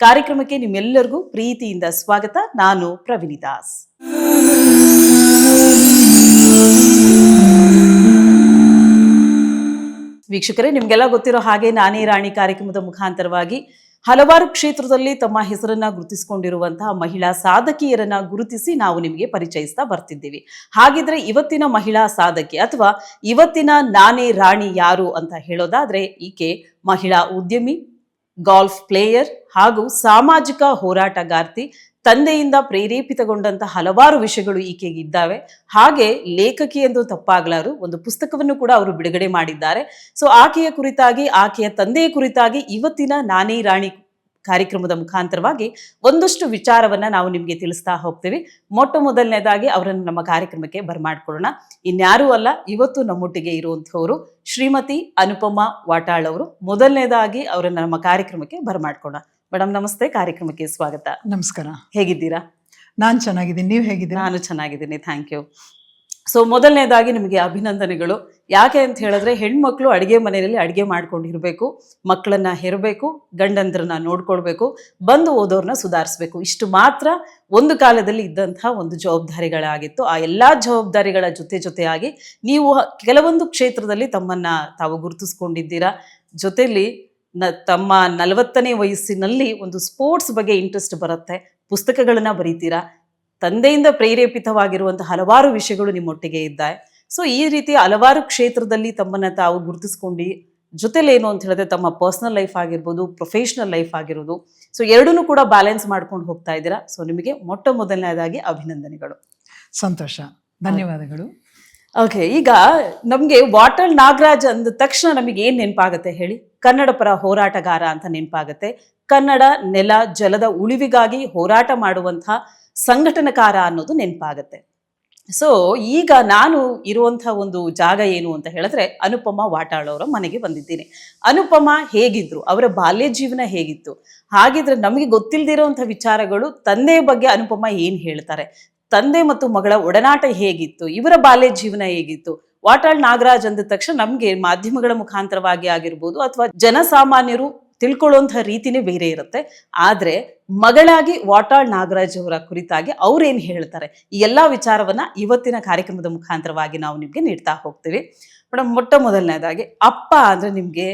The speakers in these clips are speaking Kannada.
ಕಾರ್ಯಕ್ರಮಕ್ಕೆ ನಿಮ್ಮೆಲ್ಲರಿಗೂ ಪ್ರೀತಿಯಿಂದ ಸ್ವಾಗತ. ನಾನು ಪ್ರವೀಣಿ ದಾಸ್. ವೀಕ್ಷಕರೇ, ನಿಮ್ಗೆಲ್ಲ ಗೊತ್ತಿರೋ ಹಾಗೆ ನಾನೇ ರಾಣಿ ಕಾರ್ಯಕ್ರಮದ ಮುಖಾಂತರವಾಗಿ ಹಲವಾರು ಕ್ಷೇತ್ರದಲ್ಲಿ ತಮ್ಮ ಹೆಸರನ್ನ ಗುರುತಿಸಿಕೊಂಡಿರುವಂತಹ ಮಹಿಳಾ ಸಾಧಕಿಯರನ್ನ ಗುರುತಿಸಿ ನಾವು ನಿಮಗೆ ಪರಿಚಯಿಸ್ತಾ ಬರ್ತಿದ್ದೀವಿ. ಹಾಗಿದ್ರೆ ಇವತ್ತಿನ ಮಹಿಳಾ ಸಾಧಕಿ ಅಥವಾ ಇವತ್ತಿನ ನಾನೇ ರಾಣಿ ಯಾರು ಅಂತ ಹೇಳೋದಾದ್ರೆ, ಈಕೆ ಮಹಿಳಾ ಉದ್ಯಮಿ, ಗಾಲ್ಫ್ ಪ್ಲೇಯರ್ ಹಾಗೂ ಸಾಮಾಜಿಕ ಹೋರಾಟಗಾರ್ತಿ. ತಂದೆಯಿಂದ ಪ್ರೇರೇಪಿತಗೊಂಡಂತ ಹಲವಾರು ವಿಷಯಗಳು ಈಕೆಗೆ ಇದ್ದಾವೆ. ಹಾಗೆ ಲೇಖಕಿ ಎಂದು ತಪ್ಪಾಗಲಾರು, ಒಂದು ಪುಸ್ತಕವನ್ನು ಕೂಡ ಅವರು ಬಿಡುಗಡೆ ಮಾಡಿದ್ದಾರೆ. ಸೊ ಆಕೆಯ ಕುರಿತಾಗಿ, ಆಕೆಯ ತಂದೆಯ ಕುರಿತಾಗಿ ಇವತ್ತಿನ ನಾನೇ ರಾಣಿ ಕಾರ್ಯಕ್ರಮದ ಮುಖಾಂತರವಾಗಿ ಒಂದಷ್ಟು ವಿಚಾರವನ್ನ ನಾವು ನಿಮ್ಗೆ ತಿಳಿಸ್ತಾ ಹೋಗ್ತೀವಿ. ಮೊಟ್ಟ ಮೊದಲನೇದಾಗಿ ಅವರನ್ನು ನಮ್ಮ ಕಾರ್ಯಕ್ರಮಕ್ಕೆ ಬರಮಾಡ್ಕೊಳ್ಳೋಣ. ಇನ್ಯಾರೂ ಅಲ್ಲ, ಇವತ್ತು ನಮ್ಮೊಟ್ಟಿಗೆ ಇರುವಂತಹವರು ಶ್ರೀಮತಿ ಅನುಪಮಾ ವಾಟಾಳ್ ಅವರು. ಮೊದಲನೇದಾಗಿ ಅವರನ್ನ ನಮ್ಮ ಕಾರ್ಯಕ್ರಮಕ್ಕೆ ಬರಮಾಡ್ಕೊಳ್ಳೋಣ. ಮೇಡಮ್ ನಮಸ್ತೆ, ಕಾರ್ಯಕ್ರಮಕ್ಕೆ ಸ್ವಾಗತ. ನಮಸ್ಕಾರ. ಹೇಗಿದ್ದೀರಾ? ನಾನು ಚೆನ್ನಾಗಿದ್ದೀನಿ, ನೀವು ಹೇಗಿದ್ದೀರಾ? ನಾನು ಚೆನ್ನಾಗಿದ್ದೀನಿ, ಥ್ಯಾಂಕ್ ಯು. ಸೊ ಮೊದಲನೇದಾಗಿ ನಿಮಗೆ ಅಭಿನಂದನೆಗಳು. ಯಾಕೆ ಅಂತ ಹೇಳಿದ್ರೆ, ಹೆಣ್ಮಕ್ಳು ಅಡುಗೆ ಮನೆಯಲ್ಲಿ ಅಡುಗೆ ಮಾಡ್ಕೊಂಡಿರ್ಬೇಕು, ಮಕ್ಕಳನ್ನ ಹೆರಬೇಕು, ಗಂಡಂದ್ರನ್ನ ನೋಡ್ಕೊಳ್ಬೇಕು, ಬಂದು ಓದೋರ್ನ ಸುಧಾರಿಸ್ಬೇಕು. ಇಷ್ಟು ಮಾತ್ರ ಒಂದು ಕಾಲದಲ್ಲಿ ಇದ್ದಂತಹ ಒಂದು ಜವಾಬ್ದಾರಿಗಳಾಗಿತ್ತು. ಆ ಎಲ್ಲಾ ಜವಾಬ್ದಾರಿಗಳ ಜೊತೆಯಾಗಿ ನೀವು ಕೆಲವೊಂದು ಕ್ಷೇತ್ರದಲ್ಲಿ ತಮ್ಮನ್ನ ತಾವು ಗುರುತಿಸ್ಕೊಂಡಿದ್ದೀರಾ. ಜೊತೆಲಿ ತಮ್ಮ 40ನೇ ವಯಸ್ಸಿನಲ್ಲಿ ಒಂದು ಸ್ಪೋರ್ಟ್ಸ್ ಬಗ್ಗೆ ಇಂಟ್ರೆಸ್ಟ್ ಬರುತ್ತೆ, ಪುಸ್ತಕಗಳನ್ನ ಬರೀತೀರಾ, ತಂದೆಯಿಂದ ಪ್ರೇರೇಪಿತವಾಗಿರುವಂತಹ ಹಲವಾರು ವಿಷಯಗಳು ನಿಮ್ಮೊಟ್ಟಿಗೆ ಇದ್ದಾವೆ. ಸೊ ಈ ರೀತಿ ಹಲವಾರು ಕ್ಷೇತ್ರದಲ್ಲಿ ತಮ್ಮನ್ನ ತಾವು ಗುರುತಿಸ್ಕೊಂಡು, ಜೊತೆಲಿ ಏನು ಅಂತ ಹೇಳಿದ್ರೆ ತಮ್ಮ ಪರ್ಸನಲ್ ಲೈಫ್ ಆಗಿರ್ಬೋದು, ಪ್ರೊಫೆಷನಲ್ ಲೈಫ್ ಆಗಿರೋದು, ಸೊ ಎರಡನ್ನೂ ಕೂಡ ಬ್ಯಾಲೆನ್ಸ್ ಮಾಡ್ಕೊಂಡು ಹೋಗ್ತಾ ಇದ್ದೀರಾ. ಸೊ ನಿಮಗೆ ಮೊಟ್ಟ ಮೊದಲನೇದಾಗಿ ಅಭಿನಂದನೆಗಳು. ಸಂತೋಷ, ಧನ್ಯವಾದಗಳು. ಓಕೆ, ಈಗ ನಮ್ಗೆ ವಾಟಾಳ್ ನಾಗರಾಜ್ ಅಂದ ತಕ್ಷಣ ನಮಗೆ ಏನ್ ನೆನಪಾಗತ್ತೆ ಹೇಳಿ? ಕನ್ನಡ ಪರ ಹೋರಾಟಗಾರ ಅಂತ ನೆನಪಾಗತ್ತೆ. ಕನ್ನಡ ನೆಲ ಜಲದ ಉಳಿವಿಗಾಗಿ ಹೋರಾಟ ಮಾಡುವಂತಹ ಸಂಘಟನಕಾರ ಅನ್ನೋದು ನೆನಪಾಗತ್ತೆ. ಸೊ ಈಗ ನಾನು ಇರುವಂತಹ ಒಂದು ಜಾಗ ಏನು ಅಂತ ಹೇಳಿದ್ರೆ, ಅನುಪಮಾ ವಾಟಾಳ್ ಅವರ ಮನೆಗೆ ಬಂದಿದ್ದೀನಿ. ಅನುಪಮಾ ಹೇಗಿದ್ರು, ಅವರ ಬಾಲ್ಯ ಜೀವನ ಹೇಗಿತ್ತು? ಹಾಗಿದ್ರೆ ನಮಗೆ ಗೊತ್ತಿಲ್ಲದಿರುವಂತಹ ವಿಚಾರಗಳು, ತಂದೆಯ ಬಗ್ಗೆ ಅನುಪಮಾ ಏನ್ ಹೇಳ್ತಾರೆ, ತಂದೆ ಮತ್ತು ಮಗಳ ಒಡನಾಟ ಹೇಗಿತ್ತು, ಇವರ ಬಾಲ್ಯ ಜೀವನ ಹೇಗಿತ್ತು? ವಾಟಾಳ್ ನಾಗರಾಜ್ ಅಂದ ತಕ್ಷಣ ನಮ್ಗೆ ಮಾಧ್ಯಮಗಳ ಮುಖಾಂತರವಾಗಿ ಆಗಿರ್ಬೋದು ಅಥವಾ ಜನಸಾಮಾನ್ಯರು ತಿಳ್ಕೊಳ್ಳುವಂತಹ ರೀತಿನೇ ಬೇರೆ ಇರುತ್ತೆ. ಆದ್ರೆ ಮಗಳಾಗಿ ವಾಟಾಳ್ ನಾಗರಾಜ್ ಅವರ ಕುರಿತಾಗಿ ಅವ್ರೇನ್ ಹೇಳ್ತಾರೆ, ಈ ಎಲ್ಲಾ ವಿಚಾರವನ್ನ ಇವತ್ತಿನ ಕಾರ್ಯಕ್ರಮದ ಮುಖಾಂತರವಾಗಿ ನಾವು ನಿಮ್ಗೆ ನೀಡ್ತಾ ಹೋಗ್ತೀವಿ. ಮೇಡಮ್, ಮೊಟ್ಟ ಮೊದಲನೇದಾಗಿ ಅಪ್ಪ ಅಂದ್ರೆ ನಿಮ್ಗೆ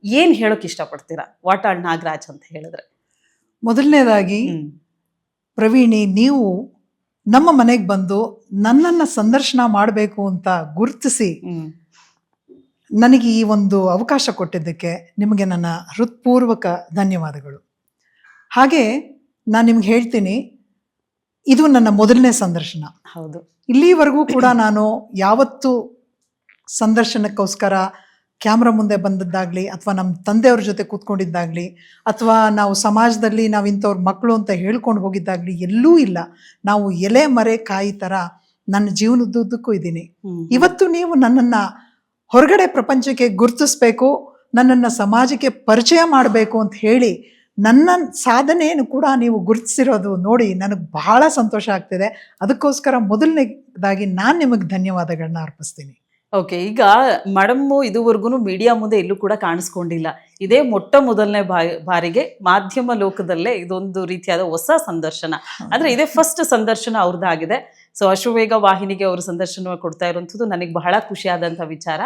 ಏನ್ ಹೇಳೋಕ್ ಇಷ್ಟಪಡ್ತೀರಾ ವಾಟಾಳ್ ನಾಗರಾಜ್ ಅಂತ ಹೇಳಿದ್ರೆ? ಮೊದಲನೇದಾಗಿ ಪ್ರವೀಣಿ, ನೀವು ನಮ್ಮ ಮನೆಗೆ ಬಂದು ನನ್ನನ್ನು ಸಂದರ್ಶನ ಮಾಡಬೇಕು ಅಂತ ಗುರುತಿಸಿ ನನಗೆ ಈ ಒಂದು ಅವಕಾಶ ಕೊಟ್ಟಿದ್ದಕ್ಕೆ ನಿಮಗೆ ನನ್ನ ಹೃತ್ಪೂರ್ವಕ ಧನ್ಯವಾದಗಳು. ಹಾಗೆ ನಾನು ನಿಮ್ಗೆ ಹೇಳ್ತೀನಿ, ಇದು ನನ್ನ ಮೊದಲನೇ ಸಂದರ್ಶನ. ಹೌದು, ಇಲ್ಲಿವರೆಗೂ ಕೂಡ ನಾನು ಯಾವತ್ತೂ ಸಂದರ್ಶನಕ್ಕೋಸ್ಕರ ಕ್ಯಾಮ್ರಾ ಮುಂದೆ ಬಂದದ್ದಾಗಲಿ ಅಥವಾ ನಮ್ಮ ತಂದೆಯವ್ರ ಜೊತೆ ಕೂತ್ಕೊಂಡಿದ್ದಾಗಲಿ ಅಥವಾ ನಾವು ಸಮಾಜದಲ್ಲಿ ನಾವು ಇಂಥವ್ರ ಮಕ್ಕಳು ಅಂತ ಹೇಳ್ಕೊಂಡು ಹೋಗಿದ್ದಾಗಲಿ ಎಲ್ಲೂ ಇಲ್ಲ. ನಾವು ಎಲೆ ಮರೆ ಕಾಯಿ ಥರ ನನ್ನ ಜೀವನದುದ್ದಕ್ಕೂ ಇದ್ದೀನಿ. ಇವತ್ತು ನೀವು ನನ್ನನ್ನು ಹೊರಗಡೆ ಪ್ರಪಂಚಕ್ಕೆ ಗುರುತಿಸ್ಬೇಕು, ನನ್ನನ್ನು ಸಮಾಜಕ್ಕೆ ಪರಿಚಯ ಮಾಡಬೇಕು ಅಂತ ಹೇಳಿ ನನ್ನ ಸಾಧನೆಯನ್ನು ಕೂಡ ನೀವು ಗುರುತಿಸಿರೋದು ನೋಡಿ ನನಗೆ ಬಹಳ ಸಂತೋಷ ಆಗ್ತಿದೆ. ಅದಕ್ಕೋಸ್ಕರ ಮೊದಲನೇದಾಗಿ ನಾನು ನಿಮಗೆ ಧನ್ಯವಾದಗಳನ್ನ ಅರ್ಪಿಸ್ತೀನಿ. ಓಕೆ, ಈಗ ಮೇಡಮ್ ಇದುವರೆಗೂ ಮೀಡಿಯಾ ಮುಂದೆ ಎಲ್ಲೂ ಕೂಡ ಕಾಣಿಸ್ಕೊಂಡಿಲ್ಲ. ಇದೇ ಮೊಟ್ಟ ಮೊದಲನೇ ಬಾರಿಗೆ ಮಾಧ್ಯಮ ಲೋಕದಲ್ಲೇ ಇದೊಂದು ರೀತಿಯಾದ ಹೊಸ ಸಂದರ್ಶನ. ಅಂದ್ರೆ ಇದೇ ಫಸ್ಟ್ ಸಂದರ್ಶನ ಅವ್ರದ್ದಾಗಿದೆ. ಸೊ ಅಶ್ವವೇಗ ವಾಹಿನಿಗೆ ಅವರು ಸಂದರ್ಶನ ಕೊಡ್ತಾ ಇರುವಂಥದ್ದು ನನಗೆ ಬಹಳ ಖುಷಿಯಾದಂಥ ವಿಚಾರ.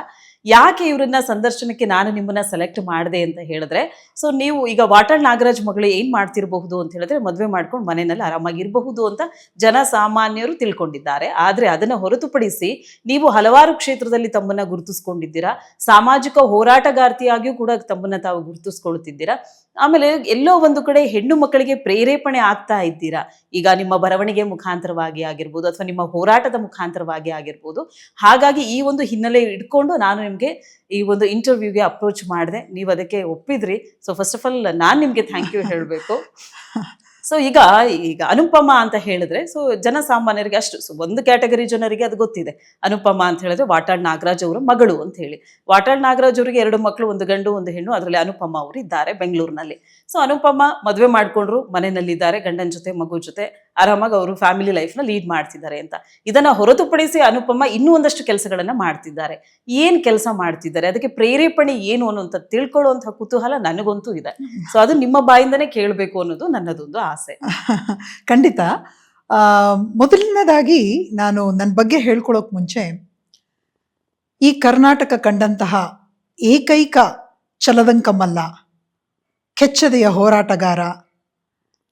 ಯಾಕೆ ಇವರನ್ನ ಸಂದರ್ಶನಕ್ಕೆ ನಾನು ನಿಮ್ಮನ್ನ ಸೆಲೆಕ್ಟ್ ಮಾಡಿದೆ ಅಂತ ಹೇಳಿದ್ರೆ, ಸೊ ನೀವು ಈಗ ವಾಟಾಳ್ ನಾಗರಾಜ್ ಮಗಳು ಏನ್ ಮಾಡ್ತಿರಬಹುದು ಅಂತ ಹೇಳಿದ್ರೆ, ಮದುವೆ ಮಾಡ್ಕೊಂಡು ಮನೆಯಲ್ಲಿ ಆರಾಮಾಗಿರಬಹುದು ಅಂತ ಜನಸಾಮಾನ್ಯರು ತಿಳ್ಕೊಂಡಿದ್ದಾರೆ. ಆದ್ರೆ ಅದನ್ನ ಹೊರತುಪಡಿಸಿ ನೀವು ಹಲವಾರು ಕ್ಷೇತ್ರದಲ್ಲಿ ತಮ್ಮನ್ನ ಗುರುತಿಸ್ಕೊಂಡಿದ್ದೀರಾ. ಸಾಮಾಜಿಕ ಹೋರಾಟಗಾರ್ತಿಯಾಗಿಯೂ ಕೂಡ ತಮ್ಮನ್ನ ತಾವು ಗುರುತಿಸ್ಕೊಳ್ತಿದ್ದೀರಾ. ಆಮೇಲೆ ಎಲ್ಲೋ ಒಂದು ಕಡೆ ಹೆಣ್ಣು ಮಕ್ಕಳಿಗೆ ಪ್ರೇರೇಪಣೆ ಆಗ್ತಾ ಇದ್ದೀರಾ. ಈಗ ನಿಮ್ಮ ಬರವಣಿಗೆ ಮುಖಾಂತರವಾಗಿ ಆಗಿರ್ಬೋದು ಅಥವಾ ನಿಮ್ಮ ಹೋರಾಟದ ಮುಖಾಂತರವಾಗಿ ಆಗಿರ್ಬೋದು. ಹಾಗಾಗಿ ಈ ಒಂದು ಹಿನ್ನೆಲೆ ಇಟ್ಕೊಂಡು ನಾನು ನಿಮ್ಗೆ ಈ ಒಂದು ಇಂಟರ್ವ್ಯೂಗೆ ಅಪ್ರೋಚ್ ಮಾಡಿದೆ. ನೀವು ಅದಕ್ಕೆ ಒಪ್ಪಿದ್ರಿ. ಸೊ ಫಸ್ಟ್ ಆಫ್ ಆಲ್ ನಾನು ನಿಮ್ಗೆ ಥ್ಯಾಂಕ್ ಯು ಹೇಳಬೇಕು. ಸೊ ಈಗ ಅನುಪಮಾ ಅಂತ ಹೇಳಿದ್ರೆ, ಸೊ ಜನಸಾಮಾನ್ಯರಿಗೆ ಅಷ್ಟು ಒಂದು ಕ್ಯಾಟಗರಿ ಜನರಿಗೆ ಅದು ಗೊತ್ತಿದೆ. ಅನುಪಮಾ ಅಂತ ಹೇಳಿದ್ರೆ ವಾಟಾಳ್ ನಾಗರಾಜ್ ಅವರ ಮಗಳು ಅಂತ ಹೇಳಿ. ವಾಟಾಳ್ ನಾಗರಾಜ್ ಅವರಿಗೆ 2 ಮಕ್ಕಳು, ಒಂದು ಗಂಡು ಒಂದು ಹೆಣ್ಣು. ಅದರಲ್ಲಿ ಅನುಪಮಾ ಅವರು ಇದ್ದಾರೆ ಬೆಂಗಳೂರಿನಲ್ಲಿ. ಸೊ ಅನುಪಮಾ ಮದುವೆ ಮಾಡ್ಕೊಂಡ್ರು, ಮನೆಯಲ್ಲಿದ್ದಾರೆ, ಗಂಡನ ಜೊತೆ ಮಗು ಜೊತೆ ಆರಾಮಾಗಿ ಅವರು ಫ್ಯಾಮಿಲಿ ಲೈಫ್ ನ ಲೀಡ್ ಮಾಡ್ತಿದ್ದಾರೆ ಅಂತ. ಇದನ್ನ ಹೊರತುಪಡಿಸಿ ಅನುಪಮ ಇನ್ನೂ ಒಂದಷ್ಟು ಕೆಲಸಗಳನ್ನ ಮಾಡ್ತಿದ್ದಾರೆ. ಏನ್ ಕೆಲಸ ಮಾಡ್ತಿದ್ದಾರೆ, ಅದಕ್ಕೆ ಪ್ರೇರೇಪಣೆ ಏನು ಅನ್ನುವಂಥ ತಿಳ್ಕೊಳ್ಳುವಂತಹ ಕುತೂಹಲ ನನಗಂತೂ ಇದೆ. ಸೊ ಅದು ನಿಮ್ಮ ಬಾಯಿಂದನೇ ಕೇಳಬೇಕು ಅನ್ನೋದು ನನ್ನದೊಂದು ಆಸೆ. ಖಂಡಿತ. ಮೊದಲನೇದಾಗಿ ನಾನು ನನ್ನ ಬಗ್ಗೆ ಹೇಳ್ಕೊಳ್ಳೋಕೆ ಮುಂಚೆ, ಈ ಕರ್ನಾಟಕ ಕಂಡಂತಹ ಏಕೈಕ ಛಲದಂಕಮಲ್ಲ, ಕೆಚ್ಚದೆಯ ಹೋರಾಟಗಾರ,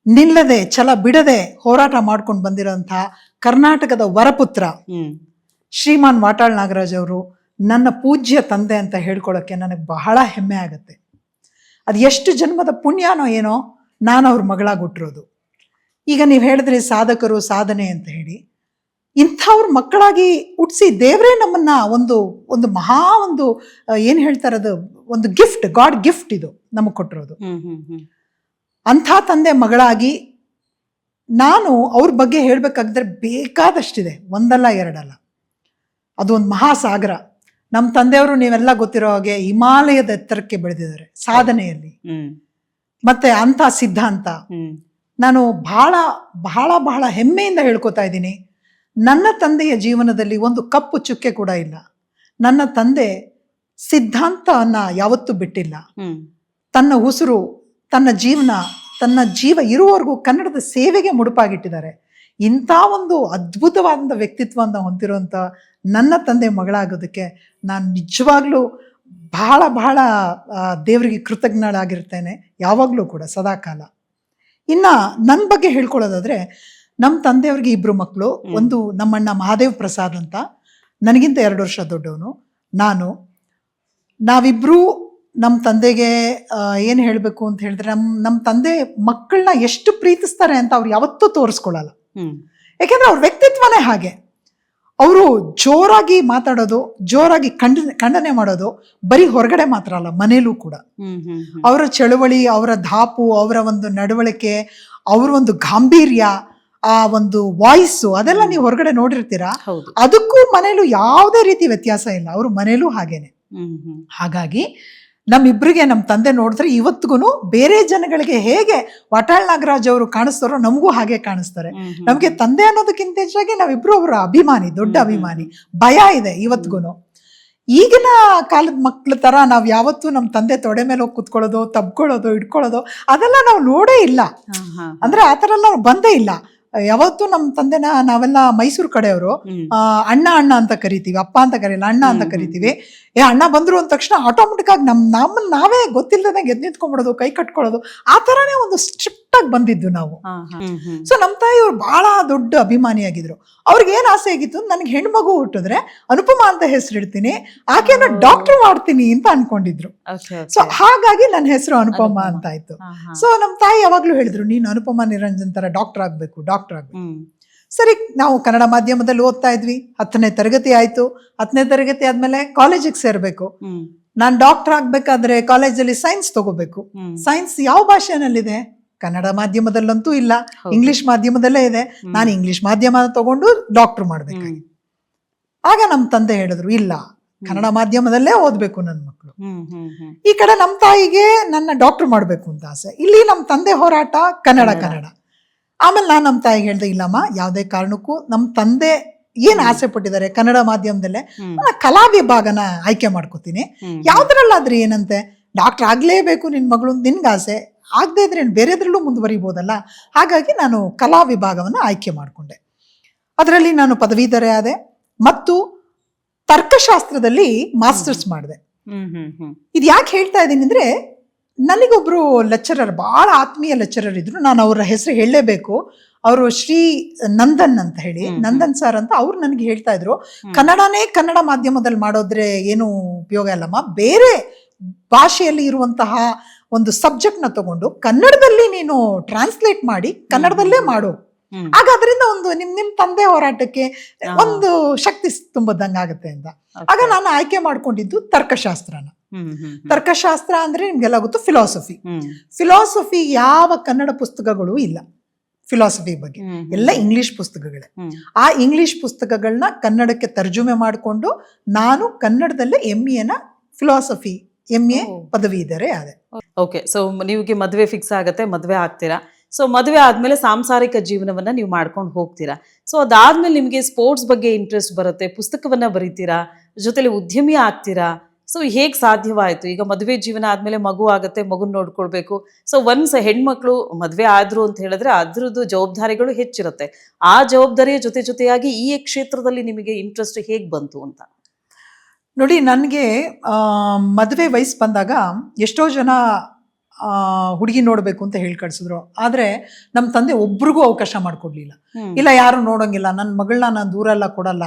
ನಿಲ್ಲದೆ ಛಲ ಬಿಡದೆ ಹೋರಾಟ ಮಾಡ್ಕೊಂಡು ಬಂದಿರೋಂತಹ ಕರ್ನಾಟಕದ ವರಪುತ್ರ ಶ್ರೀಮಾನ್ ವಾಟಾಳ್ ನಾಗರಾಜ್ ಅವರು ನನ್ನ ಪೂಜ್ಯ ತಂದೆ ಅಂತ ಹೇಳ್ಕೊಳ್ಳೋಕ್ಕೆ ನನಗೆ ಬಹಳ ಹೆಮ್ಮೆ ಆಗುತ್ತೆ. ಅದು ಎಷ್ಟು ಜನ್ಮದ ಪುಣ್ಯನೋ ಏನೋ ನಾನು ಅವ್ರ ಮಗಳಾಗಿ ಹುಟ್ಟಿರೋದು. ಈಗ ನೀವು ಹೇಳಿದ್ರಿ ಸಾಧಕರು ಸಾಧನೆ ಅಂತ ಹೇಳಿ, ಇಂಥವ್ರ ಮಕ್ಕಳಾಗಿ ಹುಟ್ಟಿಸಿ ದೇವರೇ ನಮ್ಮನ್ನ ಒಂದು ಮಹಾ ಒಂದು ಏನು ಹೇಳ್ತಾರೆ, ಅದು ಒಂದು ಗಿಫ್ಟ್, ಗಾಡ್ ಗಿಫ್ಟ್ ಇದು ನಮಗೆ ಕೊಟ್ಟಿರೋದು. ಅಂಥ ತಂದೆ ಮಗಳಾಗಿ ನಾನು ಅವ್ರ ಬಗ್ಗೆ ಹೇಳ್ಬೇಕಾಗಿದ್ರೆ ಬೇಕಾದಷ್ಟಿದೆ, ಒಂದಲ್ಲ ಎರಡಲ್ಲ. ಅದು ಒಂದು ಮಹಾಸಾಗರ. ನಮ್ಮ ತಂದೆಯವರು ನೀವೆಲ್ಲ ಗೊತ್ತಿರೋ ಹಾಗೆ ಹಿಮಾಲಯದ ಎತ್ತರಕ್ಕೆ ಬೆಳೆದಿದ್ದಾರೆ ಸಾಧನೆಯಲ್ಲಿ. ಮತ್ತೆ ಅಂಥ ಸಿದ್ಧಾಂತ ನಾನು ಬಹಳ ಬಹಳ ಬಹಳ ಹೆಮ್ಮೆಯಿಂದ ಹೇಳ್ಕೊತಾ ಇದ್ದೀನಿ. ನನ್ನ ತಂದೆಯ ಜೀವನದಲ್ಲಿ ಒಂದು ಕಪ್ಪು ಚುಕ್ಕೆ ಕೂಡ ಇಲ್ಲ. ನನ್ನ ತಂದೆ ಸಿದ್ಧಾಂತವನ್ನ ಯಾವತ್ತೂ ಬಿಟ್ಟಿಲ್ಲ. ತನ್ನ ಉಸಿರು, ತನ್ನ ಜೀವ ಇರುವವರೆಗೂ ಕನ್ನಡದ ಸೇವೆಗೆ ಮುಡುಪಾಗಿಟ್ಟಿದ್ದಾರೆ. ಇಂಥ ಒಂದು ಅದ್ಭುತವಾದ ವ್ಯಕ್ತಿತ್ವವನ್ನು ಹೊಂದಿರುವಂಥ ನನ್ನ ತಂದೆ ಮಗಳಾಗೋದಕ್ಕೆ ನಾನು ನಿಜವಾಗ್ಲೂ ಬಹಳ ಬಹಳ ದೇವರಿಗೆ ಕೃತಜ್ಞಳಾಗಿರ್ತೇನೆ, ಯಾವಾಗಲೂ ಕೂಡ ಸದಾಕಾಲ. ಇನ್ನು ನನ್ನ ಬಗ್ಗೆ ಹೇಳ್ಕೊಳ್ಳೋದಾದ್ರೆ, ನಮ್ಮ ತಂದೆಯವ್ರಿಗೆ 2 ಮಕ್ಕಳು. ಒಂದು ನಮ್ಮಣ್ಣ ಮಹಾದೇವ್ ಪ್ರಸಾದ್ ಅಂತ, ನನಗಿಂತ 2 ವರ್ಷ ದೊಡ್ಡವನು. ನಾವಿಬ್ಬರೂ ನಮ್ಮ ತಂದೆಗೆ ಏನು ಹೇಳಬೇಕು ಅಂತ ಹೇಳಿದ್ರೆ, ನಮ್ಮ ತಂದೆ ಮಕ್ಕಳನ್ನ ಎಷ್ಟು ಪ್ರೀತಿಸ್ತಾರೆ ಅಂತ ಅವ್ರು ಯಾವತ್ತೂ ತೋರಿಸ್ಕೊಳ್ಳಲ್ಲ. ಯಾಕೆಂದ್ರೆ ಅವ್ರ ವ್ಯಕ್ತಿತ್ವನೇ ಹಾಗೆ. ಅವರು ಜೋರಾಗಿ ಮಾತಾಡೋದು, ಜೋರಾಗಿ ಖಂಡನೆ ಮಾಡೋದು ಬರೀ ಹೊರಗಡೆ ಮಾತ್ರ ಅಲ್ಲ, ಮನೇಲೂ ಕೂಡ. ಅವರ ಚಳವಳಿ, ಅವರ ಧಾಪು, ಅವರ ಒಂದು ನಡವಳಿಕೆ, ಅವರ ಒಂದು ಗಾಂಭೀರ್ಯ, ಆ ಒಂದು ವಾಯ್ಸು, ಅದೆಲ್ಲ ನೀವು ಹೊರಗಡೆ ನೋಡಿರ್ತೀರಾ. ಅದಕ್ಕೂ ಮನೇಲೂ ಯಾವುದೇ ರೀತಿ ವ್ಯತ್ಯಾಸ ಇಲ್ಲ. ಅವರು ಮನೇಲೂ ಹಾಗೇನೆ. ಹಾಗಾಗಿ ನಮ್ಮಿಬ್ಬರಿಗೆ ನಮ್ಮ ತಂದೆ ನೋಡಿದ್ರೆ ಇವತ್ತಿಗೂ ಬೇರೆ ಜನಗಳಿಗೆ ಹೇಗೆ ವಾಟಾಳ್ ನಾಗರಾಜ್ ಅವರು ಕಾಣಿಸ್ತಾರೋ ನಮಗೂ ಹಾಗೆ ಕಾಣಿಸ್ತಾರೆ. ನಮ್ಗೆ ತಂದೆ ಅನ್ನೋದಕ್ಕಿಂತ ಹೆಚ್ಚಾಗಿ ನಾವಿಬ್ರು ಅವರ ಅಭಿಮಾನಿ, ದೊಡ್ಡ ಅಭಿಮಾನಿ. ಭಯ ಇದೆ ಇವತ್ತಿಗೂ. ಈಗಿನ ಕಾಲದ ಮಕ್ಳ ತರ ನಾವ್ ಯಾವತ್ತೂ ನಮ್ಮ ತಂದೆ ತೊಡೆ ಮೇಲೆ ಹೋಗಿ ಕುತ್ಕೊಳ್ಳೋದು, ತಬ್ಕೊಳ್ಳೋದು, ಇಟ್ಕೊಳ್ಳೋದು ಅದೆಲ್ಲ ನಾವು ನೋಡೇ ಇಲ್ಲ. ಅಂದ್ರೆ ಆತರ ಎಲ್ಲ ಬಂದೇ ಇಲ್ಲ. ಯಾವತ್ತೂ ನಮ್ಮ ತಂದೆನ ನಾವೆಲ್ಲ ಮೈಸೂರು ಕಡೆಯವರು ಅಣ್ಣ ಅಣ್ಣ ಅಂತ ಕರಿತೀವಿ, ಅಪ್ಪ ಅಂತ ಕರೀಲ್ಲ, ಅಣ್ಣ ಅಂತ ಕರಿತೀವಿ. ಅಣ್ಣ ಬಂದ್ರು ಅಂದ ತಕ್ಷಣ ಆಟೋಮೆಟಿಕ್ ಆಗಿ ನಮ್ಮನ್ನ ನಾವೇ ಗೊತ್ತಿಲ್ಲದಂಗೆ ಎದ್ದು ನಿಂತ್ಕೊಂಡ್ಬಿಡೋದು, ಕೈ ಕಟ್ಕೊಳ್ಳೋದು, ಆ ತರಾನೇ ಒಂದು ಸ್ಟ್ರಿಕ್ಟ್ ಆಗಿ ಬಂದಿದ್ದು ನಾವು. ಸೊ ನಮ್ಮ ತಾಯಿಯವ್ರು ಬಹಳ ದೊಡ್ಡ ಅಭಿಮಾನಿಯಾಗಿದ್ರು. ಅವ್ರಿಗೆ ಏನ್ ಆಸೆ ಆಗಿತ್ತು, ನನಗೆ ಹೆಣ್ಮಗು ಹುಟ್ಟಿದ್ರೆ ಅನುಪಮ ಅಂತ ಹೆಸರಿಡ್ತೀನಿ, ಆಕೆನ ಡಾಕ್ಟರ್ ಮಾಡ್ತೀನಿ ಅಂತ ಅನ್ಕೊಂಡಿದ್ರು. ಸೊ ಹಾಗಾಗಿ ನನ್ನ ಹೆಸರು ಅನುಪಮ ಅಂತ ಆಯ್ತು. ಸೊ ನಮ್ಮ ತಾಯಿ ಯಾವಾಗ್ಲೂ ಹೇಳಿದ್ರು, ನೀನು ಅನುಪಮ ನಿರಂಜನ್ ತರ ಡಾಕ್ಟರ್ ಆಗ್ಬೇಕು. ಸರಿ, ನಾವು ಕನ್ನಡ ಮಾಧ್ಯಮದಲ್ಲಿ ಓದ್ತಾ ಇದ್ವಿ. 10ನೇ ತರಗತಿ ಆಯ್ತು. 10ನೇ ತರಗತಿ ಆದ್ಮೇಲೆ ಕಾಲೇಜಿಗೆ ಸೇರ್ಬೇಕು. ನಾನ್ ಡಾಕ್ಟರ್ ಆಗ್ಬೇಕಾದ್ರೆ ಕಾಲೇಜಲ್ಲಿ ಸೈನ್ಸ್ ತಗೋಬೇಕು. ಸೈನ್ಸ್ ಯಾವ ಭಾಷೆನಲ್ಲಿದೆ? ಕನ್ನಡ ಮಾಧ್ಯಮದಲ್ಲಂತೂ ಇಲ್ಲ, ಇಂಗ್ಲಿಷ್ ಮಾಧ್ಯಮದಲ್ಲೇ ಇದೆ. ನಾನು ಇಂಗ್ಲಿಷ್ ಮಾಧ್ಯಮ ತಗೊಂಡು ಡಾಕ್ಟರ್ ಮಾಡ್ಬೇಕಾಗಿ. ಆಗ ನಮ್ಮ ತಂದೆ ಹೇಳಿದ್ರು, ಇಲ್ಲ, ಕನ್ನಡ ಮಾಧ್ಯಮದಲ್ಲೇ ಓದ್ಬೇಕು ನನ್ನ ಮಕ್ಕಳು. ಈ ಕಡೆ ನಮ್ಮ ತಾಯಿಗೆ ನನ್ನ ಡಾಕ್ಟರ್ ಮಾಡ್ಬೇಕು ಅಂತ ಆಸೆ. ಇಲ್ಲಿ ನಮ್ಮ ತಂದೆ ಹೋರಾಟ ಕನ್ನಡ. ಆಮೇಲೆ ನಾನು ನಮ್ಮ ತಾಯಿಗೆ ಹೇಳ್ದೆ, ಇಲ್ಲಮ್ಮ, ಯಾವುದೇ ಕಾರಣಕ್ಕೂ ನಮ್ಮ ತಂದೆ ಏನ್ ಆಸೆ ಪಟ್ಟಿದ್ದಾರೆ ಕನ್ನಡ ಮಾಧ್ಯಮದಲ್ಲೇ ನಾನು ಕಲಾ ವಿಭಾಗನ ಆಯ್ಕೆ ಮಾಡ್ಕೋತೀನಿ. ಯಾವ್ದ್ರಲ್ಲಾದ್ರೆ ಏನಂತೆ, ಡಾಕ್ಟರ್ ಆಗ್ಲೇಬೇಕು ನಿನ್ ಮಗಳು, ನಿನ್ಗೆ ಆಸೆ ಆಗದೆ ಇದ್ರೆ ಬೇರೆದ್ರಲ್ಲೂ ಮುಂದುವರಿಬೋದಲ್ಲ. ಹಾಗಾಗಿ ನಾನು ಕಲಾ ವಿಭಾಗವನ್ನು ಆಯ್ಕೆ ಮಾಡಿಕೊಂಡೆ. ಅದರಲ್ಲಿ ನಾನು ಪದವೀಧರೆ ಆದೆ ಮತ್ತು ತರ್ಕಶಾಸ್ತ್ರದಲ್ಲಿ ಮಾಸ್ಟರ್ಸ್ ಮಾಡಿದೆ. ಇದು ಯಾಕೆ ಹೇಳ್ತಾ ಇದ್ದೀನಿ ಅಂದ್ರೆ, ನನಗೊಬ್ರು ಲೆಕ್ಚರರ್, ಬಹಳ ಆತ್ಮೀಯ ಲೆಕ್ಚರರ್ ಇದ್ರು. ನಾನು ಅವರ ಹೆಸರು ಹೇಳಲೇಬೇಕು. ಅವರು ಶ್ರೀ ನಂದನ್ ಅಂತ ಹೇಳಿ, ನಂದನ್ ಸರ್ ಅಂತ. ಅವ್ರು ನನಗೆ ಹೇಳ್ತಾ ಇದ್ರು, ಕನ್ನಡ ಮಾಧ್ಯಮದಲ್ಲಿ ಮಾಡೋದ್ರೆ ಏನು ಉಪಯೋಗ ಇಲ್ಲಮ್ಮ, ಬೇರೆ ಭಾಷೆಯಲ್ಲಿ ಇರುವಂತಹ ಒಂದು ಸಬ್ಜೆಕ್ಟ್ ನ ತಗೊಂಡು ಕನ್ನಡದಲ್ಲಿ ನೀನು ಟ್ರಾನ್ಸ್ಲೇಟ್ ಮಾಡಿ ಕನ್ನಡದಲ್ಲೇ ಮಾಡು. ಆಗ ಅದರಿಂದ ಒಂದು ನಿಮ್ ತಂದೆ ಹೋರಾಟಕ್ಕೆ ಒಂದು ಶಕ್ತಿ ತುಂಬದಂಗಾಗತ್ತೆ ಅಂತ. ಆಗ ನಾನು ಆಯ್ಕೆ ಮಾಡ್ಕೊಂಡಿದ್ದು ತರ್ಕಶಾಸ್ತ್ರನ. ತರ್ಕಶಾಸ್ತ್ರ ಅಂದ್ರೆ ನಿಮ್ಗೆಲ್ಲ ಗೊತ್ತು, ಫಿಲಾಸಫಿ ಯಾವ ಕನ್ನಡ ಪುಸ್ತಕಗಳು ಇಲ್ಲ. ಫಿಲಾಸಫಿ ಬಗ್ಗೆ ಎಲ್ಲ ಇಂಗ್ಲಿಷ್ ಪುಸ್ತಕಗಳೇ. ಆ ಇಂಗ್ಲಿಷ್ ಪುಸ್ತಕಗಳನ್ನ ಕನ್ನಡಕ್ಕೆ ತರ್ಜುಮೆ ಮಾಡಿಕೊಂಡು ನಾನು ಕನ್ನಡದಲ್ಲೇ ಫಿಲಾಸಫಿ MA ಪದವೀಧರೆ ಆದೆ. ಓಕೆ, ಸೊ ನೀವಿಗೆ ಮದ್ವೆ ಫಿಕ್ಸ್ ಆಗತ್ತೆ, ಮದ್ವೆ ಆಗ್ತೀರಾ. ಸೊ ಮದುವೆ ಆದ್ಮೇಲೆ ಸಾಂಸಾರಿಕ ಜೀವನವನ್ನ ನೀವು ಮಾಡ್ಕೊಂಡು ಹೋಗ್ತೀರಾ. ಸೊ ಅದಾದ್ಮೇಲೆ ನಿಮಗೆ ಸ್ಪೋರ್ಟ್ಸ್ ಬಗ್ಗೆ ಇಂಟ್ರೆಸ್ಟ್ ಬರುತ್ತೆ, ಪುಸ್ತಕವನ್ನ ಬರೀತೀರಾ, ಜೊತೆಲಿ ಉದ್ಯಮಿ ಆಗ್ತೀರಾ. ಸೊ ಹೇಗ್ ಸಾಧ್ಯವಾಯ್ತು? ಈಗ ಮದುವೆ ಜೀವನ ಆದ್ಮೇಲೆ ಮಗು ಆಗುತ್ತೆ, ಮಗುನ್ ನೋಡ್ಕೊಳ್ಬೇಕು. ಸೊ ಒನ್ಸ್ ಹೆಣ್ಮಕ್ಳು ಮದ್ವೆ ಆದ್ರು ಅಂತ ಹೇಳಿದ್ರೆ ಅದ್ರದ್ದು ಜವಾಬ್ದಾರಿಗಳು ಹೆಚ್ಚಿರುತ್ತೆ. ಆ ಜವಾಬ್ದಾರಿಯ ಜೊತೆಯಾಗಿ ಈ ಕ್ಷೇತ್ರದಲ್ಲಿ ನಿಮಗೆ ಇಂಟ್ರೆಸ್ಟ್ ಹೇಗ್ ಬಂತು ಅಂತ? ನೋಡಿ, ನನಗೆ ಮದುವೆ ವಯಸ್ಸು ಬಂದಾಗ ಎಷ್ಟೋ ಜನ ಹುಡುಗಿ ನೋಡಬೇಕು ಅಂತ ಹೇಳಿ ಕಳ್ಸಿದ್ರು. ಆದರೆ ನಮ್ಮ ತಂದೆ ಒಬ್ರಿಗೂ ಅವಕಾಶ ಮಾಡಿಕೊಡ್ಲಿಲ್ಲ. ಇಲ್ಲ, ಯಾರು ನೋಡೋಂಗಿಲ್ಲ, ನನ್ನ ಮಗಳನ್ನ ನಾನು ದೂರ ಎಲ್ಲ ಕೊಡಲ್ಲ.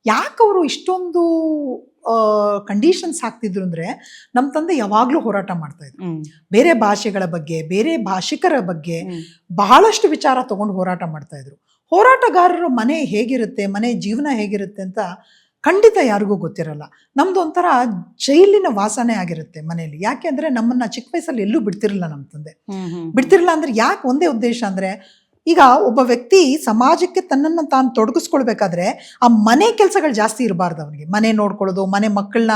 ಯಾಕೆ ಅವರು ಇಷ್ಟೊಂದು ಕಂಡೀಷನ್ಸ್ ಹಾಕ್ತಿದ್ರು ಅಂದರೆ, ನಮ್ಮ ತಂದೆ ಯಾವಾಗಲೂ ಹೋರಾಟ ಮಾಡ್ತಾ ಇದ್ರು. ಬೇರೆ ಭಾಷೆಗಳ ಬಗ್ಗೆ, ಬೇರೆ ಭಾಷಿಕರ ಬಗ್ಗೆ ಬಹಳಷ್ಟು ವಿಚಾರ ತಗೊಂಡು ಹೋರಾಟ ಮಾಡ್ತಾ ಇದ್ರು. ಹೋರಾಟಗಾರರು ಮನೆ ಹೇಗಿರುತ್ತೆ, ಮನೆ ಜೀವನ ಹೇಗಿರುತ್ತೆ ಅಂತ ಖಂಡಿತ ಯಾರಿಗೂ ಗೊತ್ತಿರಲ್ಲ. ನಮ್ದು ಒಂಥರ ಜೈಲಿನ ವಾಸನೆ ಆಗಿರುತ್ತೆ ಮನೆಯಲ್ಲಿ. ಯಾಕೆ ಅಂದರೆ ನಮ್ಮನ್ನ ಚಿಕ್ಕ ವಯಸ್ಸಲ್ಲಿ ಎಲ್ಲೂ ಬಿಡ್ತಿರಲಿಲ್ಲ ನಮ್ಮ ತಂದೆ. ಬಿಡ್ತಿರಲಿಲ್ಲ ಅಂದರೆ ಯಾಕೆ? ಒಂದೇ ಉದ್ದೇಶ ಅಂದರೆ, ಈಗ ಒಬ್ಬ ವ್ಯಕ್ತಿ ಸಮಾಜಕ್ಕೆ ತನ್ನನ್ನು ತಾನು ತೊಡಗಿಸ್ಕೊಳ್ಬೇಕಾದ್ರೆ ಆ ಮನೆ ಕೆಲಸಗಳು ಜಾಸ್ತಿ ಇರಬಾರ್ದು ಅವನಿಗೆ. ಮನೆ ನೋಡ್ಕೊಳ್ಳೋದು, ಮನೆ ಮಕ್ಕಳನ್ನ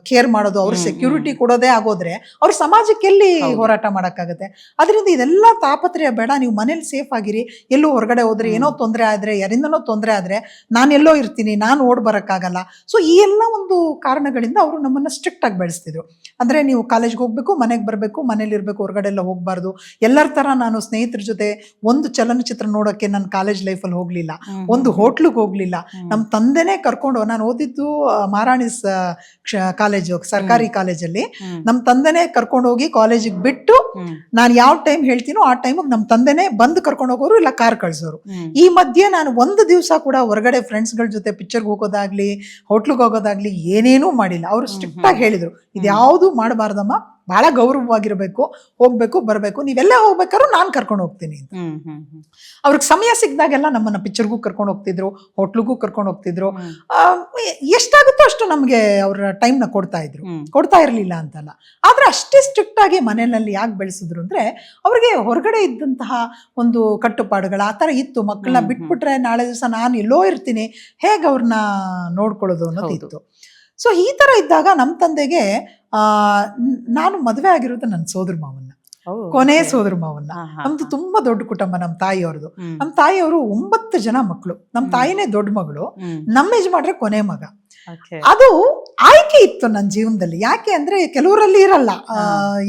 ಕೇರ್ ಮಾಡೋದು, ಅವ್ರ ಸೆಕ್ಯೂರಿಟಿ ಕೊಡೋದೇ ಆಗೋದ್ರೆ ಅವ್ರ ಸಮಾಜಕ್ಕೆ ಎಲ್ಲಿ ಹೋರಾಟ ಮಾಡೋಕ್ಕಾಗತ್ತೆ? ಅದರಿಂದ ಇದೆಲ್ಲ ತಾಪತ್ರಯ ಬೇಡ, ನೀವು ಮನೇಲಿ ಸೇಫ್ ಆಗಿರಿ. ಎಲ್ಲೂ ಹೊರಗಡೆ ಹೋದ್ರೆ ಏನೋ ತೊಂದರೆ ಆದರೆ, ಯಾರಿಂದನೋ ತೊಂದರೆ ಆದರೆ ನಾನೆಲ್ಲೋ ಇರ್ತೀನಿ, ನಾನು ಓಡ್ ಬರೋಕ್ಕಾಗಲ್ಲ. ಸೊ ಈ ಎಲ್ಲ ಒಂದು ಕಾರಣಗಳಿಂದ ಅವರು ನಮ್ಮನ್ನು ಸ್ಟ್ರಿಕ್ಟ್ ಆಗಿ ಬೆಳೆಸ್ತಿದ್ರು. ಅಂದರೆ ನೀವು ಕಾಲೇಜ್ಗೆ ಹೋಗ್ಬೇಕು, ಮನೆಗೆ ಬರಬೇಕು, ಮನೇಲಿ ಇರಬೇಕು, ಹೊರಗಡೆ ಎಲ್ಲ ಹೋಗ್ಬಾರ್ದು. ಎಲ್ಲರ ಥರ ನಾನು ಸ್ನೇಹಿತರ ಜೊತೆ ಒಂದು ಚಲನಚಿತ್ರ ನೋಡೋಕ್ಕೆ ನನ್ನ ಕಾಲೇಜ್ ಲೈಫಲ್ಲಿ ಹೋಗ್ಲಿಲ್ಲ, ಒಂದು ಹೋಟ್ಲಿಗೆ ಹೋಗ್ಲಿಲ್ಲ. ನಮ್ಮ ತಂದೆನೇ ಕರ್ಕೊಂಡು, ನಾನು ಓದಿದ್ದು ಮಹಾರಾಣಿಸ್ ಕಾಲೇಜು, ಸರ್ಕಾರಿ ಕಾಲೇಜಲ್ಲಿ. ನಮ್ಮ ತಂದೆನೇ ಕರ್ಕೊಂಡು ಹೋಗಿ ಕಾಲೇಜಿಗೆ ಬಿಟ್ಟು, ನಾನು ಯಾವ ಟೈಮ್ ಹೇಳ್ತೀನೋ ಆ ಟೈಮಿಗೆ ನಮ್ಮ ತಂದೆನೇ ಬಂದು ಕರ್ಕೊಂಡು ಹೋಗೋರು, ಇಲ್ಲ ಕಾರ್ ಕಳ್ಸೋರು. ಈ ಮಧ್ಯೆ ನಾನು ಒಂದು ದಿವಸ ಕೂಡ ಹೊರಗಡೆ ಫ್ರೆಂಡ್ಸ್ಗಳ ಜೊತೆ ಪಿಕ್ಚರ್ಗೆ ಹೋಗೋದಾಗ್ಲಿ, ಹೋಟ್ಲಿಗೆ ಹೋಗೋದಾಗ್ಲಿ ಏನೇನೂ ಮಾಡಿಲ್ಲ. ಅವರು ಸ್ಟ್ರಿಕ್ಟ್ ಆಗಿ ಹೇಳಿದ್ರು, ಇದ್ಯಾವುದು ಮಾಡಬಾರ್ದಮ್ಮ, ಬಹಳ ಗೌರವವಾಗಿರ್ಬೇಕು, ಹೋಗ್ಬೇಕು ಬರಬೇಕು, ನೀವೆಲ್ಲ ಹೋಗ್ಬೇಕಾದ್ರೂ ನಾನು ಕರ್ಕೊಂಡು ಹೋಗ್ತೀನಿ ಅಂತ. ಅವ್ರಿಗೆ ಸಮಯ ಸಿಕ್ಕಿದಾಗೆಲ್ಲ ನಮ್ಮನ್ನ ಪಿಕ್ಚರ್ಗೂ ಕರ್ಕೊಂಡು ಹೋಗ್ತಿದ್ರು, ಹೋಟ್ಲಿಗೂ ಕರ್ಕೊಂಡು ಹೋಗ್ತಿದ್ರು. ಎಷ್ಟಾಗುತ್ತೋ ಅಷ್ಟು ನಮಗೆ ಅವ್ರ ಟೈಮ್ನ ಕೊಡ್ತಾ ಇರಲಿಲ್ಲ ಅಂತಲ್ಲ. ಆದ್ರೆ ಅಷ್ಟೇ ಸ್ಟ್ರಿಕ್ಟ್ ಆಗಿ ಮನೆಯಲ್ಲಿ ಯಾಕೆ ಬೆಳೆಸಿದ್ರು ಅಂದ್ರೆ, ಅವ್ರಿಗೆ ಹೊರಗಡೆ ಇದ್ದಂತಹ ಒಂದು ಕಟ್ಟುಪಾಡುಗಳು ಆ ಥರ ಇತ್ತು. ಮಕ್ಕಳನ್ನ ಬಿಟ್ಬಿಟ್ರೆ ನಾಳೆ ದಿವಸ ನಾನು ಎಲ್ಲೋ ಇರ್ತೀನಿ, ಹೇಗೆ ಅವ್ರನ್ನ ನೋಡ್ಕೊಳ್ಳೋದು ಅನ್ನೋದು ಇತ್ತು. ಸೊ ಈ ಥರ ಇದ್ದಾಗ ನಮ್ಮ ತಂದೆಗೆ ನಾನು ಮದುವೆ ಆಗಿರೋದು ನನ್ನ ಸೋದರ ಮಾವನ್ನ, ಕೊನೆ ಸೋದರ ಮಾವನ್ನ. ನಮ್ದು ತುಂಬಾ ದೊಡ್ಡ ಕುಟುಂಬ ನಮ್ಮ ತಾಯಿಯವ್ರದ್ದು. ನಮ್ಮ ತಾಯಿಯವರು 9 ಜನ ಮಕ್ಕಳು. ನಮ್ಮ ತಾಯಿನೇ ದೊಡ್ಡ ಮಗಳು, ನಮ್ಮ ಯಜಮಾನ್ರೆ ಕೊನೆ ಮಗ. ಅದು ಆಯ್ಕೆ ಇತ್ತು ನನ್ನ ಜೀವನದಲ್ಲಿ. ಯಾಕೆ ಅಂದ್ರೆ ಕೆಲವರಲ್ಲಿ ಇರಲ್ಲ,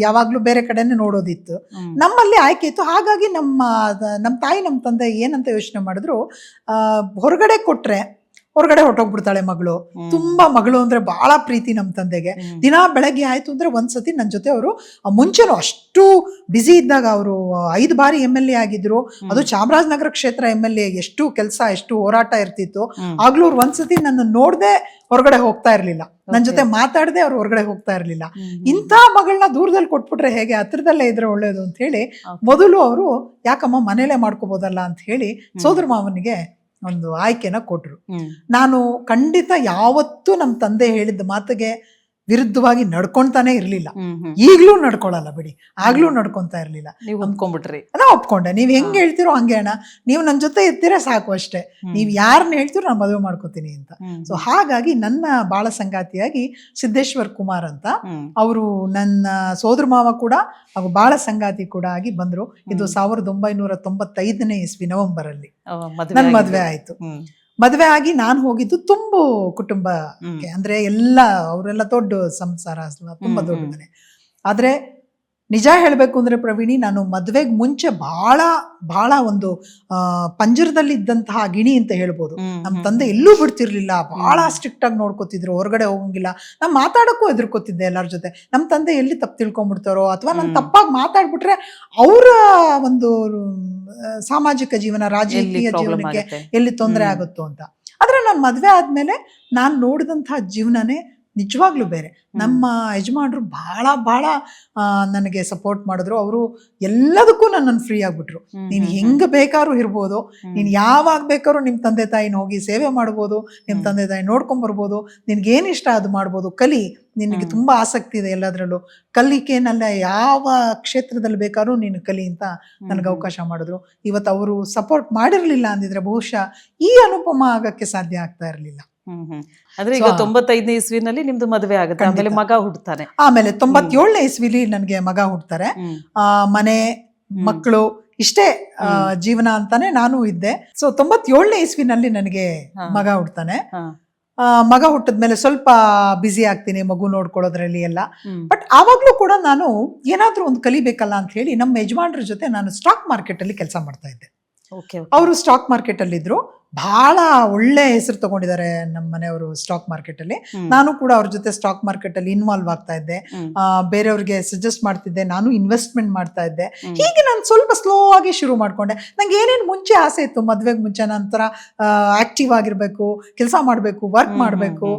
ಯಾವಾಗ್ಲೂ ಬೇರೆ ಕಡೆನೆ ನೋಡೋದಿತ್ತು. ನಮ್ಮಲ್ಲಿ ಆಯ್ಕೆ ಇತ್ತು. ಹಾಗಾಗಿ ನಮ್ಮ ತಾಯಿ ನಮ್ಮ ತಂದೆ ಏನಂತ ಯೋಚನೆ ಮಾಡಿದ್ರು, ಹೊರಗಡೆ ಕೊಟ್ರೆ ಹೊರಗಡೆ ಹೊರಟೋಗ್ಬಿಡ್ತಾಳೆ ಮಗಳು. ತುಂಬಾ ಮಗಳು ಅಂದ್ರೆ ಬಹಳ ಪ್ರೀತಿ ನಮ್ಮ ತಂದೆಗೆ. ದಿನ ಬೆಳಗ್ಗೆ ಆಯ್ತು ಅಂದ್ರೆ ಒಂದ್ಸತಿ ನನ್ನ ಜೊತೆ ಅವರು, ಮುಂಚೆನೂ ಅಷ್ಟು ಬ್ಯುಸಿ ಇದ್ದಾಗ ಅವರು 5 ಬಾರಿ MLA ಆಗಿದ್ರು. ಅದು ಚಾಮರಾಜನಗರ ಕ್ಷೇತ್ರ MLA. ಎಷ್ಟು ಕೆಲಸ, ಎಷ್ಟು ಹೋರಾಟ ಇರ್ತಿತ್ತು. ಆಗ್ಲೂ ಅವ್ರು ಒಂದ್ಸತಿ ನನ್ನ ನೋಡ್ದೆ ಹೊರಗಡೆ ಹೋಗ್ತಾ ಇರ್ಲಿಲ್ಲ, ನನ್ನ ಜೊತೆ ಮಾತಾಡದೆ ಅವ್ರು ಹೊರಗಡೆ ಹೋಗ್ತಾ ಇರ್ಲಿಲ್ಲ. ಇಂಥ ಮಗಳನ್ನ ದೂರದಲ್ಲಿ ಕೊಟ್ಬಿಟ್ರೆ ಹೇಗೆ, ಹತ್ರದಲ್ಲೇ ಇದ್ರೆ ಒಳ್ಳೇದು ಅಂತ ಹೇಳಿ ಮೊದಲು ಅವರು ಯಾಕಮ್ಮ ಮನೇಲೆ ಮಾಡ್ಕೋಬೋದಲ್ಲ ಅಂತ ಹೇಳಿ ಸೋದರ ಮಾವನಿಗೆ ಒಂದು ಆಯ್ಕೆನ ಕೊಟ್ರು. ನಾನು ಖಂಡಿತ ಯಾವತ್ತೂ ನಮ್ಮ ತಂದೆ ಹೇಳಿದ ಮಾತಿಗೆ ವಿರುದ್ಧವಾಗಿ ನಡ್ಕೊಂತಾನೆ ಇರ್ಲಿಲ್ಲ. ಈಗ್ಲೂ ನಡ್ಕೊಳಲ್ಲ ಬಿಡಿ, ಆಗ್ಲೂ ನಡ್ಕೊಂತಾ ಇರ್ಲಿಲ್ಲ. ನೀವು ಒಪ್ಕೊಂಡ್ಬಿಟ್ರಿ? ನಾ ಒಪ್ಕೊಂಡೆ. ನೀವ್ ಹೆಂಗ್ ಹೇಳ್ತಿರೋ ಹಂಗೆ ಅಣ್ಣ, ನೀವು ನನ್ನ ಜೊತೆ ಇರ್ತೀರಾ ಸಾಕು ಅಷ್ಟೇ, ನೀವ್ ಯಾರನ್ನ ಹೇಳ್ತೀರೋ ನಾನು ಮದುವೆ ಮಾಡ್ಕೋತೀನಿ ಅಂತ. ಸೊ ಹಾಗಾಗಿ ನನ್ನ ಬಾಳ ಸಂಗಾತಿಯಾಗಿ ಸಿದ್ದೇಶ್ವರ್ ಕುಮಾರ್ ಅಂತ, ಅವರು ನನ್ನ ಸೋದರ ಮಾವ ಕೂಡ ಹಾಗೂ ಬಾಳ ಸಂಗಾತಿ ಕೂಡ ಆಗಿ ಬಂದ್ರು. ಇದು 1995ನೇ ಇಸ್ವಿ ನವೆಂಬರ್ ಅಲ್ಲಿ ನನ್ ಮದ್ವೆ ಆಯ್ತು. ಮದುವೆ ಆಗಿ ನಾನು ಹೋಗಿದ್ದು ತುಂಬು ಕುಟುಂಬಕ್ಕೆ. ಅಂದ್ರೆ ಅವರೆಲ್ಲ ದೊಡ್ಡ ಸಂಸಾರ, ತುಂಬಾ ದೊಡ್ಡ ಮನೆ. ಆದ್ರೆ ನಿಜ ಹೇಳ್ಬೇಕು ಅಂದ್ರೆ ಪ್ರವೀಣಿ, ನಾನು ಮದುವೆಗೆ ಮುಂಚೆ ಬಹಳ ಒಂದು ಪಂಜರದಲ್ಲಿ ಇದ್ದಂತಹ ಗಿಣಿ ಅಂತ ಹೇಳ್ಬೋದು. ನಮ್ಮ ತಂದೆ ಎಲ್ಲೂ ಬಿಡ್ತಿರ್ಲಿಲ್ಲ, ಬಹಳ ಸ್ಟ್ರಿಕ್ಟ್ ಆಗಿ ನೋಡ್ಕೋತಿದ್ರು, ಹೊರಗಡೆ ಹೋಗಂಗಿಲ್ಲ. ನಾನು ಮಾತಾಡಕ್ಕೂ ಹೆದರ್ಕೋತಿದ್ದೆ ಎಲ್ಲರ ಜೊತೆ. ನಮ್ಮ ತಂದೆ ಎಲ್ಲಿ ತಪ್ಪು ತಿಳ್ಕೊಂಡ್ಬಿಡ್ತಾರೋ, ಅಥವಾ ನಾನು ತಪ್ಪಾಗಿ ಮಾತಾಡ್ಬಿಟ್ರೆ ಅವರ ಒಂದು ಸಾಮಾಜಿಕ ಜೀವನ, ರಾಜಕೀಯ ಜೀವನಕ್ಕೆ ಎಲ್ಲಿ ತೊಂದರೆ ಆಗುತ್ತೋ ಅಂತ. ಆದ್ರೆ ನಾನು ಮದುವೆ ಆದ್ಮೇಲೆ ನಾನು ನೋಡಿದಂತಹ ಜೀವನನೇ ನಿಜವಾಗ್ಲೂ ಬೇರೆ. ನಮ್ಮ ಯಜಮಾನ್ರು ಬಹಳ ನನಗೆ ಸಪೋರ್ಟ್ ಮಾಡಿದ್ರು. ಅವರು ಎಲ್ಲದಕ್ಕೂ ನನ್ನನ್ನು ಫ್ರೀ ಆಗ್ಬಿಟ್ರು. ನೀನು ಹೆಂಗ ಬೇಕಾದ್ರೂ ಇರ್ಬೋದು, ನೀನು ಯಾವಾಗ ಬೇಕಾದ್ರೂ ನಿಮ್ಮ ತಂದೆ ತಾಯಿನ ಹೋಗಿ ಸೇವೆ ಮಾಡ್ಬೋದು, ನಿಮ್ಮ ತಂದೆ ತಾಯಿ ನೋಡ್ಕೊಂಡ್ ಬರ್ಬೋದು, ನಿನ್ಗೇನು ಇಷ್ಟ ಅದು ಮಾಡ್ಬೋದು, ಕಲಿ, ನಿನಗೆ ತುಂಬಾ ಆಸಕ್ತಿ ಇದೆ ಎಲ್ಲದ್ರಲ್ಲೂ, ಕಲಿಕೆನಲ್ಲ ಯಾವ ಕ್ಷೇತ್ರದಲ್ಲಿ ಬೇಕಾದ್ರೂ ನೀನು ಕಲಿ ಅಂತ ನನಗೆ ಅವಕಾಶ ಮಾಡಿದ್ರು. ಇವತ್ತು ಅವರು ಸಪೋರ್ಟ್ ಮಾಡಿರ್ಲಿಲ್ಲ ಅಂದಿದ್ರೆ ಬಹುಶಃ ಈ ಅನುಪಮ ಆಗಕ್ಕೆ ಸಾಧ್ಯ ಆಗ್ತಾ ಇರ್ಲಿಲ್ಲ. ಅಂದ್ರೆ ಈಗ 95ನೇ ಇಸ್ವಿನಲ್ಲಿ ನಿಮ್ದು ಮದುವೆ ಆಗುತ್ತೆ, ಆಮೇಲೆ ಮಗ ಹುಡ್ತಾನೆ. ಆಮೇಲೆ 97ನೇ ಇಸ್ವಿಲಿ ನನಗೆ ಮಗ ಹುಡ್ತಾರೆ. ಮನೆ ಮಕ್ಕಳು ಇಷ್ಟೇ ಜೀವನ ಅಂತಾನೆ ನಾನು ಇದ್ದೆ. ಸೊ 97ನೇ ಇಸ್ವಿನಲ್ಲಿ ನನಗೆ ಮಗ ಹುಡ್ತಾನೆ. ಮಗ ಹುಟ್ಟಿದ್ಮೇಲೆ ಸ್ವಲ್ಪ ಬ್ಯುಸಿ ಆಗ್ತೀನಿ ಮಗು ನೋಡ್ಕೊಳ್ಳೋದ್ರಲ್ಲಿ ಎಲ್ಲ. ಬಟ್ ಆವಾಗ್ಲೂ ಕೂಡ ನಾನು ಏನಾದ್ರೂ ಒಂದು ಕಲಿಬೇಕಲ್ಲ ಅಂತ ಹೇಳಿ ನಮ್ಮ ಯಜಮಾನ್ರ ಜೊತೆ ನಾನು ಸ್ಟಾಕ್ ಮಾರ್ಕೆಟ್ ಅಲ್ಲಿ ಕೆಲಸ ಮಾಡ್ತಾ ಇದ್ದೆ. ಅವರು ಸ್ಟಾಕ್ ಮಾರ್ಕೆಟ್ ಅಲ್ಲಿ ಇದ್ರು, ಬಹಳ ಒಳ್ಳೆ ಹೆಸರು ತಗೊಂಡಿದ್ದಾರೆ ನಮ್ಮ ಮನೆಯವರು ಸ್ಟಾಕ್ ಮಾರ್ಕೆಟ್ ಅಲ್ಲಿ. ನಾನು ಕೂಡ ಅವ್ರ ಜೊತೆ ಸ್ಟಾಕ್ ಮಾರ್ಕೆಟ್ ಅಲ್ಲಿ ಇನ್ವಾಲ್ವ್ ಆಗ್ತಾ ಇದ್ದೆ, ಬೇರೆಯವ್ರಿಗೆ ಸಜೆಸ್ಟ್ ಮಾಡ್ತಿದ್ದೆ, ನಾನು ಇನ್ವೆಸ್ಟ್ಮೆಂಟ್ ಮಾಡ್ತಾ ಇದ್ದೆ. ಹೀಗೆ ನಾನು ಸ್ವಲ್ಪ ಸ್ಲೋ ಆಗಿ ಶುರು ಮಾಡ್ಕೊಂಡೆ. ನಂಗೆ ಏನೇನು ಮುಂಚೆ ಆಸೆ ಇತ್ತು, ಮದ್ವೆಗೆ ಮುಂಚೆ ನಂತರ ಆಕ್ಟಿವ್ ಆಗಿರ್ಬೇಕು, ಕೆಲಸ ಮಾಡಬೇಕು, ವರ್ಕ್ ಮಾಡಬೇಕು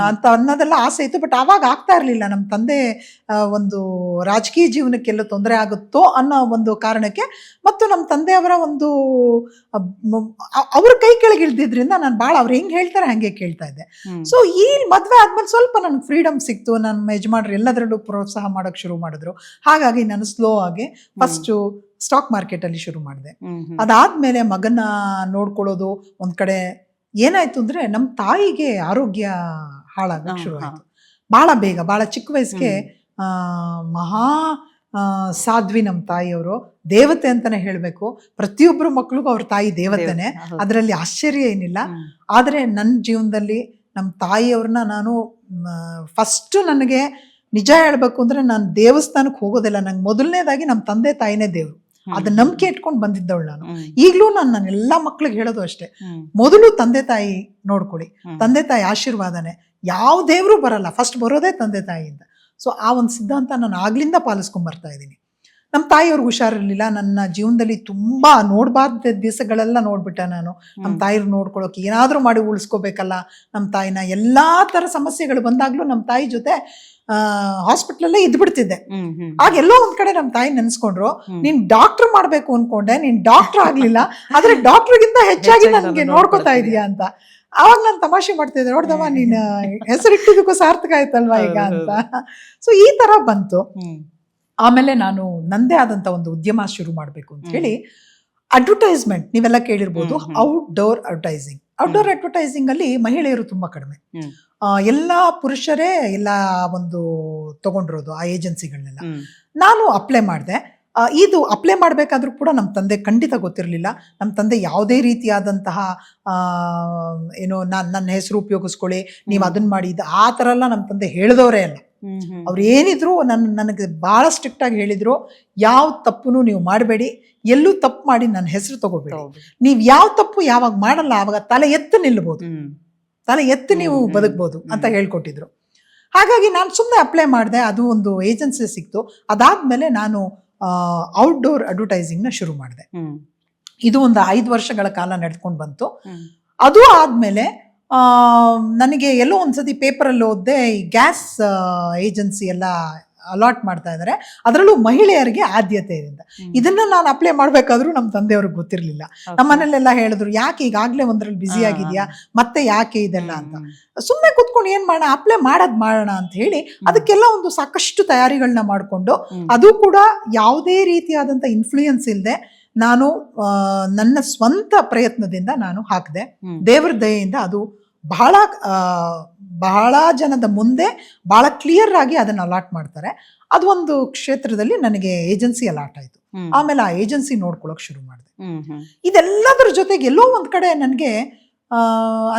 ಅಂತ ಅನ್ನೋದೆಲ್ಲ ಆಸೆ ಇತ್ತು. ಬಟ್ ಆವಾಗ ಆಗ್ತಾ ಇರ್ಲಿಲ್ಲ. ನಮ್ಮ ತಂದೆ ಒಂದು ರಾಜಕೀಯ ಜೀವನಕ್ಕೆಲ್ಲ ತೊಂದರೆ ಆಗುತ್ತೋ ಅನ್ನೋ ಒಂದು ಕಾರಣಕ್ಕೆ, ಮತ್ತು ನಮ್ಮ ತಂದೆಯವರ ಒಂದು ಅವ್ರ ಕೈ ಕೆಳಗೆ ಇಳ್ದಿದ್ರಿಂದ ನಾನು ಭಾಳ ಅವ್ರು ಹೆಂಗೆ ಹೇಳ್ತಾರೆ ಹಾಗೆ ಕೇಳ್ತಾ ಇದ್ದೆ. ಸೊ ಈ ಮದುವೆ ಆದ್ಮೇಲೆ ಸ್ವಲ್ಪ ನನಗೆ ಫ್ರೀಡಮ್ ಸಿಕ್ತು. ನನ್ನ ಯಜಮಾನ್ರು ಎಲ್ಲದರಲ್ಲೂ ಪ್ರೋತ್ಸಾಹ ಮಾಡೋಕೆ ಶುರು ಮಾಡಿದ್ರು. ಹಾಗಾಗಿ ನಾನು ಸ್ಲೋ ಆಗಿ ಫಸ್ಟು ಸ್ಟಾಕ್ ಮಾರ್ಕೆಟ್ ಅಲ್ಲಿ ಶುರು ಮಾಡಿದೆ. ಅದಾದ್ಮೇಲೆ ಮಗನ ನೋಡ್ಕೊಳ್ಳೋದು ಒಂದ್ ಕಡೆ ಏನಾಯ್ತು ಅಂದ್ರೆ, ನಮ್ಮ ತಾಯಿಗೆ ಆರೋಗ್ಯ ಹಾಳಾಗಕ್ಕೆ ಶುರು ಆಯ್ತು ಬಹಳ ಬೇಗ, ಬಹಳ ಚಿಕ್ಕ ವಯಸ್ಸಿಗೆ. ಮಹಾ ಸಾಧ್ವಿ ನಮ್ಮ ತಾಯಿಯವರು, ದೇವತೆ ಅಂತಾನೆ ಹೇಳ್ಬೇಕು. ಪ್ರತಿಯೊಬ್ಬರು ಮಕ್ಳಿಗೂ ಅವ್ರ ತಾಯಿ ದೇವತೆನೆ, ಅದರಲ್ಲಿ ಆಶ್ಚರ್ಯ ಏನಿಲ್ಲ. ಆದ್ರೆ ನನ್ನ ಜೀವನದಲ್ಲಿ ನಮ್ಮ ತಾಯಿಯವ್ರನ್ನ ನಾನು ಫಸ್ಟ್, ನನಗೆ ನಿಜ ಹೇಳ್ಬೇಕು ಅಂದ್ರೆ ನಾನು ದೇವಸ್ಥಾನಕ್ಕೆ ಹೋಗೋದಿಲ್ಲ. ನಂಗೆ ಮೊದಲನೇದಾಗಿ ನಮ್ಮ ತಂದೆ ತಾಯಿನೇ ದೇವ್ರು. ಅದ ನಂಬಿಕೆ ಇಟ್ಕೊಂಡು ಬಂದಿದ್ದವಳು ನಾನು. ಈಗ್ಲೂ ನಾನು ನನ್ನ ಎಲ್ಲಾ ಮಕ್ಳಿಗೆ ಹೇಳೋದು ಅಷ್ಟೇ, ಮೊದಲು ತಂದೆ ತಾಯಿ ನೋಡ್ಕೊಳ್ಳಿ, ತಂದೆ ತಾಯಿ ಆಶೀರ್ವಾದನೆ, ಯಾವ ದೇವ್ರು ಬರಲ್ಲ, ಫಸ್ಟ್ ಬರೋದೇ ತಂದೆ ತಾಯಿಯಿಂದ. ಸೊ ಆ ಒಂದು ಸಿದ್ಧಾಂತ ನಾನು ಆಗ್ಲಿಂದ ಪಾಲಿಸ್ಕೊಂಡ್ ಬರ್ತಾ ಇದ್ದೀನಿ. ನಮ್ಮ ತಾಯಿಯವ್ರಿಗೆ ಹುಷಾರಿರ್ಲಿಲ್ಲ. ನನ್ನ ಜೀವನದಲ್ಲಿ ತುಂಬಾ ನೋಡ್ಬಾರ್ದ ದಿವಸಗಳೆಲ್ಲ ನೋಡ್ಬಿಟ್ಟೆ ನಾನು. ನಮ್ಮ ತಾಯಿರ್ ನೋಡ್ಕೊಳ್ಳೋಕೆ ಏನಾದ್ರೂ ಮಾಡಿ ಉಳಿಸ್ಕೋಬೇಕಲ್ಲ ನಮ್ಮ ತಾಯಿನ. ಎಲ್ಲಾ ತರ ಸಮಸ್ಯೆಗಳು ಬಂದಾಗ್ಲೂ ನಮ್ಮ ತಾಯಿ ಜೊತೆ ಹಾಸ್ಪಿಟ್ಲಲ್ಲೇ ಇದ್ಬಿಡ್ತಿದ್ದೆ. ಆಗ ಎಲ್ಲೋ ಒಂದ್ ಕಡೆ ನಮ್ಮ ತಾಯಿ ನೆನ್ಸ್ಕೊಂಡ್ರು, ನೀನ್ ಡಾಕ್ಟರ್ ಮಾಡ್ಬೇಕು ಅನ್ಕೊಂಡೆ, ನೀನ್ ಡಾಕ್ಟರ್ ಆಗ್ಲಿಲ್ಲ, ಆದ್ರೆ ಡಾಕ್ಟರ್ಗಿಂತ ಹೆಚ್ಚಾಗಿ ನನ್ಗೆ ನೋಡ್ಕೋತಾ ಇದೀಯಾ ಅಂತ. ಅವಾಗ ನಾನು ತಮಾಷೆ ಮಾಡ್ತಿದ್ದೆ, ನೋಡ್ದವ ನೀನ್ ಹೆಸರಿಟ್ಟಿದ್ದಕ್ಕೂ ಸಾರ್ಥಕ ಆಯ್ತಲ್ವಾ ಈಗ ಅಂತ. ಸೊ ಈ ತರ ಬಂತು. ಆಮೇಲೆ ನಾನು ನಂದೇ ಆದಂತ ಒಂದು ಉದ್ಯಮ ಶುರು ಮಾಡ್ಬೇಕು ಅಂತ ಹೇಳಿ, ಅಡ್ವರ್ಟೈಸ್ಮೆಂಟ್ ನೀವೆಲ್ಲ ಕೇಳಿರ್ಬೋದು, ಔಟ್ಡೋರ್ ಅಡ್ವರ್ಟೈಸಿಂಗ್. ಔಟ್ಡೋರ್ ಅಡ್ವರ್ಟೈಸಿಂಗ್ ಅಲ್ಲಿ ಮಹಿಳೆಯರು ತುಂಬಾ ಕಡಿಮೆ. ಎಲ್ಲಾ ಪುರುಷರೇ ಎಲ್ಲ ಒಂದು ತಗೊಂಡಿರೋದು ಆ ಏಜೆನ್ಸಿಗಳನ್ನೆಲ್ಲ. ನಾನು ಅಪ್ಲೈ ಮಾಡಿದೆ. ಇದು ಅಪ್ಲೈ ಮಾಡಬೇಕಾದ್ರೂ ಕೂಡ ನಮ್ಮ ತಂದೆ ಖಂಡಿತ ಗೊತ್ತಿರಲಿಲ್ಲ. ನಮ್ಮ ತಂದೆ ಯಾವುದೇ ರೀತಿಯಾದಂತಹ ಏನೋ ನನ್ನ ಹೆಸರು ಉಪಯೋಗಿಸ್ಕೊಳ್ಳಿ, ನೀವು ಅದನ್ನ ಮಾಡಿ, ಆ ಥರ ಎಲ್ಲ ನಮ್ಮ ತಂದೆ ಹೇಳಿದವರೇ ಅಲ್ಲ. ಅವ್ರು ಏನಿದ್ರು ನನಗೆ ಭಾಳ ಸ್ಟ್ರಿಕ್ಟ್ ಆಗಿ ಹೇಳಿದ್ರು, ಯಾವ ತಪ್ಪು ನೀವು ಮಾಡಬೇಡಿ, ಎಲ್ಲೂ ತಪ್ಪು ಮಾಡಿ ನನ್ನ ಹೆಸರು ತಗೋಬೇಡಿ, ನೀವು ಯಾವ ತಪ್ಪು ಯಾವಾಗ ಮಾಡಲ್ಲ ಆವಾಗ ತಲೆ ಎತ್ತು ನಿಲ್ಬಹುದು, ತಲೆ ಎತ್ತು ನೀವು ಬದುಕ್ಬೋದು ಅಂತ ಹೇಳ್ಕೊಟ್ಟಿದ್ರು. ಹಾಗಾಗಿ ನಾನು ಸುಮ್ಮನೆ ಅಪ್ಲೈ ಮಾಡಿದೆ. ಅದು ಒಂದು ಏಜೆನ್ಸಿ ಸಿಕ್ತು. ಅದಾದ್ಮೇಲೆ ನಾನು ಔಟ್ಡೋರ್ ಅಡ್ವರ್ಟೈಸಿಂಗ್ನ ಶುರು ಮಾಡಿದೆ. ಇದು ಒಂದು 5 ವರ್ಷಗಳ ಕಾಲ ನಡೆದುಕೊಂಡು ಬಂತು. ಅದು ಆದ್ಮೇಲೆ ನನಗೆ ಎಲ್ಲೋ ಒಂದ್ಸತಿ ಪೇಪರಲ್ಲಿ ಓದಿದೆ, ಈ ಗ್ಯಾಸ್ ಏಜೆನ್ಸಿ ಎಲ್ಲ ಅಲಾಟ್ ಮಾಡ್ತಾ ಇದ್ದಾರೆ, ಅದರಲ್ಲೂ ಮಹಿಳೆಯರಿಗೆ ಆದ್ಯತೆ ಇದೆ. ಇದನ್ನ ನಾನು ಅಪ್ಲೈ ಮಾಡ್ಬೇಕಾದ್ರೂ ನಮ್ಮ ತಂದೆಯವ್ರಿಗೆ ಗೊತ್ತಿರಲಿಲ್ಲ. ನಮ್ಮ ಮನೇಲೆಲ್ಲ ಹೇಳಿದ್ರು, ಯಾಕೆ ಈಗಾಗಲೇ ಒಂದ್ರಲ್ಲಿ ಬ್ಯುಸಿ ಆಗಿದ್ಯಾ, ಮತ್ತೆ ಯಾಕೆ ಇದೆಲ್ಲ ಅಂತ. ಸುಮ್ಮನೆ ಕೂತ್ಕೊಂಡು ಏನ್ ಮಾಡೋಣ, ಅಪ್ಲೈ ಮಾಡೋಣ ಅಂತ ಹೇಳಿ ಅದಕ್ಕೆಲ್ಲ ಒಂದು ಸಾಕಷ್ಟು ತಯಾರಿಗಳನ್ನ ಮಾಡಿಕೊಂಡು, ಅದು ಕೂಡ ಯಾವುದೇ ರೀತಿಯಾದಂಥ ಇನ್ಫ್ಲೂಯೆನ್ಸ್ ಇಲ್ಲದೆ ನಾನು ನನ್ನ ಸ್ವಂತ ಪ್ರಯತ್ನದಿಂದ ನಾನು ಹಾಕಿದೆ. ದೇವರ ದಯೆಯಿಂದ ಅದು ಬಹಳ ಜನದ ಮುಂದೆ ಬಹಳ ಕ್ಲಿಯರ್ ಆಗಿ ಅದನ್ನ ಅಲಾಟ್ ಮಾಡ್ತಾರೆ. ಅದು ಒಂದು ಕ್ಷೇತ್ರದಲ್ಲಿ ನನಗೆ ಏಜೆನ್ಸಿ ಅಲಾಟ್ ಆಯ್ತು. ಆಮೇಲೆ ಆ ಏಜೆನ್ಸಿ ನೋಡ್ಕೊಳಕ್ ಶುರು ಮಾಡಿದೆ. ಇದೆಲ್ಲದರ ಜೊತೆಗೆ ಎಲ್ಲೋ ಒಂದ್ ಕಡೆ ನನಗೆ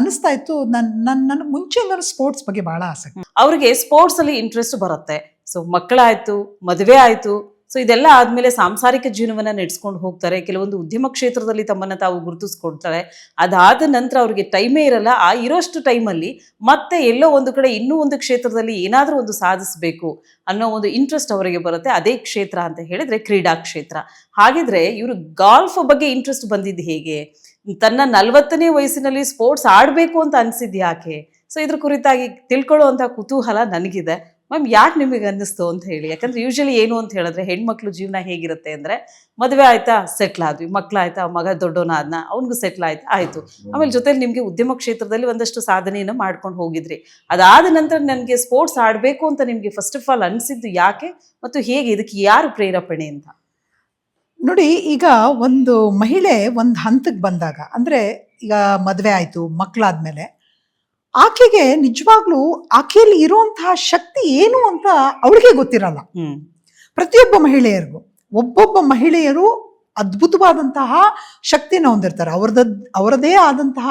ಅನಿಸ್ತಾ ಇತ್ತು, ನನ್ನ ಮುಂಚೆಯಿಂದ ಸ್ಪೋರ್ಟ್ಸ್ ಬಗ್ಗೆ ಬಹಳ ಆಸಕ್ತಿ. ಅವ್ರಿಗೆ ಸ್ಪೋರ್ಟ್ಸ್ ಅಲ್ಲಿ ಇಂಟ್ರೆಸ್ಟ್ ಬರುತ್ತೆ. ಸೊ ಮಕ್ಕಳಾಯ್ತು, ಮದುವೆ ಆಯ್ತು, ಸೊ ಇದೆಲ್ಲ ಆದ್ಮೇಲೆ ಸಾಂಸಾರಿಕ ಜೀವನವನ್ನ ನಡೆಸ್ಕೊಂಡು ಹೋಗ್ತಾರೆ. ಕೆಲವೊಂದು ಉದ್ಯಮ ಕ್ಷೇತ್ರದಲ್ಲಿ ತಮ್ಮನ್ನ ತಾವು ಗುರುತಿಸ್ಕೊಳ್ತಾರೆ. ಅದಾದ ನಂತರ ಅವ್ರಿಗೆ ಟೈಮೇ ಇರಲ್ಲ. ಆ ಇರೋಷ್ಟು ಟೈಮಲ್ಲಿ ಮತ್ತೆ ಎಲ್ಲೋ ಒಂದು ಕಡೆ ಇನ್ನೂ ಒಂದು ಕ್ಷೇತ್ರದಲ್ಲಿ ಏನಾದರೂ ಒಂದು ಸಾಧಿಸಬೇಕು ಅನ್ನೋ ಒಂದು ಇಂಟ್ರೆಸ್ಟ್ ಅವರಿಗೆ ಬರುತ್ತೆ. ಅದೇ ಕ್ಷೇತ್ರ ಅಂತ ಹೇಳಿದ್ರೆ ಕ್ರೀಡಾ ಕ್ಷೇತ್ರ. ಹಾಗಿದ್ರೆ ಇವರು ಗಾಲ್ಫ್ ಬಗ್ಗೆ ಇಂಟ್ರೆಸ್ಟ್ ಬಂದಿದ್ದು ಹೇಗೆ? ತನ್ನ 40ನೇ ವಯಸ್ಸಿನಲ್ಲಿ ಸ್ಪೋರ್ಟ್ಸ್ ಆಡಬೇಕು ಅಂತ ಅನ್ಸಿದ್ ಯಾಕೆ? ಸೊ ಇದ್ರ ಕುರಿತಾಗಿ ತಿಳ್ಕೊಳ್ಳುವಂತ ಕುತೂಹಲ ನನಗಿದೆ. ಮ್ಯಾಮ್, ಯಾಕೆ ನಿಮಗೆ ಅನ್ನಿಸ್ತು ಅಂತ ಹೇಳಿ. ಯಾಕಂದ್ರೆ ಯೂಶಲಿ ಏನು ಅಂತ ಹೇಳಿದ್ರೆ, ಹೆಣ್ಮಕ್ಳು ಜೀವನ ಹೇಗಿರುತ್ತೆ ಅಂದ್ರೆ, ಮದುವೆ ಆಯ್ತಾ, ಸೆಟ್ಲ್ ಆದ್ವಿ, ಮಕ್ಕಳಾಯ್ತಾ, ಮಗ ದೊಡ್ಡವನಾದ್ನ, ಅವನಿಗೂ ಸೆಟ್ಲ್ ಆಯ್ತು. ಆಮೇಲೆ ಜೊತೆಲಿ ನಿಮ್ಗೆ ಉದ್ಯಮ ಕ್ಷೇತ್ರದಲ್ಲಿ ಒಂದಷ್ಟು ಸಾಧನೆಯನ್ನು ಮಾಡ್ಕೊಂಡು ಹೋಗಿದ್ರಿ. ಅದಾದ ನಂತರ ನನಗೆ ಸ್ಪೋರ್ಟ್ಸ್ ಆಡಬೇಕು ಅಂತ ನಿಮ್ಗೆ ಫಸ್ಟ್ ಆಫ್ ಆಲ್ ಅನ್ಸಿದ್ದು ಯಾಕೆ ಮತ್ತು ಹೇಗೆ? ಇದಕ್ಕೆ ಯಾರು ಪ್ರೇರೇಪಣೆ ಅಂತ? ನೋಡಿ, ಈಗ ಒಂದು ಮಹಿಳೆ ಒಂದು ಹಂತಕ್ಕೆ ಬಂದಾಗ, ಅಂದ್ರೆ ಈಗ ಮದುವೆ ಆಯ್ತು, ಮಕ್ಕಳಾದ್ಮೇಲೆ ಆಕೆಗೆ ನಿಜವಾಗ್ಲೂ ಆಕೆಯಲ್ಲಿ ಇರುವಂತಹ ಶಕ್ತಿ ಏನು ಅಂತ ಅವಳಿಗೆ ಗೊತ್ತಿರಲ್ಲ. ಪ್ರತಿಯೊಬ್ಬ ಮಹಿಳೆಯರಿಗೂ ಒಬ್ಬೊಬ್ಬ ಮಹಿಳೆಯರು ಅದ್ಭುತವಾದಂತಹ ಶಕ್ತಿನ ಹೊಂದಿರ್ತಾರೆ. ಅವರದೇ ಆದಂತಹ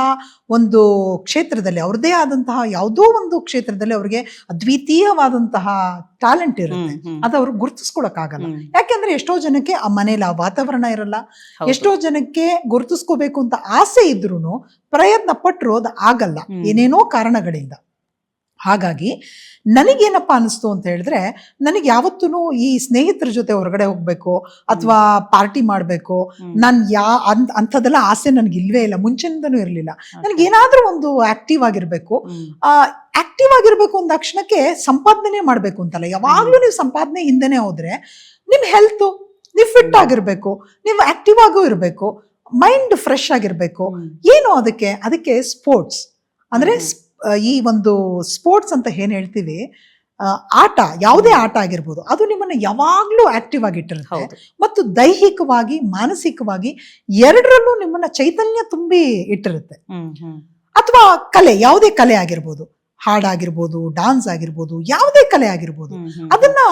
ಒಂದು ಕ್ಷೇತ್ರದಲ್ಲಿ, ಅವ್ರದೇ ಆದಂತಹ ಯಾವುದೋ ಒಂದು ಕ್ಷೇತ್ರದಲ್ಲಿ ಅವ್ರಿಗೆ ಅದ್ವಿತೀಯವಾದಂತಹ ಟ್ಯಾಲೆಂಟ್ ಇರುತ್ತೆ. ಅದು ಅವ್ರಿಗೆ ಗುರುತಿಸ್ಕೊಳಕ್ಕಾಗಲ್ಲ. ಯಾಕೆಂದ್ರೆ ಎಷ್ಟೋ ಜನಕ್ಕೆ ಆ ಮನೇಲಿ ಆ ವಾತಾವರಣ ಇರಲ್ಲ. ಎಷ್ಟೋ ಜನಕ್ಕೆ ಗುರುತಿಸ್ಕೋಬೇಕು ಅಂತ ಆಸೆ ಇದ್ರೂ ಪ್ರಯತ್ನ ಪಟ್ಟರು ಅದು ಆಗಲ್ಲ, ಏನೇನೋ ಕಾರಣಗಳಿಂದ. ಹಾಗಾಗಿ ನನಗೇನಪ್ಪ ಅನಿಸ್ತು ಅಂತ ಹೇಳಿದ್ರೆ, ನನಗೆ ಯಾವತ್ತೂ ಈ ಸ್ನೇಹಿತರ ಜೊತೆ ಹೊರಗಡೆ ಹೋಗ್ಬೇಕು ಅಥವಾ ಪಾರ್ಟಿ ಮಾಡಬೇಕು, ನಾನು ಅಂಥದ್ದೆಲ್ಲ ಆಸೆ ನನಗೆ ಇಲ್ವೇ ಇಲ್ಲ, ಮುಂಚಿನಿಂದನೂ ಇರಲಿಲ್ಲ. ನನಗೇನಾದ್ರೂ ಒಂದು ಆಕ್ಟಿವ್ ಆಗಿರ್ಬೇಕು. ಆಕ್ಟಿವ್ ಆಗಿರ್ಬೇಕು ಅಂದ ತಕ್ಷಣಕ್ಕೆ ಸಂಪಾದನೆ ಮಾಡಬೇಕು ಅಂತಲ್ಲ, ಯಾವಾಗ್ಲೂ ನೀವು ಸಂಪಾದನೆ ಹಿಂದೆನೆ ಹೋದ್ರೆ ನಿಮ್ ಹೆಲ್ತ್, ನೀವು ಫಿಟ್ ಆಗಿರ್ಬೇಕು, ನೀವು ಆಕ್ಟಿವ್ ಆಗೂ ಇರಬೇಕು, ಮೈಂಡ್ ಫ್ರೆಶ್ ಆಗಿರ್ಬೇಕು. ಏನು ಅದಕ್ಕೆ ಸ್ಪೋರ್ಟ್ಸ್ ಅಂದ್ರೆ ಈ ಒಂದು ಸ್ಪೋರ್ಟ್ಸ್ ಅಂತ ಏನ್ ಹೇಳ್ತೀವಿ, ಆಟ, ಯಾವುದೇ ಆಟ ಆಗಿರ್ಬೋದು, ಅದು ನಿಮ್ಮನ್ನ ಯಾವಾಗ್ಲೂ ಆಕ್ಟಿವ್ ಆಗಿಟ್ಟಿರುತ್ತೆ ಮತ್ತು ದೈಹಿಕವಾಗಿ ಮಾನಸಿಕವಾಗಿ ಎರಡರಲ್ಲೂ ನಿಮ್ಮನ್ನ ಚೈತನ್ಯ ತುಂಬಿ ಇಟ್ಟಿರುತ್ತೆ. ಅಥವಾ ಕಲೆ, ಯಾವುದೇ ಕಲೆ ಆಗಿರ್ಬೋದು, ಹಾಡಾಗಿರ್ಬೋದು, ಡಾನ್ಸ್ ಆಗಿರ್ಬೋದು, ಯಾವುದೇ ಕಲೆ ಆಗಿರ್ಬೋದು, ಅದನ್ನ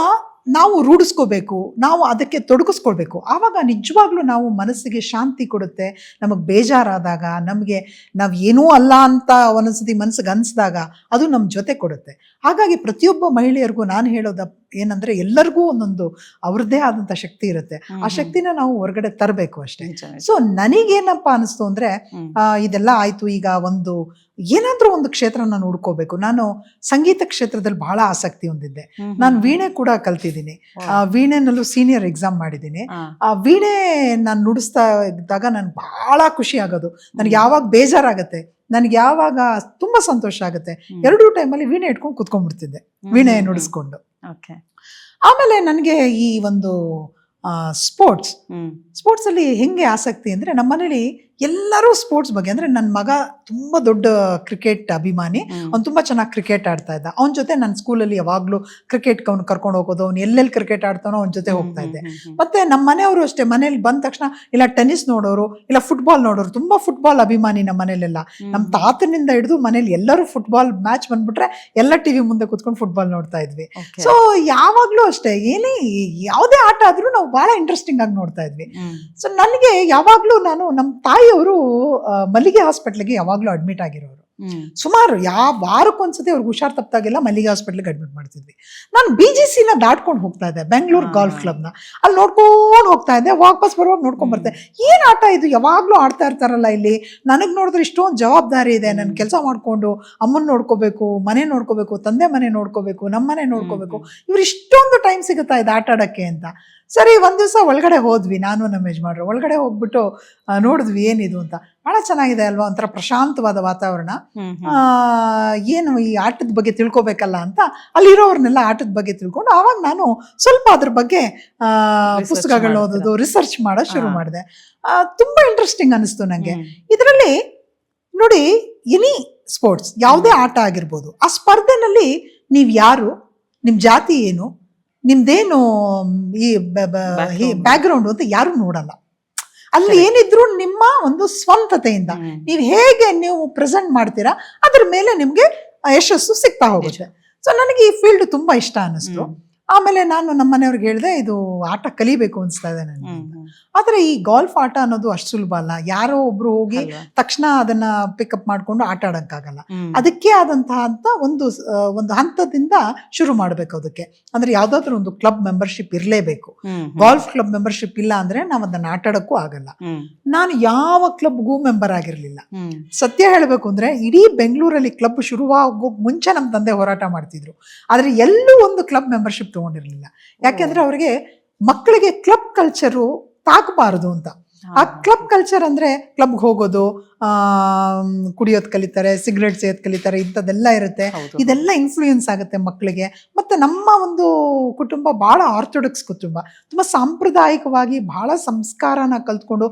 ನಾವು ರೂಢಿಸ್ಕೋಬೇಕು, ನಾವು ಅದಕ್ಕೆ ತೊಡಗಿಸ್ಕೊಳ್ಬೇಕು. ಆವಾಗ ನಿಜವಾಗ್ಲೂ ನಾವು ಮನಸ್ಸಿಗೆ ಶಾಂತಿ ಕೊಡುತ್ತೆ. ನಮಗೆ ಬೇಜಾರಾದಾಗ, ನಮಗೆ ನಾವು ಏನೂ ಅಲ್ಲ ಅಂತ ಒಂದೊಂದ್ಸತಿ ಮನಸ್ಸಿಗೆ ಅನಿಸಿದಾಗ ಅದು ನಮ್ಮ ಜೊತೆ ಕೊಡುತ್ತೆ. ಹಾಗಾಗಿ ಪ್ರತಿಯೊಬ್ಬ ಮಹಿಳೆಯರಿಗೂ ನಾನು ಹೇಳೋದ ಏನಂದ್ರೆ, ಎಲ್ಲರಿಗೂ ಒಂದೊಂದು ಅವ್ರದ್ದೇ ಆದಂಥ ಶಕ್ತಿ ಇರುತ್ತೆ. ಆ ಶಕ್ತಿನ ನಾವು ಹೊರಗಡೆ ತರಬೇಕು ಅಷ್ಟೇ. ಸೊ ನನಗೇನಪ್ಪ ಅನಿಸ್ತು ಅಂದ್ರೆ, ಇದೆಲ್ಲ ಆಯ್ತು, ಈಗ ಏನಾದ್ರೂ ಒಂದು ಕ್ಷೇತ್ರನ ಹುಡ್ಕೋಬೇಕು. ನಾನು ಸಂಗೀತ ಕ್ಷೇತ್ರದಲ್ಲಿ ಬಹಳ ಆಸಕ್ತಿ ಹೊಂದಿದ್ದೆ. ನಾನು ವೀಣೆ ಕೂಡ ಕಲ್ತಿದ್ದೀನಿ. ವೀಣೆನಲ್ಲೂ ಸೀನಿಯರ್ ಎಕ್ಸಾಮ್ ಮಾಡಿದ್ದೀನಿ. ಆ ವೀಣೆ ನಾನು ನುಡಿಸ್ತಾ ಇದ್ದಾಗ ನನ್ಗೆ ಬಹಳ ಖುಷಿ ಆಗೋದು. ನನಗೆ ಯಾವಾಗ ಬೇಜಾರಾಗತ್ತೆ, ನನಗೆ ಯಾವಾಗ ತುಂಬಾ ಸಂತೋಷ ಆಗುತ್ತೆ, ಎರಡೂ ಟೈಮಲ್ಲಿ ವೀಣೆ ಇಟ್ಕೊಂಡು ಕುತ್ಕೊಂಡ್ಬಿಡ್ತಿದ್ದೆ, ವೀಣೆ ನುಡಿಸ್ಕೊಂಡು. ಆಮೇಲೆ ನನಗೆ ಈ ಒಂದು ಸ್ಪೋರ್ಟ್ಸ್ ಅಲ್ಲಿ ಹೆಂಗೆ ಆಸಕ್ತಿ ಅಂದ್ರೆ, ನಮ್ಮ ಮನೇಲಿ ಎಲ್ಲರೂ ಸ್ಪೋರ್ಟ್ಸ್ ಬಗ್ಗೆ, ಅಂದ್ರೆ ನನ್ನ ಮಗ ತುಂಬಾ ದೊಡ್ಡ ಕ್ರಿಕೆಟ್ ಅಭಿಮಾನಿ. ಅವ್ನು ತುಂಬಾ ಚೆನ್ನಾಗಿ ಕ್ರಿಕೆಟ್ ಆಡ್ತಾ ಇದ್ದ. ಅವನ ಜೊತೆ ನನ್ನ ಸ್ಕೂಲಲ್ಲಿ ಯಾವಾಗ್ಲೂ ಕ್ರಿಕೆಟ್ ಅವ್ನು ಕರ್ಕೊಂಡು ಹೋಗೋದು, ಅವ್ನು ಎಲ್ಲೆಲ್ಲಿ ಕ್ರಿಕೆಟ್ ಆಡ್ತಾನೋ ಅವನ ಜೊತೆ ಹೋಗ್ತಾ ಇದ್ದೆ. ಮತ್ತೆ ನಮ್ಮ ಮನೆಯವರು ಅಷ್ಟೇ, ಮನೇಲಿ ಬಂದ ತಕ್ಷಣ ಇಲ್ಲ ಟೆನ್ನಿಸ್ ನೋಡೋರು, ಇಲ್ಲ ಫುಟ್ಬಾಲ್ ನೋಡೋರು, ತುಂಬಾ ಫುಟ್ಬಾಲ್ ಅಭಿಮಾನಿ ನಮ್ಮ ಮನೇಲೆಲ್ಲ. ನಮ್ಮ ತಾತನಿಂದ ಹಿಡಿದು ಮನೇಲಿ ಎಲ್ಲರೂ ಫುಟ್ಬಾಲ್ ಮ್ಯಾಚ್ ಬಂದ್ಬಿಟ್ರೆ ಎಲ್ಲ ಟಿವಿ ಮುಂದೆ ಕುತ್ಕೊಂಡು ಫುಟ್ಬಾಲ್ ನೋಡ್ತಾ ಇದ್ವಿ. ಸೊ ಯಾವಾಗ್ಲೂ ಅಷ್ಟೇ, ಯಾವುದೇ ಆಟ ಆದ್ರೂ ನಾವು ಬಹಳ ಇಂಟ್ರೆಸ್ಟಿಂಗ್ ಆಗಿ ನೋಡ್ತಾ ಇದ್ವಿ. ಸೊ ನನಗೆ ಯಾವಾಗ್ಲೂ, ನಮ್ಮ ತಾಯಿಯವರು ಮಲ್ಲಿಗೆ ಹಾಸ್ಪಿಟ್ಲಿಗೆ ಯಾವಾಗ್ಲೂ ಅಡ್ಮಿಟ್ ಆಗಿರೋರು. ಸುಮಾರು ವಾರಕ್ಕೊಂದ್ಸತಿ ಅವ್ರಿಗೆ ಹುಷಾರ್ ತಪ್ಪಾಗೆಲ್ಲ ಮಲ್ಲಿಗೆ ಹಾಸ್ಪಿಟ್ಲಿಗೆ ಅಡ್ಮಿಟ್ ಮಾಡ್ತಿದ್ವಿ. ನಾನು BGC ದಾಟ್ಕೊಂಡು ಹೋಗ್ತಾ ಇದ್ದೆ, ಬೆಂಗಳೂರು ಗಾಲ್ಫ್ ಕ್ಲಬ್ನ. ಅಲ್ಲಿ ನೋಡ್ಕೊಂಡು ಹೋಗ್ತಾ ಇದ್ದೆ, ವಾಪಸ್ ಬರುವಾಗ ನೋಡ್ಕೊಂಡ್ ಬರ್ತೆ. ಏನ್ ಆಟ ಇದು, ಯಾವಾಗ್ಲೂ ಆಡ್ತಾ ಇರ್ತಾರಲ್ಲ ಇಲ್ಲಿ, ನನಗ್ ನೋಡಿದ್ರೆ ಇಷ್ಟೊಂದು ಜವಾಬ್ದಾರಿ ಇದೆ. ನನ್ ಕೆಲಸ ಮಾಡ್ಕೊಂಡು ಅಮ್ಮನ್ ನೋಡ್ಕೋಬೇಕು, ಮನೆ ನೋಡ್ಕೋಬೇಕು, ತಂದೆ ಮನೆ ನೋಡ್ಕೋಬೇಕು, ನಮ್ಮನೆ ನೋಡ್ಕೋಬೇಕು, ಇವ್ರು ಇಷ್ಟೊಂದು ಟೈಮ್ ಸಿಗುತ್ತಾ ಇದು ಆಟ ಆಡಕ್ಕೆ ಅಂತ. ಸರಿ, ಒಂದ್ ದಿವಸ ಒಳಗಡೆ ಹೋದ್ವಿ, ನಾನು ನಮ್ಮ ಯಜಮಾನ್ರು. ಒಳಗಡೆ ಹೋಗ್ಬಿಟ್ಟು ನೋಡಿದ್ವಿ ಏನಿದು ಅಂತ. ಬಹಳ ಚೆನ್ನಾಗಿದೆ ಅಲ್ವಾ, ಒಂಥರ ಪ್ರಶಾಂತವಾದ ವಾತಾವರಣ. ಏನು ಈ ಆಟದ ಬಗ್ಗೆ ತಿಳ್ಕೊಬೇಕಲ್ಲ ಅಂತ ಅಲ್ಲಿರೋರ್ನೆಲ್ಲ ಆಟದ ಬಗ್ಗೆ ತಿಳ್ಕೊಂಡು, ಆವಾಗ ನಾನು ಸ್ವಲ್ಪ ಅದ್ರ ಬಗ್ಗೆ ಪುಸ್ತಕಗಳು ಓದೋದು, ರಿಸರ್ಚ್ ಮಾಡೋದು ಶುರು ಮಾಡಿದೆ. ತುಂಬಾ ಇಂಟ್ರೆಸ್ಟಿಂಗ್ ಅನಿಸ್ತು ನಂಗೆ. ಇದರಲ್ಲಿ ನೋಡಿ, ಎನಿ ಸ್ಪೋರ್ಟ್ಸ್, ಯಾವುದೇ ಆಟ ಆಗಿರ್ಬೋದು, ಆ ಸ್ಪರ್ಧೆನಲ್ಲಿ ನೀವ್ ಯಾರು, ನಿಮ್ ಜಾತಿ ಏನು, ನಿಮ್ದೇನು ಈ ಬ್ಯಾಕ್ಗ್ರೌಂಡ್ ಅಂತ ಯಾರು ನೋಡಲ್ಲ. ಅಲ್ಲಿ ಏನಿದ್ರು ನಿಮ್ಮ ಒಂದು ಸ್ವಂತತೆಯಿಂದ ನೀವು ಪ್ರೆಸೆಂಟ್ ಮಾಡ್ತೀರಾ, ಅದ್ರ ಮೇಲೆ ನಿಮ್ಗೆ ಯಶಸ್ಸು ಸಿಗ್ತಾ ಹೋಗುತ್ತೆ. ಸೊ ನನಗೆ ಈ ಫೀಲ್ಡ್ ತುಂಬಾ ಇಷ್ಟ ಅನ್ನಿಸ್ತು. ಆಮೇಲೆ ನಾನು ನಮ್ಮ ಮನೆಯವ್ರಿಗೆ ಹೇಳಿದೆ, ಇದು ಆಟ ಕಲಿಬೇಕು ಅನ್ಸ್ತಾ ಇದೆ ನನಗೆ. ಆದ್ರೆ ಈ ಗಾಲ್ಫ್ ಆಟ ಅನ್ನೋದು ಅಷ್ಟು ಸುಲಭ ಅಲ್ಲ. ಯಾರೋ ಒಬ್ರು ಹೋಗಿ ತಕ್ಷಣ ಅದನ್ನ ಪಿಕಪ್ ಮಾಡ್ಕೊಂಡು ಆಟ ಆಡಕ್ಕಾಗಲ್ಲ. ಅದಕ್ಕೆ ಆದಂತಹ ಒಂದು ಹಂತದಿಂದ ಶುರು ಮಾಡ್ಬೇಕು. ಅದಕ್ಕೆ ಅಂದ್ರೆ ಯಾವ್ದಾದ್ರು ಒಂದು ಕ್ಲಬ್ ಮೆಂಬರ್ಶಿಪ್ ಇರ್ಲೇಬೇಕು. ಗಾಲ್ಫ್ ಕ್ಲಬ್ ಮೆಂಬರ್ಶಿಪ್ ಇಲ್ಲ ಅಂದ್ರೆ ನಾವ್ ಅದನ್ನ ಆಟ ಆಡಕ್ಕೂ ಆಗಲ್ಲ. ನಾನು ಯಾವ ಕ್ಲಬ್ಗೂ ಮೆಂಬರ್ ಆಗಿರ್ಲಿಲ್ಲ. ಸತ್ಯ ಹೇಳ್ಬೇಕು ಅಂದ್ರೆ, ಇಡೀ ಬೆಂಗಳೂರಲ್ಲಿ ಕ್ಲಬ್ ಶುರುವಾಗೋ ಮುಂಚೆ ನಮ್ ತಂದೆ ಹೋರಾಟ ಮಾಡ್ತಿದ್ರು. ಆದ್ರೆ ಎಲ್ಲೂ ಒಂದು ಕ್ಲಬ್ ಮೆಂಬರ್ಶಿಪ್ ತಗೊಂಡಿರ್ಲಿಲ್ಲ. ಯಾಕೆಂದ್ರೆ ಅವ್ರಿಗೆ ಮಕ್ಕಳಿಗೆ ಕ್ಲಬ್ ಕಲ್ಚರು ತಾಕಬಾರದು ಅಂತ. ಆ ಕ್ಲಬ್ ಕಲ್ಚರ್ ಅಂದ್ರೆ ಕ್ಲಬ್ಗೆ ಹೋಗೋದು, ಕುಡಿಯೋದ್ ಕಲಿತಾರೆ, ಸಿಗರೇಟ್ ಸೇಯೋದ್ ಕಲಿತಾರೆ, ಇಂಥದ್ದೆಲ್ಲ ಇರುತ್ತೆ. ಇದೆಲ್ಲ ಇನ್ಫ್ಲೂಯೆನ್ಸ್ ಆಗುತ್ತೆ ಮಕ್ಕಳಿಗೆ. ಮತ್ತೆ ನಮ್ಮ ಒಂದು ಕುಟುಂಬ ಬಹಳ ಆರ್ಥೋಡಕ್ಸ್ ಕುಟುಂಬ, ತುಂಬಾ ಸಾಂಪ್ರದಾಯಿಕವಾಗಿ ಬಹಳ ಸಂಸ್ಕಾರನ ಕಲ್ತ್ಕೊಂಡು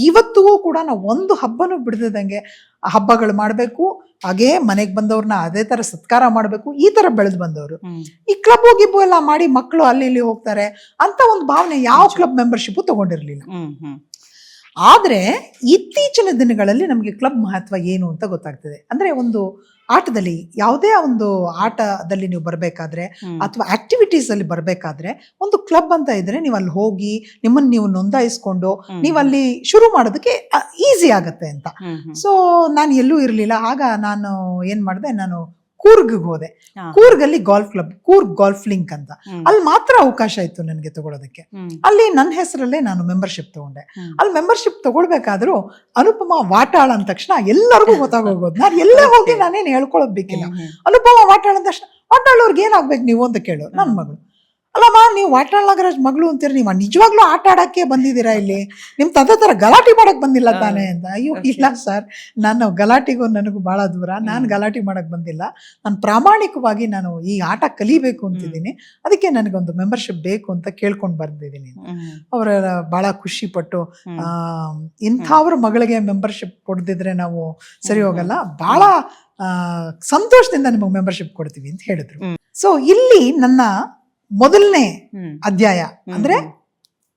ಇವತ್ತಿಗೂ ಕೂಡ ನಾವು ಒಂದು ಹಬ್ಬನೂ ಬಿಡದಂಗೆ ಹಬ್ಬಗಳು ಮಾಡ್ಬೇಕು, ಹಾಗೇ ಮನೆಗೆ ಬಂದವ್ರನ್ನ ಅದೇ ತರ ಸತ್ಕಾರ ಮಾಡ್ಬೇಕು, ಈ ತರ ಬೆಳೆದು ಬಂದವರು. ಈ ಕ್ಲಬ್ ಗಿಬ್ಬು ಎಲ್ಲ ಮಾಡಿ ಮಕ್ಕಳು ಅಲ್ಲಿ ಇಲ್ಲಿ ಹೋಗ್ತಾರೆ ಅಂತ ಒಂದು ಭಾವನೆ ಯಾವ ಕ್ಲಬ್ ಮೆಂಬರ್ಶಿಪ್ ತಗೊಂಡಿರ್ಲಿಲ್ಲ. ಆದರೆ ಇತ್ತೀಚಿನ ದಿನಗಳಲ್ಲಿ ನಮಗೆ ಕ್ಲಬ್ ಮಹತ್ವ ಏನು ಅಂತ ಗೊತ್ತಾಗ್ತದೆ. ಅಂದರೆ ಒಂದು ಆಟದಲ್ಲಿ, ಯಾವುದೇ ಒಂದು ಆಟದಲ್ಲಿ ನೀವು ಬರಬೇಕಾದ್ರೆ ಅಥವಾ ಆಕ್ಟಿವಿಟೀಸಲ್ಲಿ ಬರಬೇಕಾದ್ರೆ ಒಂದು ಕ್ಲಬ್ ಅಂತ ಇದ್ರೆ ನೀವು ಅಲ್ಲಿ ಹೋಗಿ ನಿಮ್ಮನ್ನು ನೀವು ನೋಂದಾಯಿಸ್ಕೊಂಡು ನೀವು ಅಲ್ಲಿ ಶುರು ಮಾಡೋದಕ್ಕೆ ಈಸಿ ಆಗುತ್ತೆ ಅಂತ. ಸೊ ನಾನು ಎಲ್ಲೂ ಇರಲಿಲ್ಲ. ಆಗ ನಾನು ಏನು ಮಾಡಿದೆ, ನಾನು ಕೂರ್ಗ್ಗೆ ಹೋದೆ. ಕೂರ್ಗಲ್ಲಿ golf club, Coorg golf link ಅಂತ, ಅಲ್ಲಿ ಮಾತ್ರ ಅವಕಾಶ ಇತ್ತು ನನಗೆ ತಗೊಳ್ಳೋದಕ್ಕೆ. ಅಲ್ಲಿ ನನ್ನ ಹೆಸರಲ್ಲೇ ನಾನು ಮೆಂಬರ್ಶಿಪ್ ತಗೊಂಡೆ. ಅಲ್ಲಿ ಮೆಂಬರ್ಶಿಪ್ ತಗೊಳ್ಬೇಕಾದ್ರೂ ಅನುಪಮ ವಾಟಾಳ ಅಂದ ತಕ್ಷಣ ಎಲ್ಲರಿಗೂ ಗೊತ್ತಾಗೋಗೋದು. ನಾನು ಎಲ್ಲೇ ಹೋಗಿ ನಾನೇನು ಹೇಳ್ಕೊಳ್ಳೋದು ಬೇಕಿಲ್ಲ. ಅನುಪಮ ವಾಟಾಳ ಅಂದ ತಕ್ಷಣ ವಾಟಾಳವ್ರಿಗೆ ಏನಾಗ್ಬೇಕು ನೀವು ಅಂತ ಕೇಳು. ನನ್ನ ಮಗಳು, ಅಲ್ಲಮ್ಮ ನೀವು ವಾಟಾಳ್ ನಾಗರಾಜ್ ಮಗಳು ಅಂತೀರ, ನೀವು ನಿಜವಾಗ್ಲೂ ಆಟ ಆಡಕ್ಕೆ ಬಂದಿದ್ದೀರಾ ಇಲ್ಲಿ, ನಿಮ್ ತಂದೆ ತರ ಗಲಾಟೆ ಮಾಡಕ್ ಬಂದಿಲ್ಲ ತಾನೇ ಅಂತ. ಅಯ್ಯೋ ಇಲ್ಲ ಸರ್, ನಾನು ಗಲಾಟೆಗೂ ನನಗೂ ಬಹಳ ದೂರ, ನಾನು ಗಲಾಟೆ ಮಾಡಕ್ ಬಂದಿಲ್ಲ, ನಾನು ಪ್ರಾಮಾಣಿಕವಾಗಿ ನಾನು ಈ ಆಟ ಕಲಿಬೇಕು ಅಂತಿದ್ದೀನಿ, ಅದಕ್ಕೆ ನನಗೊಂದು ಮೆಂಬರ್ಶಿಪ್ ಬೇಕು ಅಂತ ಕೇಳ್ಕೊಂಡು ಬರ್ದಿದ್ದೀನಿ. ಅವರ ಬಹಳ ಖುಷಿ ಪಟ್ಟು, ಇಂಥವ್ರ ಮಗಳಿಗೆ ಮೆಂಬರ್ಶಿಪ್ ಕೊಡದಿದ್ರೆ ನಾವು ಸರಿ ಹೋಗಲ್ಲ, ಬಹಳ ಸಂತೋಷದಿಂದ ನಿಮಗೆ ಮೆಂಬರ್ಶಿಪ್ ಕೊಡ್ತೀವಿ ಅಂತ ಹೇಳಿದ್ರು. ಸೊ ಇಲ್ಲಿ ನನ್ನ ಮೊದಲನೇ ಅಧ್ಯಾಯ ಅಂದ್ರೆ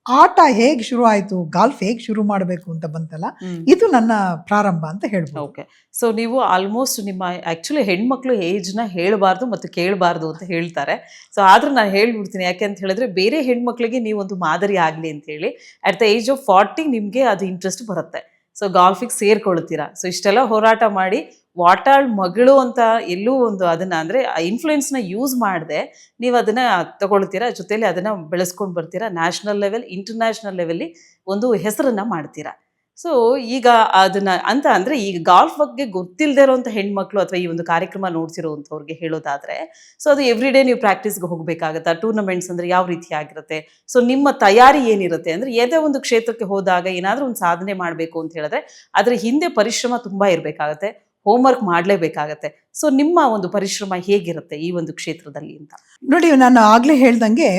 ಆಟ ಹೇಗ್ ಶುರು ಆಯ್ತು, ಗಾಲ್ಫ್ ಹೇಗ್ ಶುರು ಮಾಡಬೇಕು ಅಂತ ಬಂತಲ್ಲ, ಇದು ನನ್ನ ಪ್ರಾರಂಭ ಅಂತ ಹೇಳ್ಬೋದು. ಓಕೆ, ಸೊ ನೀವು ಆಲ್ಮೋಸ್ಟ್ ನಿಮ್ಮ ಆಕ್ಚುಲಿ ಹೆಣ್ಮಕ್ಳು ಏಜ್ನ ಹೇಳಬಾರ್ದು ಮತ್ತು ಕೇಳಬಾರ್ದು ಅಂತ ಹೇಳ್ತಾರೆ. ಸೊ ಆದ್ರೂ ನಾನು ಹೇಳ್ಬಿಡ್ತೀನಿ, ಯಾಕೆ ಅಂತ ಹೇಳಿದ್ರೆ ಬೇರೆ ಹೆಣ್ಮಕ್ಳಿಗೆ ನೀವು ಒಂದು ಮಾದರಿ ಆಗಲಿ ಅಂತ ಹೇಳಿ. ಅಟ್ ದ ಏಜ್ ಆಫ್ 40 ನಿಮಗೆ ಅದು ಇಂಟ್ರೆಸ್ಟ್ ಬರುತ್ತೆ. ಸೊ ಗಾಲ್ಫಿಗೆ ಸೇರ್ಕೊಳ್ತೀರಾ. ಸೊ ಇಷ್ಟೆಲ್ಲ ಹೋರಾಟ ಮಾಡಿ ವಾಟಾಳ್ ಮಗಳು ಅಂತ ಎಲ್ಲೂ ಒಂದು ಅದನ್ನ ಅಂದರೆ ಇನ್ಫ್ಲೂಯೆನ್ಸ್ನ ಯೂಸ್ ಮಾಡದೆ ನೀವು ಅದನ್ನು ತಗೊಳ್ತೀರಾ, ಜೊತೆಲಿ ಅದನ್ನು ಬೆಳೆಸ್ಕೊಂಡು ಬರ್ತೀರಾ, ನ್ಯಾಷನಲ್ ಲೆವೆಲ್ ಇಂಟರ್ನ್ಯಾಷನಲ್ ಲೆವೆಲ್ಲಿ ಒಂದು ಹೆಸರನ್ನು ಮಾಡ್ತೀರಾ. ಸೊ ಈಗ ಅದನ್ನ ಅಂತ ಅಂದರೆ ಈಗ ಗಾಲ್ಫ್ ಬಗ್ಗೆ ಗೊತ್ತಿಲ್ಲದೆ ಇರೋಂಥ ಹೆಣ್ಮಕ್ಳು ಅಥವಾ ಈ ಒಂದು ಕಾರ್ಯಕ್ರಮ ನೋಡ್ತಿರೋವಂಥವ್ರಿಗೆ ಹೇಳೋದಾದರೆ, ಸೊ ಅದು ಎವ್ರಿ ಡೇ ನೀವು ಪ್ರಾಕ್ಟೀಸ್ಗೆ ಹೋಗಬೇಕಾಗತ್ತಾ, ಟೂರ್ನಮೆಂಟ್ಸ್ ಅಂದರೆ ಯಾವ ರೀತಿ ಆಗಿರುತ್ತೆ, ಸೊ ನಿಮ್ಮ ತಯಾರಿ ಏನಿರುತ್ತೆ ಅಂದರೆ ಯಾವುದೇ ಒಂದು ಕ್ಷೇತ್ರಕ್ಕೆ ಹೋದಾಗ ಏನಾದರೂ ಒಂದು ಸಾಧನೆ ಮಾಡಬೇಕು ಅಂತ ಹೇಳಿದ್ರೆ ಅದರ ಹಿಂದೆ ಪರಿಶ್ರಮ ತುಂಬ ಇರಬೇಕಾಗತ್ತೆ, ಹೋಮ್ವರ್ಕ್ ಮಾಡಲೇಬೇಕಾಗತ್ತೆ. ಸೊ ನಿಮ್ಮ ಒಂದು ಪರಿಶ್ರಮ ಹೇಗಿರುತ್ತೆ ಈ ಒಂದು ಕ್ಷೇತ್ರದಲ್ಲಿ ಅಂತ? ನೋಡಿ, ನಾನು ಆಗ್ಲೇ ಹೇಳ್ದಂಗೆ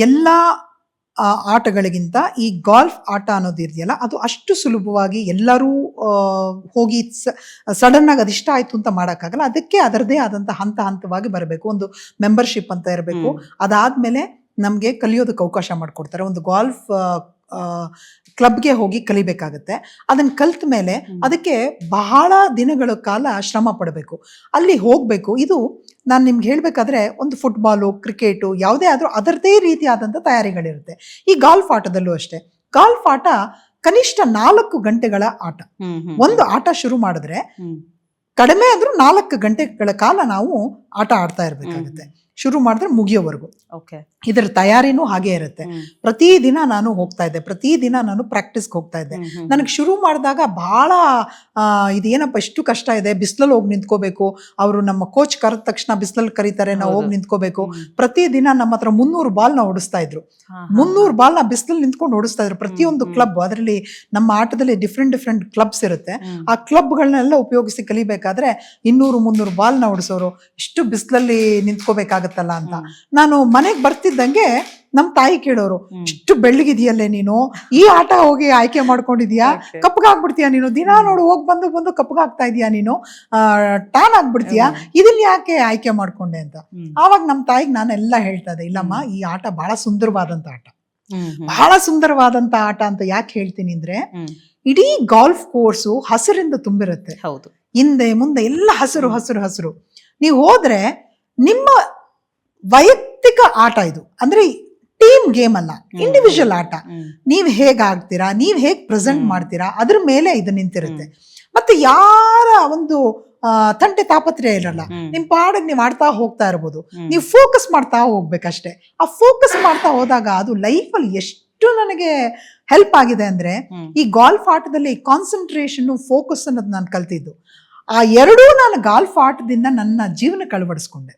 ಎಲ್ಲ ಆಟಗಳಿಗಿಂತ ಈ ಗಾಲ್ಫ್ ಆಟ ಅನ್ನೋದು ಇದೆಯಲ್ಲ, ಅದು ಅಷ್ಟು ಸುಲಭವಾಗಿ ಎಲ್ಲರೂ ಹೋಗಿ ಸಡನ್ ಆಗಿ ಅದಿಷ್ಟ ಆಯ್ತು ಅಂತ ಮಾಡೋಕ್ಕಾಗಲ್ಲ. ಅದಕ್ಕೆ ಅದರದೇ ಆದಂಥ ಹಂತ ಹಂತವಾಗಿ ಬರಬೇಕು. ಒಂದು ಮೆಂಬರ್ಶಿಪ್ ಅಂತ ಇರಬೇಕು. ಅದಾದ್ಮೇಲೆ ನಮಗೆ ಕಲಿಯೋದಕ್ಕೆ ಅವಕಾಶ ಮಾಡಿಕೊಡ್ತಾರೆ. ಒಂದು ಗಾಲ್ಫ್ ಕ್ಲಬ್ಗೆ ಹೋಗಿ ಕಲಿಬೇಕಾಗತ್ತೆ. ಅದನ್ನು ಕಲ್ತ ಮೇಲೆ ಅದಕ್ಕೆ ಬಹಳ ದಿನಗಳ ಕಾಲ ಶ್ರಮ ಪಡಬೇಕು, ಅಲ್ಲಿ ಹೋಗಬೇಕು. ಇದು ನಾನು ನಿಮ್ಗೆ ಹೇಳಬೇಕಾದ್ರೆ ಒಂದು ಫುಟ್ಬಾಲು, ಕ್ರಿಕೆಟು ಯಾವುದೇ ಆದರೂ ಅದರದೇ ರೀತಿಯಾದಂಥ ತಯಾರಿಗಳಿರುತ್ತೆ. ಈ ಗಾಲ್ಫ್ ಆಟದಲ್ಲೂ ಅಷ್ಟೇ. ಗಾಲ್ಫ್ ಆಟ ಕನಿಷ್ಠ 4 ಗಂಟೆಗಳ ಆಟ. ಒಂದು ಆಟ ಶುರು ಮಾಡಿದ್ರೆ ಕಡಿಮೆ ಅಂದ್ರೂ 4 ಗಂಟೆಗಳ ಕಾಲ ನಾವು ಆಟ ಆಡ್ತಾ ಇರಬೇಕಾಗುತ್ತೆ, ಶುರು ಮಾಡಿದ್ರೆ ಮುಗಿಯೋವರೆಗೂ. ಓಕೆ, ಇದರ ತಯಾರಿನೂ ಹಾಗೆ ಇರುತ್ತೆ. ಪ್ರತಿದಿನ ನಾನು ಹೋಗ್ತಾ ಇದ್ದೆ, ಪ್ರತಿದಿನ ನಾನು ಪ್ರಾಕ್ಟೀಸ್ಗೆ ಹೋಗ್ತಾ ಇದ್ದೆ. ನನಗೆ ಶುರು ಮಾಡಿದಾಗ ಬಹಳ ಇದೇನಪ್ಪ ಇಷ್ಟು ಕಷ್ಟ ಇದೆ, ಬಿಸಿಲಲ್ಲಿ ಹೋಗಿ ನಿಂತ್ಕೋಬೇಕು, ಅವರು ನಮ್ಮ ಕೋಚ್ ಕರೆದ ತಕ್ಷಣ ಬಿಸಿಲಲ್ಲಿ ಕರೀತಾರೆ, ನಾವು ಹೋಗಿ ನಿಂತ್ಕೋಬೇಕು. ಪ್ರತಿದಿನ ನಮ್ಮ ಹತ್ರ 300 ಬಾಲ್ನ ಓಡಿಸ್ತಾ ಇದ್ರು. 300 ಬಾಲ್ನ ಬಿಸಿಲಲ್ಲಿ ನಿಂತ್ಕೊಂಡು ಓಡಿಸ್ತಾ ಇದ್ರು. ಪ್ರತಿಯೊಂದು ಕ್ಲಬ್, ಅದರಲ್ಲಿ ನಮ್ಮ ಆಟದಲ್ಲಿ ಡಿಫ್ರೆಂಟ್ ಕ್ಲಬ್ಸ್ ಇರುತ್ತೆ. ಆ ಕ್ಲಬ್ಗಳನ್ನೆಲ್ಲ ಉಪಯೋಗಿಸಿ ಕಲಿಬೇಕಾದ್ರೆ 200-300 ಬಾಲ್ನ ಓಡಿಸೋರು. ಇಷ್ಟು ಬಿಸಿಲಲ್ಲಿ ನಿಂತ್ಕೋಬೇಕಾಗತ್ತಲ್ಲ ಅಂತ. ನಾನು ಮನೆಗೆ ಬರ್ತಿದ್ದಂಗೆ ನಮ್ಮ ತಾಯಿ ಕೇಳೋರು, ಇಷ್ಟು ಬೆಳ್ಳಗಿದೆಯಲ್ಲೇ ನೀನು, ಈ ಆಟ ಹೋಗಿ ಆಯ್ಕೆ ಮಾಡ್ಕೊಂಡಿದ್ಯಾ, ಕಪ್ಪಗಾಗ್ಬಿಡ್ತೀಯಾ ನೀನು, ದಿನ ನೋಡು ಹೋಗಿ ಬಂದು ಕಪ್ಪಗಾಗ್ತಾ ಇದೀಯಾ ನೀನು, ಟಾನ್ ಆಗ್ಬಿಡ್ತೀಯಾ, ಇದನ್ನ ಯಾಕೆ ಆಯ್ಕೆ ಮಾಡ್ಕೊಂಡೆ ಅಂತ. ಆವಾಗ ನಮ್ಮ ತಾಯಿಗೆ ನಾನೆಲ್ಲ ಹೇಳ್ತಾ ಇದ್ದೆ, ಇಲ್ಲಮ್ಮ ಈ ಆಟ ಬಹಳ ಸುಂದರವಾದಂತ ಆಟ, ಬಹಳ ಸುಂದರವಾದಂತ ಆಟ ಅಂತ ಯಾಕೆ ಹೇಳ್ತೀನಿ ಅಂದ್ರೆ, ಇಡೀ ಗಾಲ್ಫ್ ಕೋರ್ಸು ಹಸಿರಿಂದ ತುಂಬಿರುತ್ತೆ. ಹೌದು, ಹಿಂದೆ ಮುಂದೆ ಎಲ್ಲ ಹಸಿರು ಹಸಿರು ಹಸಿರು. ನೀವು ಹೋದ್ರೆ ನಿಮ್ಮ ವೈಯಕ್ತಿಕ ಆಟ ಇದು, ಅಂದ್ರೆ ಟೀಮ್ ಗೇಮ್ ಅಲ್ಲ, ಇಂಡಿವಿಜುವಲ್ ಆಟ. ನೀವ್ ಹೇಗ್ ಆಡ್ತೀರಾ, ನೀವ್ ಹೇಗ್ ಪ್ರೆಸೆಂಟ್ ಮಾಡ್ತೀರಾ, ಅದ್ರ ಮೇಲೆ ಇದು ನಿಂತಿರುತ್ತೆ. ಮತ್ತೆ ಯಾರ ಒಂದು ತಂಟೆ ತಾಪತ್ರೆ ಇರಲ್ಲ. ನಿಮ್ ಪಾಡಿಗೆ ನೀವು ಆಡ್ತಾ ಹೋಗ್ತಾ ಇರ್ಬೋದು, ನೀವು ಫೋಕಸ್ ಮಾಡ್ತಾ ಹೋಗ್ಬೇಕಷ್ಟೇ. ಆ ಫೋಕಸ್ ಮಾಡ್ತಾ ಹೋದಾಗ ಅದು ಲೈಫಲ್ಲಿ ಎಷ್ಟು ನನಗೆ ಹೆಲ್ಪ್ ಆಗಿದೆ ಅಂದ್ರೆ, ಈ ಗಾಲ್ಫ್ ಆಟದಲ್ಲಿ ಕಾನ್ಸಂಟ್ರೇಷನ್, ಫೋಕಸ್ ಅನ್ನೋದು ನಾನು ಕಲ್ತಿದ್ದು. ಆ ಎರಡೂ ನಾನು ಗಾಲ್ಫ್ ಆಟದಿಂದ ನನ್ನ ಜೀವನಕ್ಕೆ ಅಳವಡಿಸ್ಕೊಂಡೆ.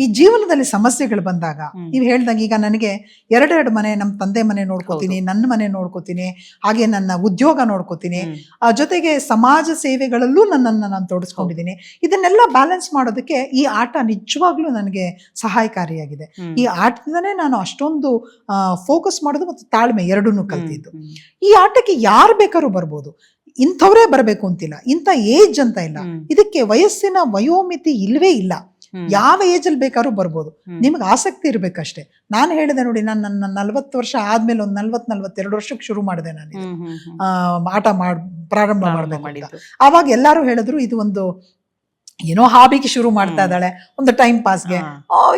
ಈ ಜೀವನದಲ್ಲಿ ಸಮಸ್ಯೆಗಳು ಬಂದಾಗ, ನೀವು ಹೇಳ್ದಂಗೆ ಈಗ ನನಗೆ 2 ಮನೆ, ನಮ್ಮ ತಂದೆ ಮನೆ ನೋಡ್ಕೋತೀನಿ, ನನ್ನ ಮನೆ ನೋಡ್ಕೋತೀನಿ, ಹಾಗೆ ನನ್ನ ಉದ್ಯೋಗ ನೋಡ್ಕೋತೀನಿ, ಜೊತೆಗೆ ಸಮಾಜ ಸೇವೆಗಳಲ್ಲೂ ನನ್ನನ್ನು ನಾನು ತೊಡಸ್ಕೊಂಡಿದ್ದೀನಿ. ಇದನ್ನೆಲ್ಲ ಬ್ಯಾಲೆನ್ಸ್ ಮಾಡೋದಕ್ಕೆ ಈ ಆಟ ನಿಜವಾಗ್ಲೂ ನನಗೆ ಸಹಾಯಕಾರಿಯಾಗಿದೆ. ಈ ಆಟದಿಂದನೇ ನಾನು ಅಷ್ಟೊಂದು ಫೋಕಸ್ ಮಾಡೋದು ಮತ್ತು ತಾಳ್ಮೆ ಎರಡನ್ನೂ ಕಲ್ತಿದ್ದು. ಈ ಆಟಕ್ಕೆ ಯಾರು ಬೇಕಾದ್ರೂ ಬರ್ಬೋದು, ಇಂಥವರೇ ಬರಬೇಕು ಅಂತಿಲ್ಲ, ಇಂಥ ಏಜ್ ಅಂತ ಇಲ್ಲ, ಇದಕ್ಕೆ ವಯಸ್ಸಿನ ವಯೋಮಿತಿ ಇಲ್ವೇ ಇಲ್ಲ. ಯಾವ ಏಜಲ್ಲಿ ಬೇಕಾದ್ರೂ ಬರ್ಬೋದು, ನಿಮ್ಗೆ ಆಸಕ್ತಿ ಇರ್ಬೇಕಷ್ಟೇ. ನಾನು ಹೇಳಿದೆ ನೋಡಿ, ನಾನು ನನ್ನ 40 ವರ್ಷ ಆದ್ಮೇಲೆ ಒಂದು 42 ವರ್ಷಕ್ಕೆ ಶುರು ಮಾಡಿದೆ ನಾನು ಆಟ ಪ್ರಾರಂಭ ಮಾಡ್ಬೇಕು. ಆವಾಗ ಎಲ್ಲರೂ ಹೇಳಿದ್ರು ಇದು ಒಂದು ಏನೋ ಹಾಬಿಗೆ ಶುರು ಮಾಡ್ತಾ ಇದ್ದಾಳೆ, ಒಂದು ಟೈಮ್ ಪಾಸ್ಗೆ.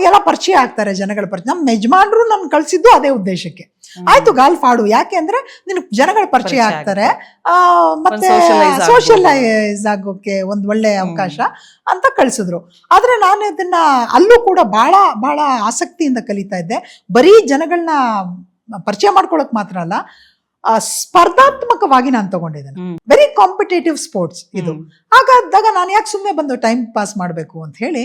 ಎಲ್ಲ ಪರಿಚಯ ಆಗ್ತಾರೆ ಜನಗಳ ಪರಿಚಯ. ನಮ್ಮ ಯಜಮಾನ್ರು ನನ್ ಕಳ್ಸಿದ್ದು ಅದೇ ಉದ್ದೇಶಕ್ಕೆ. ಆಯ್ತು ಗಾಲ್ಫ್ ಆಡು, ಯಾಕೆ ಅಂದ್ರೆ ನಿನ್ ಜನಗಳ ಪರಿಚಯ ಆಗ್ತಾರೆ, ಮತ್ತೆ ಸೋಷಿಯಲೈಸ್ ಆಗೋಕೆ ಒಂದ್ ಒಳ್ಳೆ ಅವಕಾಶ ಅಂತ ಕಳ್ಸಿದ್ರು. ಆದ್ರೆ ನಾನು ಇದನ್ನ ಅಲ್ಲೂ ಕೂಡ ಬಹಳ ಬಹಳ ಆಸಕ್ತಿಯಿಂದ ಕಲಿತಾ ಇದ್ದೆ. ಬರೀ ಜನಗಳನ್ನ ಪರಿಚಯ ಮಾಡ್ಕೊಳಕ್ ಮಾತ್ರ ಅಲ್ಲ, ಸ್ಪರ್ಧಾತ್ಮಕವಾಗಿ ನಾನು ತಗೊಂಡಿದ್ದೇನೆ. ವೆರಿ ಕಾಂಪಿಟೇಟಿವ್ ಸ್ಪೋರ್ಟ್ಸ್ ಇದು. ಹಾಗಾದಾಗ ನಾನು ಯಾಕೆ ಸುಮ್ಮನೆ ಬಂದು ಟೈಮ್ ಪಾಸ್ ಮಾಡಬೇಕು ಅಂತ ಹೇಳಿ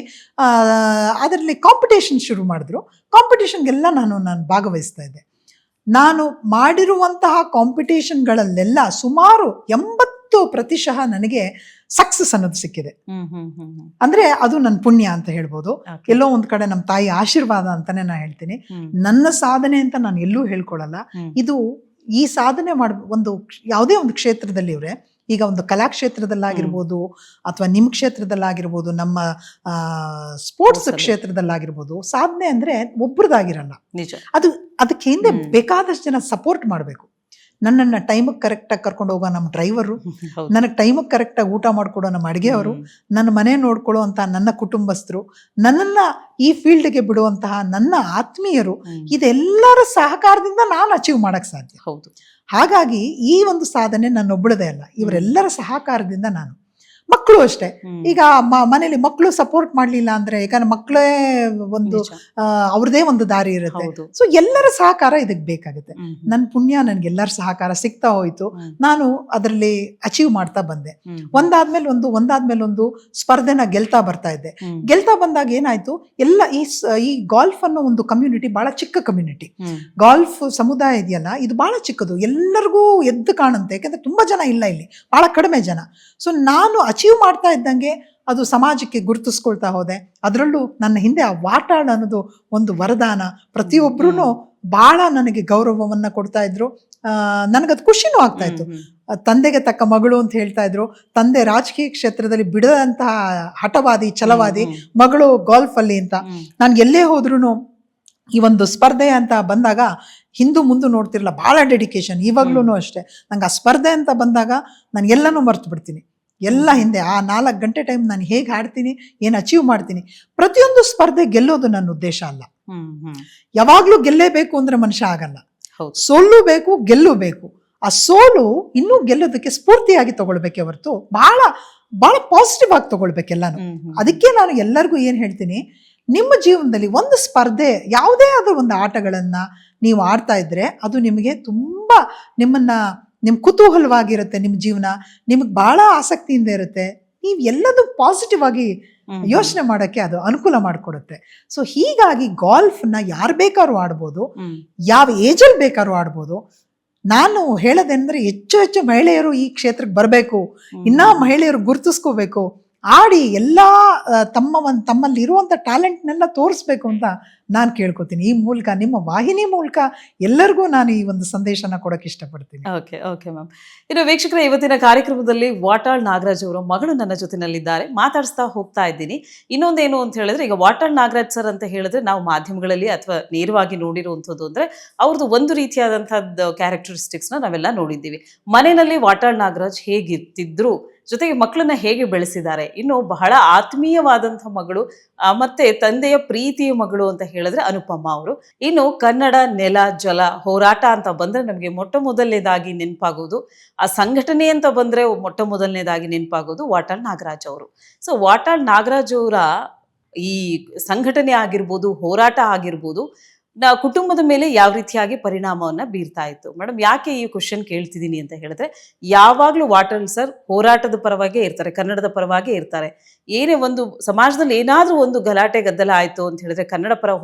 ಅದರಲ್ಲಿ ಕಾಂಪಿಟೇಷನ್ ಶುರು ಮಾಡಿದ್ರು. ಕಾಂಪಿಟೇಷನ್ಗೆಲ್ಲ ನಾನು ಭಾಗವಹಿಸ್ತಾ ಇದ್ದೆ. ನಾನು ಮಾಡಿರುವಂತಹ ಕಾಂಪಿಟೇಷನ್ಗಳಲ್ಲೆಲ್ಲ ಸುಮಾರು 80% ನನಗೆ ಸಕ್ಸಸ್ ಅನ್ನೋದು ಸಿಕ್ಕಿದೆ. ಅಂದ್ರೆ ಅದು ನನ್ನ ಪುಣ್ಯ ಅಂತ ಹೇಳ್ಬೋದು. ಎಲ್ಲೋ ಒಂದ್ ಕಡೆ ನಮ್ಮ ತಾಯಿ ಆಶೀರ್ವಾದ ಅಂತಾನೆ ನಾ ಹೇಳ್ತೀನಿ. ನನ್ನ ಸಾಧನೆ ಅಂತ ನಾನು ಎಲ್ಲೂ ಹೇಳ್ಕೊಳಲ್ಲ. ಇದು ಈ ಸಾಧನೆ ಒಂದು ಯಾವುದೇ ಒಂದು ಕ್ಷೇತ್ರದಲ್ಲಿ ಇವ್ರೆ, ಈಗ ಒಂದು ಕಲಾ ಕ್ಷೇತ್ರದಲ್ಲಾಗಿರ್ಬೋದು, ಅಥವಾ ನಿಮ್ಮ ಕ್ಷೇತ್ರದಲ್ಲಾಗಿರ್ಬೋದು, ನಮ್ಮ ಸ್ಪೋರ್ಟ್ಸ್ ಕ್ಷೇತ್ರದಲ್ಲಾಗಿರ್ಬೋದು, ಸಾಧನೆ ಅಂದ್ರೆ ಒಬ್ರದಾಗಿರಲ್ಲ. ಅದಕ್ಕೆ ಹಿಂದೆ ಬೇಕಾದಷ್ಟು ಜನ ಸಪೋರ್ಟ್ ಮಾಡಬೇಕು. ನನ್ನನ್ನು ಟೈಮಿಗೆ ಕರೆಕ್ಟಾಗಿ ಕರ್ಕೊಂಡು ಹೋಗೋ ನಮ್ಮ ಡ್ರೈವರು, ನನಗೆ ಟೈಮಿಗೆ ಕರೆಕ್ಟಾಗಿ ಊಟ ಮಾಡಿಕೊಡೋ ನಮ್ಮ ಅಡುಗೆಯವರು, ನನ್ನ ಮನೆ ನೋಡ್ಕೊಳ್ಳೋ ಅಂತ ನನ್ನ ಕುಟುಂಬಸ್ಥರು, ನನ್ನನ್ನು ಈ ಫೀಲ್ಡ್ಗೆ ಬಿಡುವಂತಹ ನನ್ನ ಆತ್ಮೀಯರು, ಇದೆಲ್ಲರ ಸಹಕಾರದಿಂದ ನಾನು ಅಚೀವ್ ಮಾಡಕ್ಕೆ ಸಾಧ್ಯ. ಹೌದು. ಹಾಗಾಗಿ ಈ ಒಂದು ಸಾಧನೆ ನನ್ನೊಬ್ಬಳದೇ ಅಲ್ಲ, ಇವರೆಲ್ಲರ ಸಹಕಾರದಿಂದ ನಾನು. ಮಕ್ಕಳು ಅಷ್ಟೇ. ಈಗ ಮನೇಲಿ ಮಕ್ಕಳು ಸಪೋರ್ಟ್ ಮಾಡ್ಲಿಲ್ಲ ಅಂದ್ರೆ, ಯಾಕಂದ್ರೆ ಮಕ್ಕಳೇ ಒಂದು ಅವ್ರದೇ ಒಂದು ದಾರಿ ಇರುತ್ತೆ. ಸೊ ಎಲ್ಲರ ಸಹಕಾರ ಇದಕ್ಕೆ ಬೇಕಾಗುತ್ತೆ. ನನ್ನ ಪುಣ್ಯ, ನನ್ಗೆ ಎಲ್ಲರ ಸಹಕಾರ ಸಿಗ್ತಾ ಹೋಯ್ತು. ನಾನು ಅದರಲ್ಲಿ ಅಚೀವ್ ಮಾಡ್ತಾ ಬಂದೆ. ಒಂದಾದ್ಮೇಲೆ ಒಂದು ಸ್ಪರ್ಧೆನ ಗೆಲ್ತಾ ಬರ್ತಾ ಇದ್ದೆ. ಗೆಲ್ತಾ ಬಂದಾಗ ಏನಾಯ್ತು, ಎಲ್ಲ ಈ ಗಾಲ್ಫ್ ಅನ್ನೋ ಒಂದು ಕಮ್ಯುನಿಟಿ ಬಹಳ ಚಿಕ್ಕ ಕಮ್ಯುನಿಟಿ. ಗಾಲ್ಫ್ ಸಮುದಾಯ ಇದೆಯಲ್ಲ, ಇದು ಬಹಳ ಚಿಕ್ಕದು, ಎಲ್ಲರಿಗೂ ಎದ್ದು ಕಾಣುತ್ತೆ. ಯಾಕಂದ್ರೆ ತುಂಬಾ ಜನ ಇಲ್ಲ ಇಲ್ಲಿ, ಬಹಳ ಕಡಿಮೆ ಜನ. ಸೊ ನಾನು ಅಚೀವ್ ಮಾಡ್ತಾ ಇದ್ದಂಗೆ ಅದು ಸಮಾಜಕ್ಕೆ ಗುರುತಿಸ್ಕೊಳ್ತಾ ಹೋದೆ. ಅದರಲ್ಲೂ ನನ್ನ ಹಿಂದೆ ಆ ವಾಟಾಳ ಅನ್ನೋದು ಒಂದು ವರದಾನ. ಪ್ರತಿಯೊಬ್ರು ಬಹಳ ನನಗೆ ಗೌರವವನ್ನ ಕೊಡ್ತಾ ಇದ್ರು. ನನಗದು ಖುಷಿನೂ ಆಗ್ತಾ ಇತ್ತು. ತಂದೆಗೆ ತಕ್ಕ ಮಗಳು ಅಂತ ಹೇಳ್ತಾ ಇದ್ರು. ತಂದೆ ರಾಜಕೀಯ ಕ್ಷೇತ್ರದಲ್ಲಿ ಬಿಡದಂತಹ ಹಠವಾದಿ, ಛಲವಾದಿ, ಮಗಳು ಗಾಲ್ಫ್ ಅಲ್ಲಿ ಅಂತ. ನಾನು ಎಲ್ಲೇ ಹೋದ್ರೂ ಈ ಒಂದು ಸ್ಪರ್ಧೆ ಅಂತ ಬಂದಾಗ ಹಿಂದೂ ಮುಂದೆ ನೋಡ್ತಿರಲ್ಲ, ಬಹಳ ಡೆಡಿಕೇಶನ್. ಇವಾಗ್ಲೂ ಅಷ್ಟೇ, ನಂಗೆ ಆ ಸ್ಪರ್ಧೆ ಅಂತ ಬಂದಾಗ ನಾನು ಎಲ್ಲನೂ ಮರ್ತು ಬಿಡ್ತೀನಿ. ಎಲ್ಲ ಹಿಂದೆ ಆ 4 ಗಂಟೆ ಟೈಮ್ ನಾನು ಹೇಗೆ ಹಾಡ್ತೀನಿ, ಏನು ಅಚೀವ್ ಮಾಡ್ತೀನಿ. ಪ್ರತಿಯೊಂದು ಸ್ಪರ್ಧೆ ಗೆಲ್ಲೋದು ನನ್ನ ಉದ್ದೇಶ ಅಲ್ಲ. ಯಾವಾಗ್ಲೂ ಗೆಲ್ಲೇಬೇಕು ಅಂದ್ರೆ ಮನುಷ್ಯ ಆಗಲ್ಲ. ಸೋಲು ಬೇಕು, ಗೆಲ್ಲು ಬೇಕು. ಆ ಸೋಲು ಇನ್ನೂ ಗೆಲ್ಲೋದಕ್ಕೆ ಸ್ಫೂರ್ತಿಯಾಗಿ ತಗೊಳ್ಬೇಕೆ ಹೊರತು ಬಹಳ ಬಹಳ ಪಾಸಿಟಿವ್ ಆಗಿ ತಗೊಳ್ಬೇಕೆಲ್ಲಾನು. ಅದಕ್ಕೆ ನಾನು ಎಲ್ಲರಿಗೂ ಏನ್ ಹೇಳ್ತೀನಿ, ನಿಮ್ಮ ಜೀವನದಲ್ಲಿ ಒಂದು ಸ್ಪರ್ಧೆ, ಯಾವುದೇ ಆದ್ರೂ ಒಂದು ಆಟಗಳನ್ನ ನೀವು ಆಡ್ತಾ ಇದ್ರೆ ಅದು ನಿಮಗೆ ತುಂಬಾ ನಿಮ್ ಕುತೂಹಲವಾಗಿರುತ್ತೆ. ನಿಮ್ಮ ಜೀವನ ನಿಮ್ಗೆ ಬಹಳ ಆಸಕ್ತಿಯಿಂದ ಇರುತ್ತೆ. ನೀವು ಎಲ್ಲದೂ ಪಾಸಿಟಿವ್ ಆಗಿ ಯೋಚನೆ ಮಾಡೋಕ್ಕೆ ಅದು ಅನುಕೂಲ ಮಾಡಿಕೊಡುತ್ತೆ. ಸೊ ಹೀಗಾಗಿ ಗಾಲ್ಫ್ನ ಯಾರು ಬೇಕಾದ್ರೂ ಆಡ್ಬೋದು, ಯಾವ ಏಜಲ್ಲಿ ಬೇಕಾದ್ರೂ ಆಡ್ಬೋದು. ನಾನು ಹೇಳೋದಂದ್ರೆ ಹೆಚ್ಚು ಮಹಿಳೆಯರು ಈ ಕ್ಷೇತ್ರಕ್ಕೆ ಬರಬೇಕು, ಇನ್ನ ಮಹಿಳೆಯರು ಗುರುತಿಸ್ಕೋಬೇಕು, ಆಡಿ ಎಲ್ಲ ತಮ್ಮಲ್ಲಿ ಇರುವಂತ ಟ್ಯಾಲೆಂಟ್ನೆಲ್ಲ ತೋರಿಸ್ಬೇಕು ಅಂತ ನಾನು ಕೇಳ್ಕೊತೀನಿ. ಈ ಮೂಲಕ, ನಿಮ್ಮ ವಾಹಿನಿ ಮೂಲಕ ಎಲ್ಲರಿಗೂ ನಾನು ಈ ಒಂದು ಸಂದೇಶನ ಕೊಡಕ್ಕೆ ಇಷ್ಟಪಡ್ತೀನಿ. Okay ma'am. ಇನ್ನು ವೀಕ್ಷಕರ, ಇವತ್ತಿನ ಕಾರ್ಯಕ್ರಮದಲ್ಲಿ ವಾಟಾಳ್ ನಾಗರಾಜ್ ಅವರ ಮಗಳು ನನ್ನ ಜೊತೆನಲ್ಲಿದ್ದಾರೆ. ಮಾತಾಡಿಸ್ತಾ ಹೋಗ್ತಾ ಇದ್ದೀನಿ. ಇನ್ನೊಂದೇನು ಅಂತ ಹೇಳಿದ್ರೆ, ಈಗ ವಾಟಾಳ್ ನಾಗರಾಜ್ ಸರ್ ಅಂತ ಹೇಳಿದ್ರೆ ನಾವು ಮಾಧ್ಯಮಗಳಲ್ಲಿ ಅಥವಾ ನೇರವಾಗಿ ನೋಡಿರುವಂಥದ್ದು ಅಂದ್ರೆ ಅವ್ರದ್ದು ಒಂದು ರೀತಿಯಾದಂಥದ್ದು ಕ್ಯಾರೆಕ್ಟರಿಸ್ಟಿಕ್ಸ್ನ ನಾವೆಲ್ಲ ನೋಡಿದ್ದೀವಿ. ಮನೆಯಲ್ಲಿ ವಾಟಾಳ್ ನಾಗರಾಜ್ ಹೇಗಿರ್ತಿದ್ರು, ಜೊತೆಗೆ ಮಕ್ಕಳನ್ನ ಹೇಗೆ ಬೆಳೆಸಿದ್ದಾರೆ, ಇನ್ನು ಬಹಳ ಆತ್ಮೀಯವಾದಂಥ ಮಗಳು, ಮತ್ತೆ ತಂದೆಯ ಪ್ರೀತಿಯ ಮಗಳು ಅಂತ ಹೇಳಿದ್ರೆ ಅನುಪಮ ಅವರು. ಇನ್ನು ಕನ್ನಡ ನೆಲ ಜಲ ಹೋರಾಟ ಅಂತ ಬಂದ್ರೆ ನಮಗೆ ಮೊದಲನೇದಾಗಿ ನೆನಪಾಗೋದು, ಆ ಸಂಘಟನೆ ಅಂತ ಬಂದ್ರೆ ಮೊದಲನೇದಾಗಿ ನೆನಪಾಗೋದು ವಾಟಾಳ್ ನಾಗರಾಜ್ ಅವರು. ಸೊ ವಾಟಾಳ್ ನಾಗರಾಜ್ ಅವರ ಈ ಸಂಘಟನೆ ಆಗಿರ್ಬೋದು, ಹೋರಾಟ ಆಗಿರ್ಬೋದು, ಕುಟುಂಬದ ಮೇಲೆ ಯಾವ ರೀತಿಯಾಗಿ ಪರಿಣಾಮವನ್ನ ಬೀರ್ತಾ ಇತ್ತು. ಮೇಡಮ್, ಯಾಕೆ ಈ ಕ್ವಶನ್ ಕೇಳ್ತಿದ್ದೀನಿ ಅಂತ ಹೇಳಿದ್ರೆ, ಯಾವಾಗ್ಲೂ ವಾಟಾಳ್ ಸರ್ ಹೋರಾಟದ ಪರವಾಗೇ ಇರ್ತಾರೆ, ಕನ್ನಡದ ಪರವಾಗೇ ಇರ್ತಾರೆ. ಏನೇ ಒಂದು ಸಮಾಜದಲ್ಲಿ ಏನಾದ್ರೂ ಒಂದು ಗಲಾಟೆ ಗದ್ದಲ ಆಯ್ತು ಅಂತ ಹೇಳಿದ್ರೆ, ಕನ್ನಡ ಪರ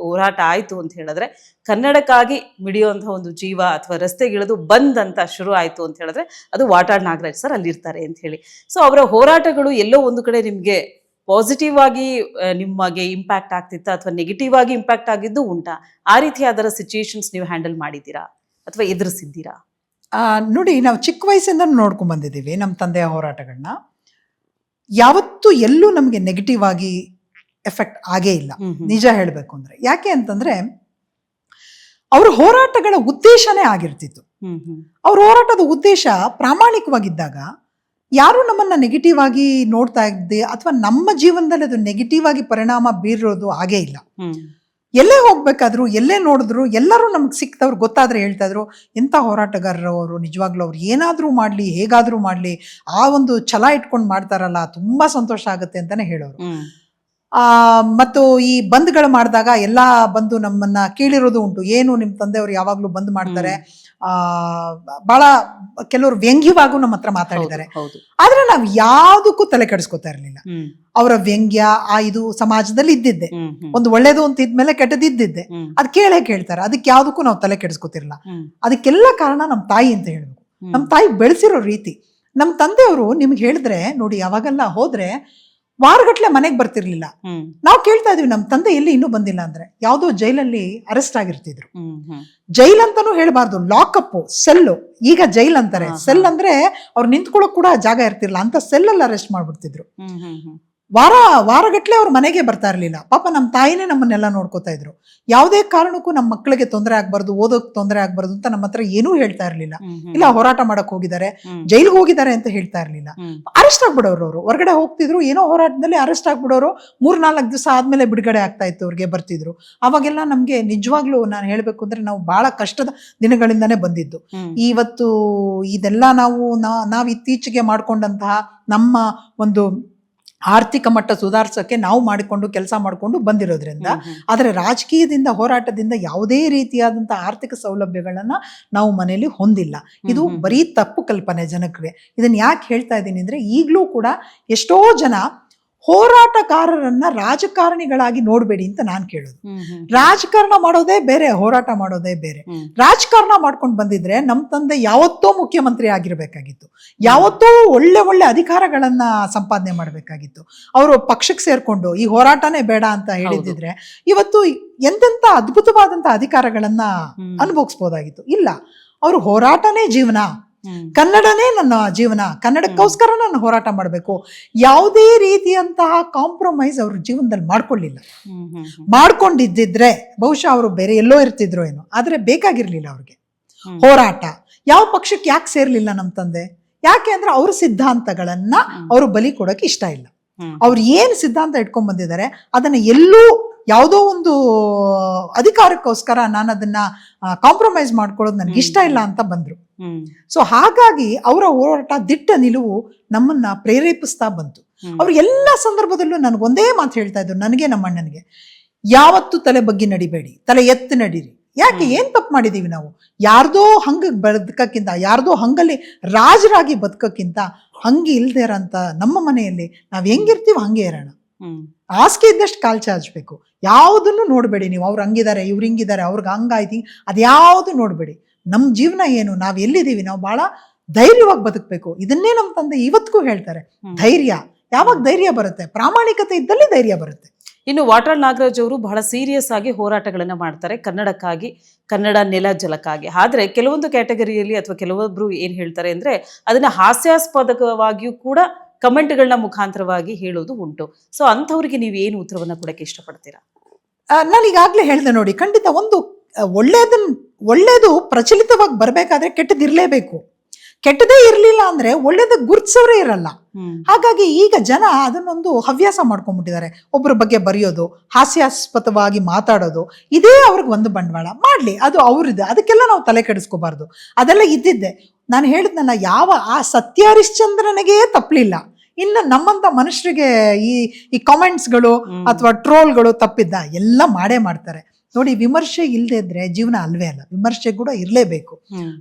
ಹೋರಾಟ ಆಯ್ತು ಅಂತ ಹೇಳಿದ್ರೆ, ಕನ್ನಡಕ್ಕಾಗಿ ಮಿಡಿಯುವಂತಹ ಒಂದು ಜೀವ ಅಥವಾ ರಸ್ತೆಗಿಳಿದು ಬಂದ್ ಅಂತ ಶುರು ಆಯ್ತು ಅಂತ ಹೇಳಿದ್ರೆ ಅದು ವಾಟಾಳ್ ನಾಗರಾಜ್ ಸರ್ ಅಲ್ಲಿರ್ತಾರೆ ಅಂತ ಹೇಳಿ. ಸೊ ಅವರ ಹೋರಾಟಗಳು ಎಲ್ಲೋ ಒಂದು ಕಡೆ ನಿಮ್ಗೆ ಪಾಸಿಟಿವ್ ಆಗಿ ನಿಮಗೆ ಇಂಪ್ಯಾಕ್ಟ್ ಆಗ್ತಿತ್ತಾ ಅಥವಾ ನೆಗೆಟಿವ್ ಆಗಿ ಇಂಪ್ಯಾಕ್ಟ್ ಆಗಿದ್ದು ಉಂಟಾ? ಆ ರೀತಿಯಾದ ಸಿಚುಯೇಷನ್ಸ್ ನೀವು ಹ್ಯಾಂಡಲ್ ಮಾಡಿದ್ದೀರಾ ಅಥವಾ ಎದುರಿಸಿದ್ದೀರಾ? ನೋಡಿ, ನಾವು ಚಿಕ್ಕ ವಯಸ್ಸಿಂದ ನೋಡ್ಕೊಂಡ್ ಬಂದಿದ್ದೀವಿ ನಮ್ಮ ತಂದೆಯ ಹೋರಾಟಗಳನ್ನ. ಯಾವತ್ತೂ ಎಲ್ಲೂ ನಮಗೆ ನೆಗೆಟಿವ್ ಆಗಿ ಎಫೆಕ್ಟ್ ಆಗೇ ಇಲ್ಲ, ನಿಜ ಹೇಳಬೇಕು ಅಂದ್ರೆ. ಯಾಕೆ ಅಂತಂದ್ರೆ ಅವ್ರ ಹೋರಾಟಗಳ ಉದ್ದೇಶನೇ ಆಗಿರ್ತಿತ್ತು. ಅವ್ರ ಹೋರಾಟದ ಉದ್ದೇಶ ಪ್ರಾಮಾಣಿಕವಾಗಿದ್ದಾಗ ಯಾರು ನಮ್ಮನ್ನ ನೆಗೆಟಿವ್ ಆಗಿ ನೋಡ್ತಾ ಇದ್ದೆ ಅಥವಾ ನಮ್ಮ ಜೀವನದಲ್ಲಿ ಅದು ನೆಗೆಟಿವ್ ಆಗಿ ಪರಿಣಾಮ ಬೀರೋದು ಆಗೇ ಇಲ್ಲ. ಎಲ್ಲೇ ಹೋಗ್ಬೇಕಾದ್ರು ಎಲ್ಲೇ ನೋಡಿದ್ರು ಎಲ್ಲರೂ ನಮ್ಗೆ ಸಿಕ್ತವ್ರು ಗೊತ್ತಾದ್ರೆ ಹೇಳ್ತಾ ಇದ್ರು, ಎಂಥ ಹೋರಾಟಗಾರರು ಅವರು, ನಿಜವಾಗ್ಲೂ ಅವ್ರು ಏನಾದ್ರೂ ಮಾಡ್ಲಿ ಹೇಗಾದ್ರೂ ಮಾಡ್ಲಿ ಆ ಒಂದು ಛಲ ಇಟ್ಕೊಂಡು ಮಾಡ್ತಾರಲ್ಲ, ತುಂಬಾ ಸಂತೋಷ ಆಗುತ್ತೆ ಅಂತಾನೆ ಹೇಳೋರು. ಮತ್ತು ಈ ಬಂದ್ಗಳು ಮಾಡಿದಾಗ ಎಲ್ಲ ಬಂದು ನಮ್ಮನ್ನ ಕೇಳಿರೋದು ಉಂಟು, ಏನು ನಿಮ್ಮ ತಂದೆಯವರು ಯಾವಾಗ್ಲೂ ಬಂದ್ ಮಾಡ್ತಾರೆ, ಬಹಳ ಕೆಲವರು ವ್ಯಂಗ್ಯವಾಗೂ ನಮ್ಮ ಹತ್ರ ಮಾತಾಡಿದ್ದಾರೆ. ಆದ್ರೆ ನಾವ್ ಯಾವ್ದಕ್ಕೂ ತಲೆ ಕೆಡಿಸ್ಕೊತಾ ಇರ್ಲಿಲ್ಲ. ಅವರ ವ್ಯಂಗ್ಯ ಇದು ಸಮಾಜದಲ್ಲಿ ಇದ್ದಿದ್ದೆ, ಒಂದು ಒಳ್ಳೇದು ಅಂತ ಇದ್ಮೇಲೆ ಕೆಟ್ಟದಿದ್ದಿದ್ದೆ, ಅದ್ ಕೇಳ್ತಾರೆ, ಅದಕ್ಕೆ ಯಾವ್ದಕ್ಕೂ ನಾವು ತಲೆ ಕೆಡಿಸ್ಕೊತಿರ್ಲಿಲ್ಲ. ಅದಕ್ಕೆಲ್ಲ ಕಾರಣ ನಮ್ ತಾಯಿ ಅಂತ ಹೇಳ್ಬೇಕು. ನಮ್ ತಾಯಿ ಬೆಳೆಸಿರೋ ರೀತಿ. ನಮ್ ತಂದೆಯವರು ನಿಮ್ಗೆ ಹೇಳಿದ್ರೆ ನೋಡಿ, ಯಾವಾಗೆಲ್ಲ ಹೋದ್ರೆ ವಾರಗಟ್ಲೆ ಮನೆಗೆ ಬರ್ತಿರ್ಲಿಲ್ಲ. ನಾವು ಕೇಳ್ತಾ ಇದೀವಿ ನಮ್ ತಂದೆ ಎಲ್ಲಿ ಇನ್ನೂ ಬಂದಿಲ್ಲ ಅಂದ್ರೆ, ಯಾವ್ದೋ ಜೈಲಲ್ಲಿ ಅರೆಸ್ಟ್ ಆಗಿರ್ತಿದ್ರು. ಜೈಲ್ ಅಂತಾನೂ ಹೇಳ್ಬಾರ್ದು, ಲಾಕಪ್, ಸೆಲ್ಲು. ಈಗ ಜೈಲ್ ಅಂತಾರೆ, ಸೆಲ್ ಅಂದ್ರೆ ಅವ್ರು ನಿಂತ್ಕೊಳ್ಳೋಕ್ ಕೂಡ ಜಾಗ ಇರ್ತಿರ್ಲಿಲ್ಲ, ಅಂತ ಸೆಲ್ಲಲ್ಲಿ ಅರೆಸ್ಟ್ ಮಾಡ್ಬಿಡ್ತಿದ್ರು. ವಾರಗಟ್ಲೆ ಅವ್ರ ಮನೆಗೆ ಬರ್ತಾ ಇರ್ಲಿಲ್ಲ. ಪಾಪ ನಮ್ಮ ತಾಯಿನೇ ನಮ್ಮನ್ನೆಲ್ಲ ನೋಡ್ಕೋತಾ ಇದ್ರು. ಯಾವುದೇ ಕಾರಣಕ್ಕೂ ನಮ್ಮ ಮಕ್ಕಳಿಗೆ ತೊಂದರೆ ಆಗ್ಬಾರ್ದು, ಓದೋಕ್ ತೊಂದರೆ ಆಗ್ಬಾರ್ದು ಅಂತ ನಮ್ಮ ಹತ್ರ ಏನೂ ಹೇಳ್ತಾ ಇರ್ಲಿಲ್ಲ. ಇಲ್ಲ ಹೋರಾಟ ಮಾಡಕ್ ಹೋಗಿದ್ದಾರೆ, ಜೈಲ್ಗೆ ಹೋಗಿದ್ದಾರೆ ಅಂತ ಹೇಳ್ತಾ ಇರ್ಲಿಲ್ಲ. ಅರೆಸ್ಟ್ ಆಗ್ಬಿಡೋರು, ಅವರು ಹೊರಗಡೆ ಹೋಗ್ತಿದ್ರು, ಏನೋ ಹೋರಾಟದಲ್ಲಿ ಅರೆಸ್ಟ್ ಆಗ್ಬಿಡೋರು, 3-4 ದಿವಸ ಆದ್ಮೇಲೆ ಬಿಡುಗಡೆ ಆಗ್ತಾ ಇತ್ತು, ಅವ್ರಿಗೆ ಬರ್ತಿದ್ರು. ಅವಾಗೆಲ್ಲ ನಮ್ಗೆ ನಿಜವಾಗ್ಲೂ ನಾನು ಹೇಳ್ಬೇಕು ಅಂದ್ರೆ ನಾವು ಬಹಳ ಕಷ್ಟದ ದಿನಗಳಿಂದಾನೇ ಬಂದಿದ್ದು. ಇವತ್ತು ಇದೆಲ್ಲ ನಾವು ಇತ್ತೀಚೆಗೆ ಮಾಡ್ಕೊಂಡಂತಹ ನಮ್ಮ ಒಂದು ಆರ್ಥಿಕ ಮಟ್ಟ ಸುಧಾರಿಸಕ್ಕೆ ನಾವು ಮಾಡಿಕೊಂಡು ಕೆಲಸ ಮಾಡಿಕೊಂಡು ಬಂದಿರೋದ್ರಿಂದ, ಆದರೆ ರಾಜಕೀಯದಿಂದ ಹೋರಾಟದಿಂದ ಯಾವುದೇ ರೀತಿಯಾದಂತಹ ಆರ್ಥಿಕ ಸೌಲಭ್ಯಗಳನ್ನ ನಾವು ಮನೆಯಲ್ಲಿ ಹೊಂದಿಲ್ಲ. ಇದು ಬರೀ ತಪ್ಪು ಕಲ್ಪನೆ ಜನಕ್ಕೆ. ಇದನ್ನ ಯಾಕೆ ಹೇಳ್ತಾ ಇದ್ದೀನಿ ಅಂದ್ರೆ, ಈಗಲೂ ಕೂಡ ಎಷ್ಟೋ ಜನ ಹೋರಾಟಗಾರರನ್ನ ರಾಜಕಾರಣಿಗಳಾಗಿ ನೋಡ್ಬೇಡಿ ಅಂತ ನಾನು ಕೇಳೋದು. ರಾಜಕಾರಣ ಮಾಡೋದೇ ಬೇರೆ, ಹೋರಾಟ ಮಾಡೋದೇ ಬೇರೆ. ರಾಜಕಾರಣ ಮಾಡ್ಕೊಂಡು ಬಂದಿದ್ರೆ ನಮ್ಮ ತಂದೆ ಯಾವತ್ತೋ ಮುಖ್ಯಮಂತ್ರಿ ಆಗಿರ್ಬೇಕಾಗಿತ್ತು, ಯಾವತ್ತೋ ಒಳ್ಳೆ ಒಳ್ಳೆ ಅಧಿಕಾರಗಳನ್ನ ಸಂಪಾದನೆ ಮಾಡ್ಬೇಕಾಗಿತ್ತು. ಅವರು ಪಕ್ಷಕ್ಕೆ ಸೇರ್ಕೊಂಡು ಈ ಹೋರಾಟನೇ ಬೇಡ ಅಂತ ಹೇಳಿದ್ರೆ ಇವತ್ತು ಎಂತೆಂತ ಅದ್ಭುತವಾದಂತ ಅಧಿಕಾರಗಳನ್ನ ಅನುಭವಿಸ್ಬೋದಾಗಿತ್ತು. ಇಲ್ಲ, ಅವರು ಹೋರಾಟನೇ ಜೀವನ, ಕನ್ನಡನೇ ನನ್ನ ಜೀವನ, ಕನ್ನಡಕ್ಕೋಸ್ಕರ ನಾನು ಹೋರಾಟ ಮಾಡಬೇಕು, ಯಾವುದೇ ರೀತಿಯಂತಹ ಕಾಂಪ್ರಮೈಸ್ ಅವ್ರ ಜೀವನದಲ್ಲಿ ಮಾಡ್ಕೊಳ್ಳಿಲ್ಲ. ಮಾಡ್ಕೊಂಡಿದ್ದಿದ್ರೆ ಬಹುಶಃ ಅವರು ಬೇರೆ ಎಲ್ಲೋ ಇರ್ತಿದ್ರು ಏನೋ, ಆದ್ರೆ ಬೇಕಾಗಿರ್ಲಿಲ್ಲ ಅವ್ರಿಗೆ ಹೋರಾಟ. ಯಾವ ಪಕ್ಷಕ್ಕೆ ಯಾಕೆ ಸೇರ್ಲಿಲ್ಲ ನಮ್ಮ ತಂದೆ? ಯಾಕೆ ಅಂದ್ರೆ ಅವ್ರ ಸಿದ್ಧಾಂತಗಳನ್ನ ಅವರು ಬಲಿ ಕೊಡಕ್ಕೆ ಇಷ್ಟ ಇಲ್ಲ. ಅವ್ರು ಏನ್ ಸಿದ್ಧಾಂತ ಇಟ್ಕೊಂಡ್ ಬಂದಿದ್ದಾರೆ ಅದನ್ನ ಎಲ್ಲೂ ಯಾವುದೋ ಒಂದು ಅಧಿಕಾರಕ್ಕೋಸ್ಕರ ನಾನು ಅದನ್ನ ಕಾಂಪ್ರಮೈಸ್ ಮಾಡ್ಕೊಳ್ಳೋದು ನನ್ಗೆ ಇಷ್ಟ ಇಲ್ಲ ಅಂತ ಬಂದ್ರು. ಸೊ ಹಾಗಾಗಿ ಅವರ ಹೋರಾಟ, ದಿಟ್ಟ ನಿಲುವು ನಮ್ಮನ್ನ ಪ್ರೇರೇಪಿಸ್ತಾ ಬಂತು. ಅವ್ರು ಎಲ್ಲ ಸಂದರ್ಭದಲ್ಲೂ ನನಗೊಂದೇ ಮಾತು ಹೇಳ್ತಾ ಇದ್ರು, ನನಗೆ ನಮ್ಮ ಅಣ್ಣನಿಗೆ, ಯಾವತ್ತೂ ತಲೆ ಬಗ್ಗಿ ನಡಿಬೇಡಿ, ತಲೆ ಎತ್ತು ನಡೀರಿ. ಯಾಕೆ, ಏನ್ ತಪ್ಪು ಮಾಡಿದೀವಿ ನಾವು? ಯಾರ್ದೋ ಹಂಗ ಬದುಕಕ್ಕಿಂತ, ಯಾರ್ದೋ ಹಂಗಲ್ಲಿ ರಾಜರಾಗಿ ಬದುಕಕ್ಕಿಂತ ಹಂಗೆ ಇಲ್ದೇ ಇರೋಂಥ ನಮ್ಮ ಮನೆಯಲ್ಲಿ ನಾವ್ ಹೆಂಗಿರ್ತೀವಿ ಹಂಗೆ ಇರೋಣ. ಹಾಸಿಗೆ ಇದ್ದಷ್ಟು ಕಾಲ್ ಚಾಚಬೇಕು. ಯಾವುದನ್ನು ನೋಡ್ಬೇಡಿ ನೀವು, ಅವ್ರು ಹಂಗಿದ್ದಾರೆ, ಇವ್ರು ಹಿಂಗಿದ್ದಾರೆ, ಅವ್ರಿಗೆ ಹಂಗಾಯ್ತಿ, ಅದ್ಯಾವುದು ನೋಡ್ಬೇಡಿ. ನಮ್ಮ ಜೀವನ ಏನು, ನಾವ್ ಎಲ್ಲಿದ್ದೀವಿ, ನಾವು ಬಹಳ ಧೈರ್ಯವಾಗಿ ಬದುಕಬೇಕು. ಇದನ್ನೇ ನಮ್ಮ ತಂದೆ ಇವತ್ತಿಗೂ ಹೇಳ್ತಾರೆ. ಧೈರ್ಯ, ಯಾವಾಗ ಧೈರ್ಯ ಬರುತ್ತೆ? ಪ್ರಾಮಾಣಿಕತೆ ಇದ್ದಲ್ಲಿ ಧೈರ್ಯ ಬರುತ್ತೆ. ಇನ್ನು ವಾಟಾಳ್ ನಾಗರಾಜ್ ಅವರು ಬಹಳ ಸೀರಿಯಸ್ ಆಗಿ ಹೋರಾಟಗಳನ್ನ ಮಾಡ್ತಾರೆ, ಕನ್ನಡಕ್ಕಾಗಿ, ಕನ್ನಡ ನೆಲ ಜಲಕ್ಕಾಗಿ. ಆದ್ರೆ ಕೆಲವೊಂದು ಕ್ಯಾಟಗರಿಯಲ್ಲಿ ಅಥವಾ ಕೆಲವೊಬ್ರು ಏನ್ ಹೇಳ್ತಾರೆ ಅಂದ್ರೆ, ಅದನ್ನ ಹಾಸ್ಯಾಸ್ಪದವಾಗಿಯೂ ಕೂಡ ಕಮೆಂಟ್ಗಳನ್ನ ಮುಖಾಂತರವಾಗಿ ಹೇಳೋದು ಉಂಟು. ಸೊ ಅಂಥವ್ರಿಗೆ ನೀವು ಏನು ಉತ್ತರವನ್ನ ಕೊಡಕ್ಕೆ ಇಷ್ಟಪಡ್ತೀರಾ? ನಾನು ಈಗಾಗಲೇ ಹೇಳಿದೆ ನೋಡಿ, ಖಂಡಿತ ಒಂದು ಒಳ್ಳೇದು ಪ್ರಚಲಿತವಾಗಿ ಬರ್ಬೇಕಾದ್ರೆ ಕೆಟ್ಟದಿರ್ಲೇಬೇಕು. ಕೆಟ್ಟದೇ ಇರ್ಲಿಲ್ಲ ಅಂದ್ರೆ ಒಳ್ಳೇದ ಗುರ್ತಿಸೋರೇ ಇರಲ್ಲ. ಹಾಗಾಗಿ ಈಗ ಜನ ಅದನ್ನೊಂದು ಹವ್ಯಾಸ ಮಾಡ್ಕೊಂಡ್ಬಿಟ್ಟಿದ್ದಾರೆ. ಒಬ್ಬರ ಬಗ್ಗೆ ಬರೆಯೋದು, ಹಾಸ್ಯಾಸ್ಪದವಾಗಿ ಮಾತಾಡೋದು, ಇದೇ ಅವ್ರಿಗೆ ಒಂದು ಬಂಡವಾಳ. ಮಾಡ್ಲಿ, ಅದು ಅವ್ರದ್ದು, ಅದಕ್ಕೆಲ್ಲ ನಾವು ತಲೆ ಕೆಡಿಸ್ಕೋಬಾರ್ದು. ಅದೆಲ್ಲ ಇದ್ದಿದ್ದೆ. ನಾನು ಹೇಳಿದ್ನಲ್ಲ, ಯಾವ ಆ ಸತ್ಯ ಹರಿಶ್ಚಂದ್ರನಿಗೆ ತಪ್ಪಲಿಲ್ಲ, ಇನ್ನು ನಮ್ಮಂತ ಮನುಷ್ಯರಿಗೆ ಈ ಕಾಮೆಂಟ್ಸ್ಗಳು ಅಥವಾ ಟ್ರೋಲ್ಗಳು ತಪ್ಪಿದ್ದ? ಎಲ್ಲ ಮಾಡೇ ಮಾಡ್ತಾರೆ ನೋಡಿ. ವಿಮರ್ಶೆ ಇಲ್ಲದೆ ಇದ್ರೆ ಜೀವನ ಅಲ್ವೇ ಅಲ್ಲ, ವಿಮರ್ಶೆ ಕೂಡ ಇರಲೇಬೇಕು.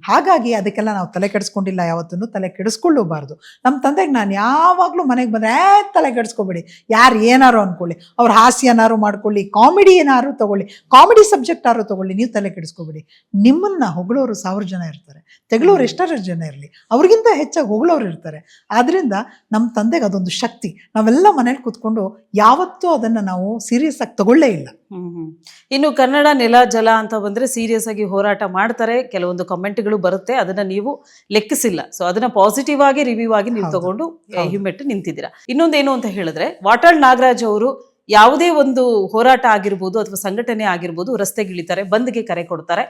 ಹಾಗಾಗಿ ಅದಕ್ಕೆಲ್ಲ ನಾವು ತಲೆ ಕೆಡಿಸ್ಕೊಂಡಿಲ್ಲ, ಯಾವತ್ತೂ ತಲೆ ಕೆಡಿಸ್ಕೊಳ್ಳಬಾರ್ದು. ನಮ್ಮ ತಂದೆಗೆ ನಾನು ಯಾವಾಗ್ಲೂ ಮನೆಗೆ ಬಂದ್ರೆ ತಲೆ ಕೆಡಿಸ್ಕೊಬೇಡಿ, ಯಾರು ಏನಾರು ಅನ್ಕೊಳ್ಳಿ, ಅವ್ರ ಹಾಸ್ಯನಾರು ಮಾಡ್ಕೊಳ್ಳಿ, ಕಾಮಿಡಿ ಏನಾರು ತಗೊಳ್ಳಿ, ಕಾಮಿಡಿ ಸಬ್ಜೆಕ್ಟ್ ಆರು ತಗೊಳ್ಳಿ, ನೀವು ತಲೆ ಕೆಡಿಸ್ಕೊಬೇಡಿ. ನಿಮ್ಮನ್ನ ಹೊಗಳೋರು 1000 ಜನ ಇರ್ತಾರೆ, ತೆಗಳೋರು ಎಷ್ಟಾರು ಜನ ಇರಲಿ, ಅವ್ರಿಗಿಂತ ಹೆಚ್ಚಾಗಿ ಹೊಗಳೋರು ಇರ್ತಾರೆ. ಆದ್ರಿಂದ ನಮ್ಮ ತಂದೆಗೆ ಅದೊಂದು ಶಕ್ತಿ. ನಾವೆಲ್ಲ ಮನೇಲಿ ಕೂತ್ಕೊಂಡು ಯಾವತ್ತೂ ಅದನ್ನ ನಾವು ಸೀರಿಯಸ್ ಆಗಿ ತಗೊಳ್ಳೇ ಇಲ್ಲ. ಇನ್ನು ಕನ್ನಡ ನೆಲ ಜಲ ಅಂತ ಬಂದ್ರೆ ಸೀರಿಯಸ್ ಆಗಿ ಹೋರಾಟ ಮಾಡ್ತಾರೆ, ಕೆಲವೊಂದು ಕಮೆಂಟ್ಗಳು ಬರುತ್ತೆ, ಅದನ್ನ ನೀವು ಲೆಕ್ಕಿಸಿಲ್ಲ. ಸೊ ಅದನ್ನ ಪಾಸಿಟಿವ್ ಆಗಿ ರಿವ್ಯೂ ಆಗಿ ನೀವು ತಗೊಂಡು ಹಿಮ್ಮೆಟ್ಟು ನಿಂತಿದ್ದೀರಾ. ಇನ್ನೊಂದೇನು ಅಂತ ಹೇಳಿದ್ರೆ, ವಾಟಾಳ್ ನಾಗರಾಜ್ ಅವರು ಯಾವುದೇ ಒಂದು ಹೋರಾಟ ಆಗಿರ್ಬೋದು ಅಥವಾ ಸಂಘಟನೆ ಆಗಿರ್ಬೋದು, ರಸ್ತೆಗಿಳಿತಾರೆ, ಬಂದ್ಗೆ ಕರೆ ಕೊಡ್ತಾರೆ.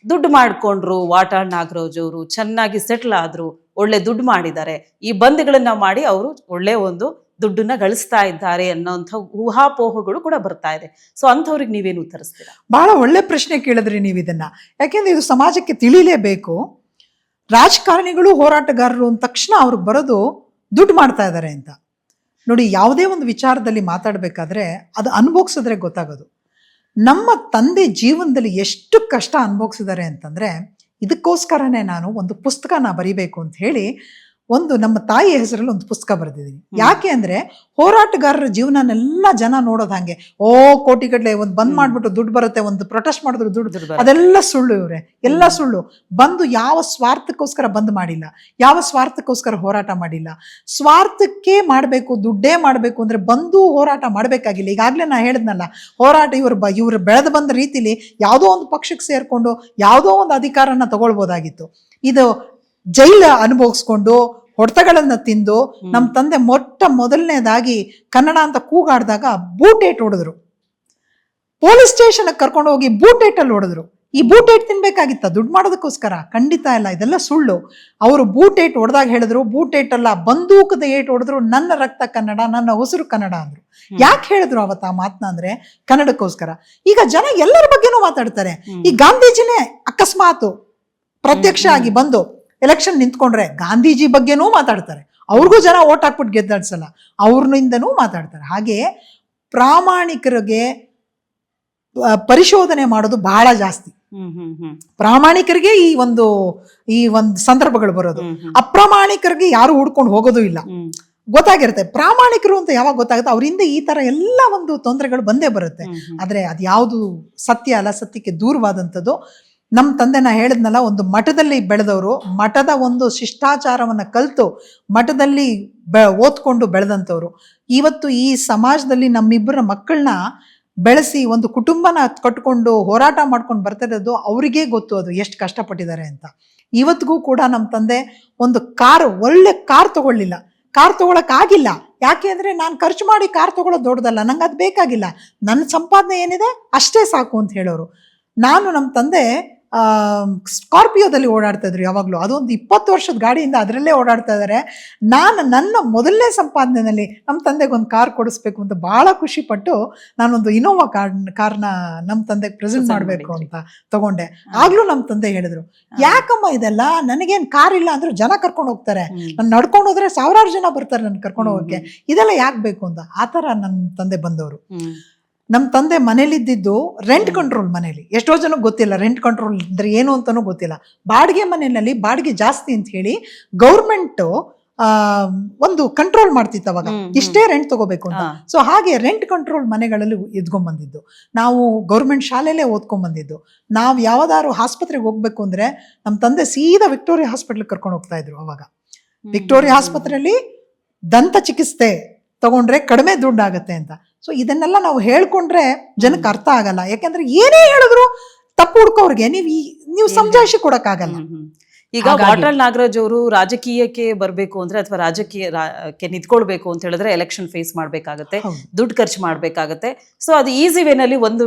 ದುಡ್ಡು ಮಾಡ್ಕೊಂಡ್ರು, ವಾಟಾಳ್ ನಾಗರಾಜ್ ಅವರು ಚೆನ್ನಾಗಿ ಸೆಟ್ಲ್ ಆದ್ರು, ಒಳ್ಳೆ ದುಡ್ಡು ಮಾಡಿದ್ದಾರೆ, ಈ ಬಂದ್ಗಳನ್ನ ಮಾಡಿ ಅವರು ಒಳ್ಳೆ ಒಂದು ದುಡ್ಡನ್ನ ಗಳಿಸ್ತಾ ಇದ್ದಾರೆ ಅನ್ನೋಂಥ ಊಹಾಪೋಹಗಳು ಕೂಡ ಬರ್ತಾ ಇದೆ. ಸೊ ಅಂಥವ್ರಿಗೆ ನೀವೇನು ಉತ್ತರಿಸ್ತೀರಾ? ಬಹಳ ಒಳ್ಳೆ ಪ್ರಶ್ನೆ ಕೇಳಿದ್ರಿ ನೀವು ಇದನ್ನ. ಯಾಕೆಂದ್ರೆ ಇದು ಸಮಾಜಕ್ಕೆ ತಿಳಿಲೇಬೇಕು. ರಾಜಕಾರಣಿಗಳು ಹೋರಾಟಗಾರರು ಅಂದ ತಕ್ಷಣ ಅವ್ರಿಗೆ ಬರೋದು ದುಡ್ಡು ಮಾಡ್ತಾ ಇದ್ದಾರೆ ಅಂತ. ನೋಡಿ, ಯಾವುದೇ ಒಂದು ವಿಚಾರದಲ್ಲಿ ಮಾತಾಡಬೇಕಾದ್ರೆ ಅದು ಅನುಭವಿಸಿದ್ರೆ ಗೊತ್ತಾಗೋದು. ನಮ್ಮ ತಂದೆ ಜೀವನದಲ್ಲಿ ಎಷ್ಟು ಕಷ್ಟ ಅನುಭವಿಸಿದ್ದಾರೆ ಅಂತಂದ್ರೆ, ಇದಕ್ಕೋಸ್ಕರನೇ ನಾನು ಒಂದು ಪುಸ್ತಕನ ಬರಿಬೇಕು ಅಂತ ಹೇಳಿ ನಮ್ಮ ತಾಯಿ ಹೆಸರಲ್ಲಿ ಒಂದು ಪುಸ್ತಕ ಬರೆದಿದ್ದೀನಿ. ಯಾಕೆ ಅಂದ್ರೆ ಹೋರಾಟಗಾರರ ಜೀವನನೆಲ್ಲ ಜನ ನೋಡೋದು ಹಂಗೆ, ಕೋಟಿಗಟ್ಟಲೆ ಒಂದು ಬಂದ್ ಮಾಡ್ಬಿಟ್ಟು ದುಡ್ಡು ಬರುತ್ತೆ, ಒಂದು ಪ್ರೊಟೆಸ್ಟ್ ಮಾಡಿದ್ರು ದುಡ್ಡು, ಅದೆಲ್ಲ ಸುಳ್ಳು. ಇವ್ರೆ ಎಲ್ಲ ಸುಳ್ಳು. ಬಂದು ಯಾವ ಸ್ವಾರ್ಥಕ್ಕೋಸ್ಕರ ಬಂದ್ ಮಾಡಿಲ್ಲ, ಯಾವ ಸ್ವಾರ್ಥಕ್ಕೋಸ್ಕರ ಹೋರಾಟ ಮಾಡಿಲ್ಲ. ಸ್ವಾರ್ಥಕ್ಕೆ ಮಾಡಬೇಕು, ದುಡ್ಡೇ ಮಾಡಬೇಕು ಅಂದ್ರೆ ಬಂದು ಹೋರಾಟ ಮಾಡಬೇಕಾಗಿಲ್ಲ. ಈಗಾಗಲೇ ನಾ ಹೇಳಿದ್ನಲ್ಲ, ಹೋರಾಟ ಇವ್ರು ಬೆಳೆದು ಬಂದ ರೀತಿಲಿ ಯಾವುದೋ ಒಂದು ಪಕ್ಷಕ್ಕೆ ಸೇರ್ಕೊಂಡು ಯಾವುದೋ ಒಂದು ಅಧಿಕಾರನ ತಗೊಳ್ಬೋದಾಗಿತ್ತು. ಇದು ಜೈಲ ಅನುಭವಿಸ್ಕೊಂಡು ಹೊಡೆತಗಳನ್ನ ತಿಂದು ನಮ್ಮ ತಂದೆ ಮೊದಲನೇದಾಗಿ ಕನ್ನಡ ಅಂತ ಕೂಗಾಡಿದಾಗ ಬೂಟೇಟ್ ಹೊಡೆದ್ರು. ಪೊಲೀಸ್ ಸ್ಟೇಷನ್ ಕರ್ಕೊಂಡು ಹೋಗಿ ಬೂಟೇಟಲ್ಲಿ ಹೊಡೆದ್ರು. ಈ ಬೂಟೇಟ್ ತಿನ್ಬೇಕಾಗಿತ್ತ ದುಡ್ಡು ಮಾಡೋದಕ್ಕೋಸ್ಕರ? ಖಂಡಿತ ಇಲ್ಲ, ಇದೆಲ್ಲ ಸುಳ್ಳು. ಅವರು ಬೂಟೇಟ್ ಹೊಡೆದಾಗ ಹೇಳಿದ್ರು, ಬೂಟೇಟ್ ಅಲ್ಲ ಬಂದೂಕದ ಏಟ್ ಹೊಡೆದ್ರು, ನನ್ನ ರಕ್ತ ಕನ್ನಡ, ನನ್ನ ಉಸಿರು ಕನ್ನಡ ಅಂದ್ರು. ಯಾಕೆ ಹೇಳಿದ್ರು ಅವತ್ತು ಆ ಮಾತನ್ನ ಅಂದ್ರೆ ಕನ್ನಡಕ್ಕೋಸ್ಕರ. ಈಗ ಜನ ಎಲ್ಲರ ಬಗ್ಗೆನೂ ಮಾತಾಡ್ತಾರೆ. ಈ ಗಾಂಧೀಜಿನೇ ಅಕಸ್ಮಾತ್ ಪ್ರತ್ಯಕ್ಷ ಆಗಿ ಬಂದು ಎಲೆಕ್ಷನ್ ನಿಂತ್ಕೊಂಡ್ರೆ ಗಾಂಧೀಜಿ ಬಗ್ಗೆನೂ ಮಾತಾಡ್ತಾರೆ. ಅವ್ರಿಗೂ ಜನ ಓಟ್ ಹಾಕ್ಬಿಟ್ಟು ಗೆದ್ದಾಡ್ಸಲ್ಲ, ಅವ್ರಿಂದನೂ ಮಾತಾಡ್ತಾರೆ. ಹಾಗೆ ಪ್ರಾಮಾಣಿಕರಿಗೆ ಪರಿಶೋಧನೆ ಮಾಡೋದು ಬಹಳ ಜಾಸ್ತಿ. ಪ್ರಾಮಾಣಿಕರಿಗೆ ಈ ಒಂದು ಸಂದರ್ಭಗಳು ಬರೋದು. ಅಪ್ರಾಮಾಣಿಕರಿಗೆ ಯಾರು ಹುಡ್ಕೊಂಡು ಹೋಗೋದು ಇಲ್ಲ. ಗೊತ್ತಾಗಿರುತ್ತೆ ಪ್ರಾಮಾಣಿಕರು ಅಂತ ಯಾವಾಗ ಗೊತ್ತಾಗುತ್ತೆ, ಅವರಿಂದ ಈ ತರ ಎಲ್ಲ ಒಂದು ತೊಂದರೆಗಳು ಬಂದೇ ಬರುತ್ತೆ. ಆದ್ರೆ ಅದು ಯಾವುದು ಸತ್ಯ ಅಲ್ಲ, ಸತ್ಯಕ್ಕೆ ದೂರವಾದಂಥದ್ದು. ನಮ್ಮ ತಂದೆ ನಾ ಹೇಳಿದ್ನಲ್ಲ, ಒಂದು ಮಠದಲ್ಲಿ ಬೆಳೆದವರು, ಮಠದ ಒಂದು ಶಿಷ್ಟಾಚಾರವನ್ನ ಕಲಿತು ಮಠದಲ್ಲಿ ಓದ್ಕೊಂಡು ಬೆಳೆದಂಥವ್ರು. ಇವತ್ತು ಈ ಸಮಾಜದಲ್ಲಿ ನಮ್ಮಿಬ್ಬರ ಮಕ್ಕಳನ್ನ ಬೆಳೆಸಿ ಒಂದು ಕುಟುಂಬನ ಕಟ್ಕೊಂಡು ಹೋರಾಟ ಮಾಡ್ಕೊಂಡು ಬರ್ತಿರೋದು ಅವರಿಗೇ ಗೊತ್ತು, ಅದು ಎಷ್ಟು ಕಷ್ಟಪಟ್ಟಿದ್ದಾರೆ ಅಂತ. ಇವತ್ತಿಗೂ ಕೂಡ ನಮ್ಮ ತಂದೆ ಒಂದು ಒಳ್ಳೆ ಕಾರ್ ತಗೊಳ್ಳಿಲ್ಲ, ಕಾರ್ ತಗೊಳಕ್ಕಾಗಿಲ್ಲ. ಯಾಕೆ ಅಂದ್ರೆ ನಾನು ಖರ್ಚು ಮಾಡಿ ಕಾರ್ ತಗೊಳ್ಳೋದು ದೊಡ್ಡದಲ್ಲ, ನಂಗೆ ಅದು ಬೇಕಾಗಿಲ್ಲ, ನನ್ನ ಸಂಪಾದನೆ ಏನಿದೆ ಅಷ್ಟೇ ಸಾಕು ಅಂತ ಹೇಳೋರು. ನಮ್ಮ ತಂದೆ ಸ್ಕಾರ್ಪಿಯೋದಲ್ಲಿ ಓಡಾಡ್ತಾ ಇದ್ರು ಯಾವಾಗಲೂ. ಅದೊಂದು 20 ವರ್ಷದ ಗಾಡಿಯಿಂದ ಅದರಲ್ಲೇ ಓಡಾಡ್ತಾ ಇದ್ದಾರೆ. ನನ್ನ ಮೊದಲನೇ ಸಂಪಾದನೆಯಲ್ಲಿ ನಮ್ಮ ತಂದೆಗೆ ಒಂದು ಕಾರ್ ಕೊಡಿಸ್ಬೇಕು ಅಂತ ಬಹಳ ಖುಷಿ ಪಟ್ಟು ನಾನೊಂದು ಇನೋವಾ ಕಾರ್ನ ನಮ್ಮ ತಂದೆಗೆ ಪ್ರೆಸೆಂಟ್ ಮಾಡಬೇಕು ಅಂತ ತಗೊಂಡೆ. ಆಗ್ಲೂ ನಮ್ಮ ತಂದೆ ಹೇಳಿದ್ರು, ಯಾಕಮ್ಮ ಇದೆಲ್ಲ, ನನಗೇನು ಕಾರ್ ಇಲ್ಲ ಅಂದ್ರೂ ಜನ ಕರ್ಕೊಂಡು ಹೋಗ್ತಾರೆ, ನಾನು ನಡ್ಕೊಂಡು ಹೋದ್ರೆ 1000 ಜನ ಬರ್ತಾರೆ ನನ್ನ ಕರ್ಕೊಂಡು ಹೋಗೋಕೆ, ಇದೆಲ್ಲ ಯಾಕೆ ಬೇಕು ಅಂತ. ಆ ಥರ ನನ್ನ ತಂದೆ ಬಂದವರು. ನಮ್ಮ ತಂದೆ ಮನೇಲಿದ್ದು ರೆಂಟ್ ಕಂಟ್ರೋಲ್ ಮನೇಲಿ. ಎಷ್ಟೋ ಜನಕ್ಕೆ ಗೊತ್ತಿಲ್ಲ ರೆಂಟ್ ಕಂಟ್ರೋಲ್ ಅಂದ್ರೆ ಏನು ಅಂತಾನೂ ಗೊತ್ತಿಲ್ಲ. ಬಾಡಿಗೆ ಮನೆಯಲ್ಲಿ ಬಾಡಿಗೆ ಜಾಸ್ತಿ ಅಂತ ಹೇಳಿ ಗೌರ್ಮೆಂಟ್ ಒಂದು ಕಂಟ್ರೋಲ್ ಮಾಡ್ತಿತ್ತು ಅವಾಗ, ಇಷ್ಟೇ ರೆಂಟ್ ತಗೋಬೇಕು ಅಂತ. ಸೊ ಹಾಗೆ ರೆಂಟ್ ಕಂಟ್ರೋಲ್ ಮನೆಗಳಲ್ಲಿ ಎದ್ಕೊಂಡ್ ಬಂದಿದ್ದು. ನಾವು ಗೌರ್ಮೆಂಟ್ ಶಾಲೆಯಲ್ಲೇ ಓದ್ಕೊಂಡ್ ಬಂದಿದ್ದು. ನಾವು ಯಾವ್ದಾದ್ರು ಆಸ್ಪತ್ರೆಗೆ ಹೋಗ್ಬೇಕು ಅಂದ್ರೆ ನಮ್ಮ ತಂದೆ ಸೀದಾ ವಿಕ್ಟೋರಿಯಾ ಹಾಸ್ಪಿಟಲ್ ಕರ್ಕೊಂಡು ಹೋಗ್ತಾ ಇದ್ರು. ಅವಾಗ ವಿಕ್ಟೋರಿಯಾ ಆಸ್ಪತ್ರೆಯಲ್ಲಿ ದಂತ ಚಿಕಿತ್ಸೆ ತಗೊಂಡ್ರೆ ಕಡಿಮೆ ದುಡ್ಡು ಆಗತ್ತೆ ಅಂತ. ಸೊ ಇದನ್ನೆಲ್ಲ ನಾವು ಹೇಳ್ಕೊಂಡ್ರೆ ಜನಕ್ಕೆ ಅರ್ಥ ಆಗಲ್ಲ. ಯಾಕಂದ್ರೆ ಏನೇ ಹೇಳಿದ್ರು ತಪ್ಪು ಹುಡ್ಕೋರ್ಗೆ ನೀವು ಸಮಜಾಯಿಷಿ ಕೊಡಕ್ಕಾಗಲ್ಲ. ಈಗ ವಾಟಾಳ್ ನಾಗರಾಜ್ ಅವರು ರಾಜಕೀಯಕ್ಕೆ ಬರಬೇಕು ಅಂದ್ರೆ ಅಥವಾ ರಾಜಕೀಯಕ್ಕೆ ನಿಂತ್ಕೊಳ್ಬೇಕು ಅಂತ ಹೇಳಿದ್ರೆ ಎಲೆಕ್ಷನ್ ಫೇಸ್ ಮಾಡ್ಬೇಕಾಗತ್ತೆ, ದುಡ್ಡು ಖರ್ಚು ಮಾಡ್ಬೇಕಾಗತ್ತೆ. ಸೊ ಅದು ಈಸಿ ವೇನಲ್ಲಿ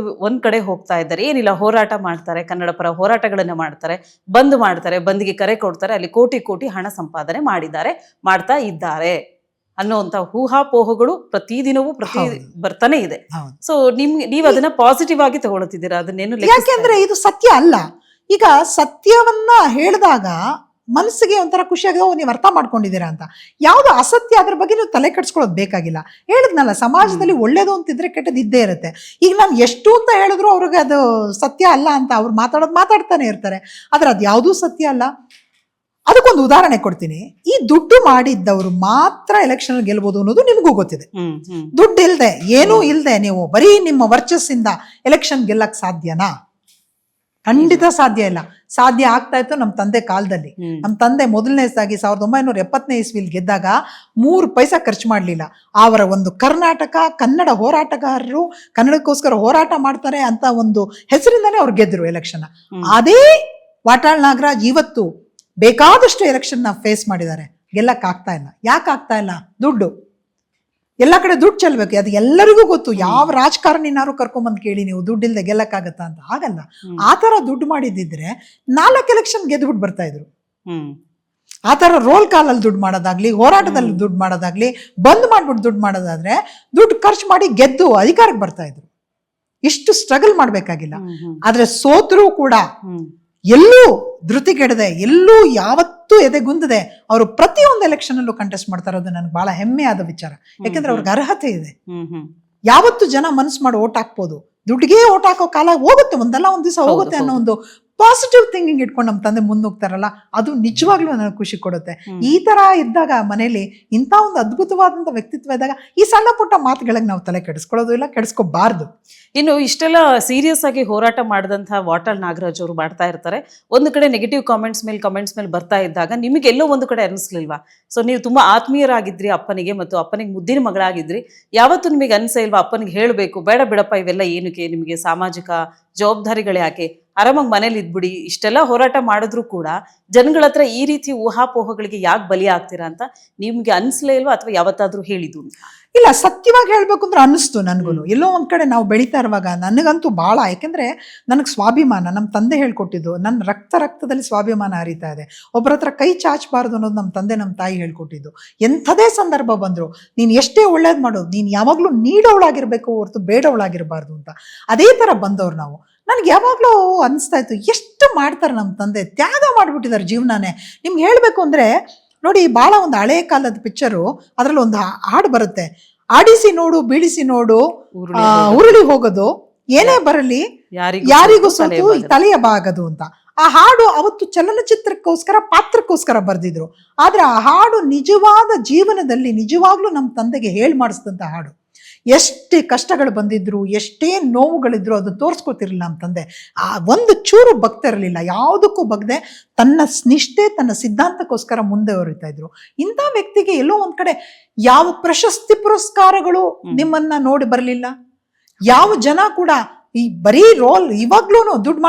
ಒಂದ್ ಕಡೆ ಹೋಗ್ತಾ ಇದ್ದಾರೆ. ಏನಿಲ್ಲ, ಹೋರಾಟ ಮಾಡ್ತಾರೆ, ಕನ್ನಡ ಪರ ಹೋರಾಟಗಳನ್ನ ಮಾಡ್ತಾರೆ, ಬಂದ್ಗೆ ಕರೆ ಕೊಡ್ತಾರೆ, ಅಲ್ಲಿ ಕೋಟಿ ಕೋಟಿ ಹಣ ಸಂಪಾದನೆ ಮಾಡ್ತಾ ಇದ್ದಾರೆ ಅನ್ನೋಂಥ ಊಹಾಪೋಹಗಳು ಪ್ರತಿದಿನವೂ ಬರ್ತಾನೆ ಇದೆ. ಸೊ ನೀವು ಅದನ್ನ ಪಾಸಿಟಿವ್ ಆಗಿ ತಗೊಳ್ತಿದ್ದೀರಾ, ಅದನ್ನೇನು? ಯಾಕೆಂದ್ರೆ ಇದು ಸತ್ಯ ಅಲ್ಲ. ಈಗ ಸತ್ಯವನ್ನ ಹೇಳಿದಾಗ ಮನಸ್ಸಿಗೆ ಒಂಥರ ಖುಷಿಯಾಗಿದೆ, ನೀವು ಅರ್ಥ ಮಾಡ್ಕೊಂಡಿದ್ದೀರಾ ಅಂತ. ಯಾವ್ದು ಅಸತ್ಯ ಅದ್ರ ಬಗ್ಗೆ ನೀವು ತಲೆ ಕೆಡ್ಸ್ಕೊಳ್ಳೋದು ಬೇಕಾಗಿಲ್ಲ. ಹೇಳಿದ್ನಲ್ಲ, ಸಮಾಜದಲ್ಲಿ ಒಳ್ಳೇದು ಅಂತಿದ್ರೆ ಕೆಟ್ಟದ್ದು ಇದ್ದೇ ಇರುತ್ತೆ. ಈಗ ನಾನು ಎಷ್ಟು ಅಂತ ಹೇಳಿದ್ರು ಅವ್ರಿಗೆ ಅದು ಸತ್ಯ ಅಲ್ಲ ಅಂತ ಅವ್ರು ಮಾತಾಡ್ತಾನೆ ಇರ್ತಾರೆ. ಆದ್ರೆ ಅದು ಯಾವುದೂ ಸತ್ಯ ಅಲ್ಲ. ಅದಕ್ಕೊಂದು ಉದಾಹರಣೆ ಕೊಡ್ತೀನಿ. ಈ ದುಡ್ಡು ಮಾಡಿದ್ದವರು ಮಾತ್ರ ಎಲೆಕ್ಷನ್ ಗೆಲ್ಬಹುದು ಅನ್ನೋದು ನಿಮಗೂ ಗೊತ್ತಿದೆ. ದುಡ್ಡು ಇಲ್ದೆ, ಏನೂ ಇಲ್ದೆ ನೀವು ಬರೀ ನಿಮ್ಮ ವರ್ಚಸ್ಸಿಂದ ಎಲೆಕ್ಷನ್ ಗೆಲ್ಲಕ್ ಸಾಧ್ಯನಾ? ಖಂಡಿತ ಸಾಧ್ಯ ಇಲ್ಲ. ಸಾಧ್ಯ ಆಗ್ತಾ ಇತ್ತು ನಮ್ಮ ತಂದೆ ಕಾಲದಲ್ಲಿ. ನಮ್ಮ ತಂದೆ ಮೊದಲನೇದಾಗಿ 1970ನೇ ಇಸ್ವಿಲಿ ಗೆದ್ದಾಗ 3 ಪೈಸಾ ಖರ್ಚು ಮಾಡ್ಲಿಲ್ಲ. ಅವರ ಒಂದು ಕನ್ನಡ ಹೋರಾಟಗಾರರು ಕನ್ನಡಕ್ಕೋಸ್ಕರ ಹೋರಾಟ ಮಾಡ್ತಾರೆ ಅಂತ ಒಂದು ಹೆಸರಿಂದಾನೇ ಅವ್ರು ಗೆದ್ರು ಎಲೆಕ್ಷನ್. ಅದೇ ವಾಟಾಳ್ ನಾಗರಾಜ್ ಇವತ್ತು ಬೇಕಾದಷ್ಟು ಎಲೆಕ್ಷನ್ ಫೇಸ್ ಮಾಡಿದ್ದಾರೆ, ಗೆಲ್ಲಕ್ ಆಗ್ತಾ ಇಲ್ಲ. ಯಾಕೆ ಆಗ್ತಾ ಇಲ್ಲ? ದುಡ್ಡು. ಎಲ್ಲ ಕಡೆ ದುಡ್ಡು ಚೆಲ್ಬೇಕು. ಅದು ಎಲ್ಲರಿಗೂ ಗೊತ್ತು. ಯಾವ ರಾಜಕಾರಣಿನಾರು ಕರ್ಕೊಂಬಂದು ಕೇಳಿ ನೀವು ದುಡ್ಡಿಲ್ದೆ ಗೆಲ್ಲಕ್ಕಾಗತ್ತಾ ಅಂತ, ಆಗಲ್ಲ. ಆ ತರ ದುಡ್ಡು ಮಾಡಿದ್ದಿದ್ರೆ 4 ಎಲೆಕ್ಷನ್ ಗೆದ್ಬಿಟ್ಟು ಬರ್ತಾ ಇದ್ರು. ಆ ತರ ರೋಲ್ ಕಾಲಲ್ಲಿ ದುಡ್ಡು ಮಾಡೋದಾಗ್ಲಿ, ಹೋರಾಟದಲ್ಲಿ ದುಡ್ಡು ಮಾಡೋದಾಗ್ಲಿ, ಬಂದ್ ಮಾಡ್ಬಿಟ್ಟು ದುಡ್ಡು ಮಾಡೋದಾದ್ರೆ ದುಡ್ಡು ಖರ್ಚು ಮಾಡಿ ಗೆದ್ದು ಅಧಿಕಾರಕ್ಕೆ ಬರ್ತಾ ಇದ್ರು. ಇಷ್ಟು ಸ್ಟ್ರಗಲ್ ಮಾಡ್ಬೇಕಾಗಿಲ್ಲ. ಆದ್ರೆ ಸೋತ್ರೂ ಕೂಡ ಎಲ್ಲೂ ಧೃತಿಗೆಡದೆ, ಎಲ್ಲೂ ಯಾವತ್ತೂ ಎದೆಗುಂದದೆ ಅವರು ಪ್ರತಿಯೊಂದು ಎಲೆಕ್ಷನ್ ಅಲ್ಲೂ ಕಂಟೆಸ್ಟ್ ಮಾಡ್ತಾ ಇರೋದು ನನಗೆ ಬಹಳ ಹೆಮ್ಮೆ ಆದ ವಿಚಾರ. ಯಾಕಂದ್ರೆ ಅವ್ರಿಗೆ ಅರ್ಹತೆ ಇದೆ. ಯಾವತ್ತು ಜನ ಮನಸ್ಸು ಮಾಡಿ ಓಟ್ ಹಾಕ್ಬೋದು. ದುಡ್ಡಿಗೆ ಓಟ್ ಹಾಕೋ ಕಾಲ ಹೋಗುತ್ತೆ, ಒಂದಲ್ಲ ಒಂದ್ ದಿವಸ ಹೋಗುತ್ತೆ ಅನ್ನೋ ಒಂದು ಪಾಸಿಟಿವ್ ಥಿಂಕಿಂಗ್ ಇಟ್ಕೊಂಡು ನಮ್ಮ ತಂದೆ ಮುನ್ನೋಗ್ತಾರಲ್ಲ, ಅದು ನಿಜವಾಗ್ಲೂ ನನಗೆ ಖುಷಿ ಕೊಡುತ್ತೆ. ಈ ತರ ಇದ್ದಾಗ ಮನೇಲಿ ಇಂಥ ಒಂದು ಅದ್ಭುತವಾದಂತ ವ್ಯಕ್ತಿತ್ವ ಇದ್ದಾಗ ಈ ಸಣ್ಣ ಪುಟ್ಟ ಮಾತುಗಳಿಗೆ ನಾವು ತಲೆ ಕೆಡಿಸ್ಕೊಳ್ಳೋದು ಇಲ್ಲ, ಕೆಡಿಸ್ಕೋಬಾರ್ದು. ಇನ್ನು ಇಷ್ಟೆಲ್ಲ ಸೀರಿಯಸ್ ಆಗಿ ಹೋರಾಟ ಮಾಡಿದಂತಹ ವಾಟಾಳ್ ನಾಗರಾಜ್ ಅವರು ಮಾಡ್ತಾ ಇರ್ತಾರೆ. ಒಂದು ಕಡೆ ನೆಗೆಟಿವ್ ಕಮೆಂಟ್ಸ್ ಮೇಲೆ ಬರ್ತಾ ಇದ್ದಾಗ ನಿಮಗೆ ಎಲ್ಲೋ ಒಂದು ಕಡೆ ಅನಿಸ್ಲಿಲ್ವಾ? ಸೊ ನೀವು ತುಂಬಾ ಆತ್ಮೀಯರಾಗಿದ್ರಿ ಅಪ್ಪನಿಗೆ, ಮತ್ತು ಅಪ್ಪನಿಗೆ ಮುದ್ದಿನ ಮಗಳಾಗಿದ್ರಿ. ಯಾವತ್ತು ನಿಮಗೆ ಅನ್ಸೇ ಇಲ್ವಾ ಅಪ್ಪನಿಗೆ ಹೇಳಬೇಕು, ಬೇಡ ಬಿಡಪ್ಪ ಇವೆಲ್ಲ ಏನಕ್ಕೆ, ನಿಮಗೆ ಸಾಮಾಜಿಕ ಜವಾಬ್ದಾರಿಗಳು ಯಾಕೆ, ಆರಾಮಾಗಿ ಮನೇಲಿ ಇದ್ಬಿಡಿ, ಇಷ್ಟೆಲ್ಲ ಹೋರಾಟ ಮಾಡಿದ್ರು ಕೂಡ ಜನಗಳ ಹತ್ರ ಈ ರೀತಿ ಊಹಾಪೋಹಗಳಿಗೆ ಯಾಕೆ ಬಲಿ ಆಗ್ತೀರಾ ಅಂತ ನಿಮ್ಗೆ ಅನ್ಸ್ಲೇ ಇಲ್ವಾ, ಅಥವಾ ಯಾವತ್ತಾದ್ರೂ ಹೇಳಿದ್ದು? ಇಲ್ಲ, ಸತ್ಯವಾಗಿ ಹೇಳ್ಬೇಕು ಅಂದ್ರೆ ಅನ್ನಿಸ್ತು ನನಗೂ. ಎಲ್ಲೋ ಒಂದ್ ಕಡೆ ನಾವು ಬೆಳೀತಾ ಇರುವಾಗ ನನಗಂತೂ ಬಹಳ, ಯಾಕೆಂದ್ರೆ ನನಗೆ ಸ್ವಾಭಿಮಾನ, ನಮ್ಮ ತಂದೆ ಹೇಳ್ಕೊಟ್ಟಿದ್ದು, ನನ್ನ ರಕ್ತದಲ್ಲಿ ಸ್ವಾಭಿಮಾನ ಹರಿತಾ ಇದೆ. ಒಬ್ಬರ ಹತ್ರ ಕೈ ಚಾಚಬಾರ್ದು ಅನ್ನೋದು ನಮ್ಮ ತಂದೆ ನಮ್ಮ ತಾಯಿ ಹೇಳ್ಕೊಟ್ಟಿದ್ದು. ಎಂಥದೇ ಸಂದರ್ಭ ಬಂದ್ರು ನೀನ್ ಎಷ್ಟೇ ಒಳ್ಳೇದ್ ಮಾಡೋದು, ನೀನ್ ಯಾವಾಗ್ಲೂ ನೀಡೋಳಾಗಿರ್ಬೇಕು ಹೊರತು ಬೇಡವಳಾಗಿರ್ಬಾರ್ದು ಅಂತ. ಅದೇ ತರ ಬಂದವ್ರು ನಾವು. ನನಗೆ ಯಾವಾಗ್ಲೂ ಅನಿಸ್ತಾ ಇತ್ತು, ಎಷ್ಟು ಮಾಡ್ತಾರೆ ನಮ್ಮ ತಂದೆ, ತ್ಯಾಗ ಮಾಡ್ಬಿಟ್ಟಿದ್ದಾರೆ ಜೀವನಾನೇ. ನಿಮ್ಗೆ ಹೇಳ್ಬೇಕು ಅಂದ್ರೆ ನೋಡಿ, ಬಹಳ ಒಂದು ಹಳೆ ಕಾಲದ ಪಿಕ್ಚರು, ಅದ್ರಲ್ಲಿ ಒಂದು ಹಾಡು ಬರುತ್ತೆ, ಆಡಿಸಿ ನೋಡು ಬೀಳಿಸಿ ನೋಡು ಉರುಳಿ ಹೋಗೋದು, ಏನೇ ಬರಲಿ ಯಾರಿಗೂ ಸೋತು ತಲೆಯ ಬಾಗದು ಅಂತ. ಆ ಹಾಡು ಅವತ್ತು ಚಲನಚಿತ್ರಕ್ಕೋಸ್ಕರ, ಪಾತ್ರಕ್ಕೋಸ್ಕರ ಬರ್ದಿದ್ರು. ಆದ್ರೆ ಆ ಹಾಡು ನಿಜವಾದ ಜೀವನದಲ್ಲಿ ನಿಜವಾಗ್ಲೂ ನಮ್ಮ ತಂದೆಗೆ ಹೇಳಿ ಮಾಡಿಸಿದಂತ ಹಾಡು. ಎಷ್ಟೇ ಕಷ್ಟಗಳು ಬಂದಿದ್ರು, ಎಷ್ಟೇ ನೋವುಗಳಿದ್ರು, ಅದು ತೋರಿಸ್ಕೊತಿರ್ಲಿಲ್ಲ ನಮ್ಮ ತಂದೆ. ಆ ಒಂದು ಚೂರು ಬಗ್ತಾ ಇರಲಿಲ್ಲ, ಯಾವುದಕ್ಕೂ ಬಗ್ದೆ ತನ್ನ ನಿಷ್ಠೆ, ತನ್ನ ಸಿದ್ಧಾಂತಕ್ಕೋಸ್ಕರ ಮುಂದೆ ಹೊರಿತಾ ಇದ್ರು. ಇಂಥ ವ್ಯಕ್ತಿಗೆ ಎಲ್ಲೋ ಒಂದ್ ಕಡೆ ಯಾವ ಪ್ರಶಸ್ತಿ ಪುರಸ್ಕಾರಗಳು ನಿಮ್ಮನ್ನ ನೋಡಿ ಬರಲಿಲ್ಲ. ಯಾವ ಜನ ಕೂಡ ಈ ಬರೀ ರೋಲ್, ಇವಾಗ್ಲೂ ದುಡ್ಡು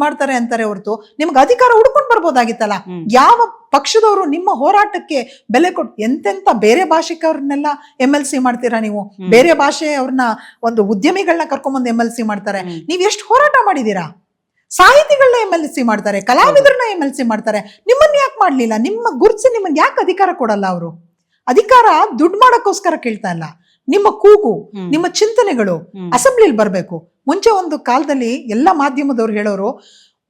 ಮಾಡ್ತಾರೆ ಅಂತಾರೆ ಹೊರತು ನಿಮ್ಗೆ ಅಧಿಕಾರ ಹುಡ್ಕೊಂಡು ಬರ್ಬೋದಾಗಿತ್ತಲ್ಲ. ಯಾವ ಪಕ್ಷದವರು ನಿಮ್ಮ ಹೋರಾಟಕ್ಕೆ ಬೆಲೆ ಕೊಟ್ಟು, ಎಂತೆಂತ ಬೇರೆ ಭಾಷಿಕವ್ರನ್ನೆಲ್ಲ MLC ಮಾಡ್ತೀರಾ ನೀವು, ಬೇರೆ ಭಾಷೆ ಅವ್ರನ್ನ ಒಂದು ಉದ್ಯಮಿಗಳನ್ನ ಕರ್ಕೊಂಬಂದು MLC ಮಾಡ್ತಾರೆ. ನೀವ್ ಎಷ್ಟು ಹೋರಾಟ ಮಾಡಿದೀರಾ? ಸಾಹಿತಿಗಳನ್ನ MLC ಮಾಡ್ತಾರೆ, ಕಲಾವಿದರನ್ನ MLC ಮಾಡ್ತಾರೆ. ನಿಮ್ಮನ್ನ ಯಾಕೆ ಮಾಡ್ಲಿಲ್ಲ? ನಿಮ್ಮ ಗುರುತಿಸಿ ನಿಮ್ಮನ್ನ ಯಾಕೆ ಅಧಿಕಾರ ಕೊಡಲ್ಲ ಅವರು? ಅಧಿಕಾರ ದುಡ್ಡು ಮಾಡೋಕ್ಕೋಸ್ಕರ ಕೇಳ್ತಾ ಇಲ್ಲ. ನಿಮ್ಮ ಕೂಗು, ನಿಮ್ಮ ಚಿಂತನೆಗಳು ಅಸೆಂಬ್ಲಿಲಿ ಬರ್ಬೇಕು. ಮುಂಚೆ ಒಂದು ಕಾಲದಲ್ಲಿ ಎಲ್ಲ ಮಾಧ್ಯಮದವ್ರು ಹೇಳೋರು,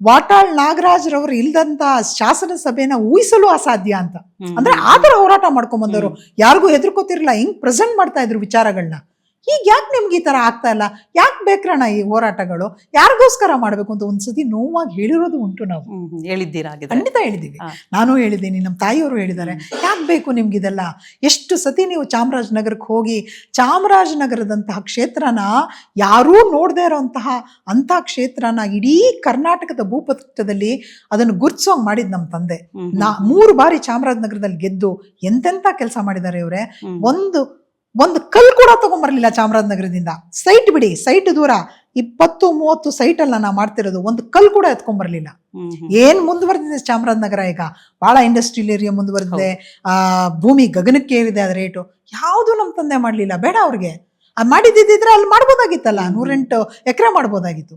ವಾಟಾಳ್ ನಾಗರಾಜ್ರವ್ರು ಇಲ್ದಂತ ಶಾಸನ ಸಭೆನ ಊಹಿಸಲು ಅಸಾಧ್ಯ ಅಂತ. ಅಂದ್ರೆ ಆತರ ಹೋರಾಟ ಮಾಡ್ಕೊಂಡ್ ಬಂದವರು, ಯಾರಿಗೂ ಹೆದರ್ಕೋತಿರ್ಲಿಲ್ಲ, ಹಿಂಗ್ ಪ್ರೆಸೆಂಟ್ ಮಾಡ್ತಾ ಇದ್ರು ವಿಚಾರಗಳನ್ನ. ಈಗ ಯಾಕೆ ನಿಮ್ಗೆ ಈ ತರ ಆಗ್ತಾ ಇಲ್ಲ? ಯಾಕೆ ಬೇಕ್ರಣ ಈ ಹೋರಾಟಗಳು? ಯಾರಿಗೋಸ್ಕರ ಮಾಡ್ಬೇಕು ಅಂತ ಒಂದ್ಸತಿ ನೋವಾಗಿ ಹೇಳಿರೋದು ಉಂಟು. ನಾವು ಹೇಳಿದ್ದೀರಾ? ಖಂಡಿತ ಹೇಳಿದೀವಿ. ನಾನು ಹೇಳಿದ್ದೀನಿ, ನಮ್ಮ ತಾಯಿಯವರು ಹೇಳಿದ್ದಾರೆ, ಯಾಕೆ ಬೇಕು ನಿಮ್ಗೆ ಇದೆಲ್ಲ? ಎಷ್ಟು ಸತಿ ನೀವು ಚಾಮರಾಜನಗರಕ್ಕೆ ಹೋಗಿ, ಚಾಮರಾಜನಗರದಂತಹ ಕ್ಷೇತ್ರನ ಯಾರೂ ನೋಡದೇ ಇರೋಂತಹ ಅಂಥ ಕ್ಷೇತ್ರನ ಇಡೀ ಕರ್ನಾಟಕದ ಭೂಪಟದಲ್ಲಿ ಅದನ್ನು ಗುರ್ತಿಸೋಂಗ್ ಮಾಡಿದ್ ನಮ್ಮ ತಂದೆ. 3 ಬಾರಿ ಚಾಮರಾಜನಗರದಲ್ಲಿ ಗೆದ್ದು ಎಂತೆಂತ ಕೆಲಸ ಮಾಡಿದ್ದಾರೆ ಇವರೇ. ಒಂದು ಕಲ್ಲು ಕೂಡ ತಗೊಂಡ್ಬರ್ಲಿಲ್ಲ ಚಾಮರಾಜನಗರದಿಂದ. ಸೈಟ್ ಬಿಡಿ, ಸೈಟ್ ದೂರ 20-30 ಸೈಟ್ ಅಲ್ಲ ನಾ ಮಾಡ್ತಿರೋದು, ಒಂದು ಕಲ್ಲು ಕೂಡ ಎತ್ಕೊಂಡ್ಬರ್ಲಿಲ್ಲ. ಏನ್ ಮುಂದುವರೆದಿದೆ ಚಾಮರಾಜನಗರ ಈಗ, ಬಹಳ ಇಂಡಸ್ಟ್ರಿಯಲ್ ಏರಿಯಾ ಮುಂದುವರೆದಿದೆ, ಭೂಮಿ ಗಗನಕ್ಕೆ ಏರಿದೆ ಅದ ರೇಟು. ಯಾವುದು ನಮ್ಮ ತಂದೆ ಮಾಡ್ಲಿಲ್ಲ. ಬೇಡ ಅವ್ರಿಗೆ. ಮಾಡಿದ್ದಿದ್ರೆ ಅಲ್ಲಿ ಮಾಡ್ಬೋದಾಗಿತ್ತಲ್ಲ, 108 ಎಕರೆ ಮಾಡ್ಬೋದಾಗಿತ್ತು.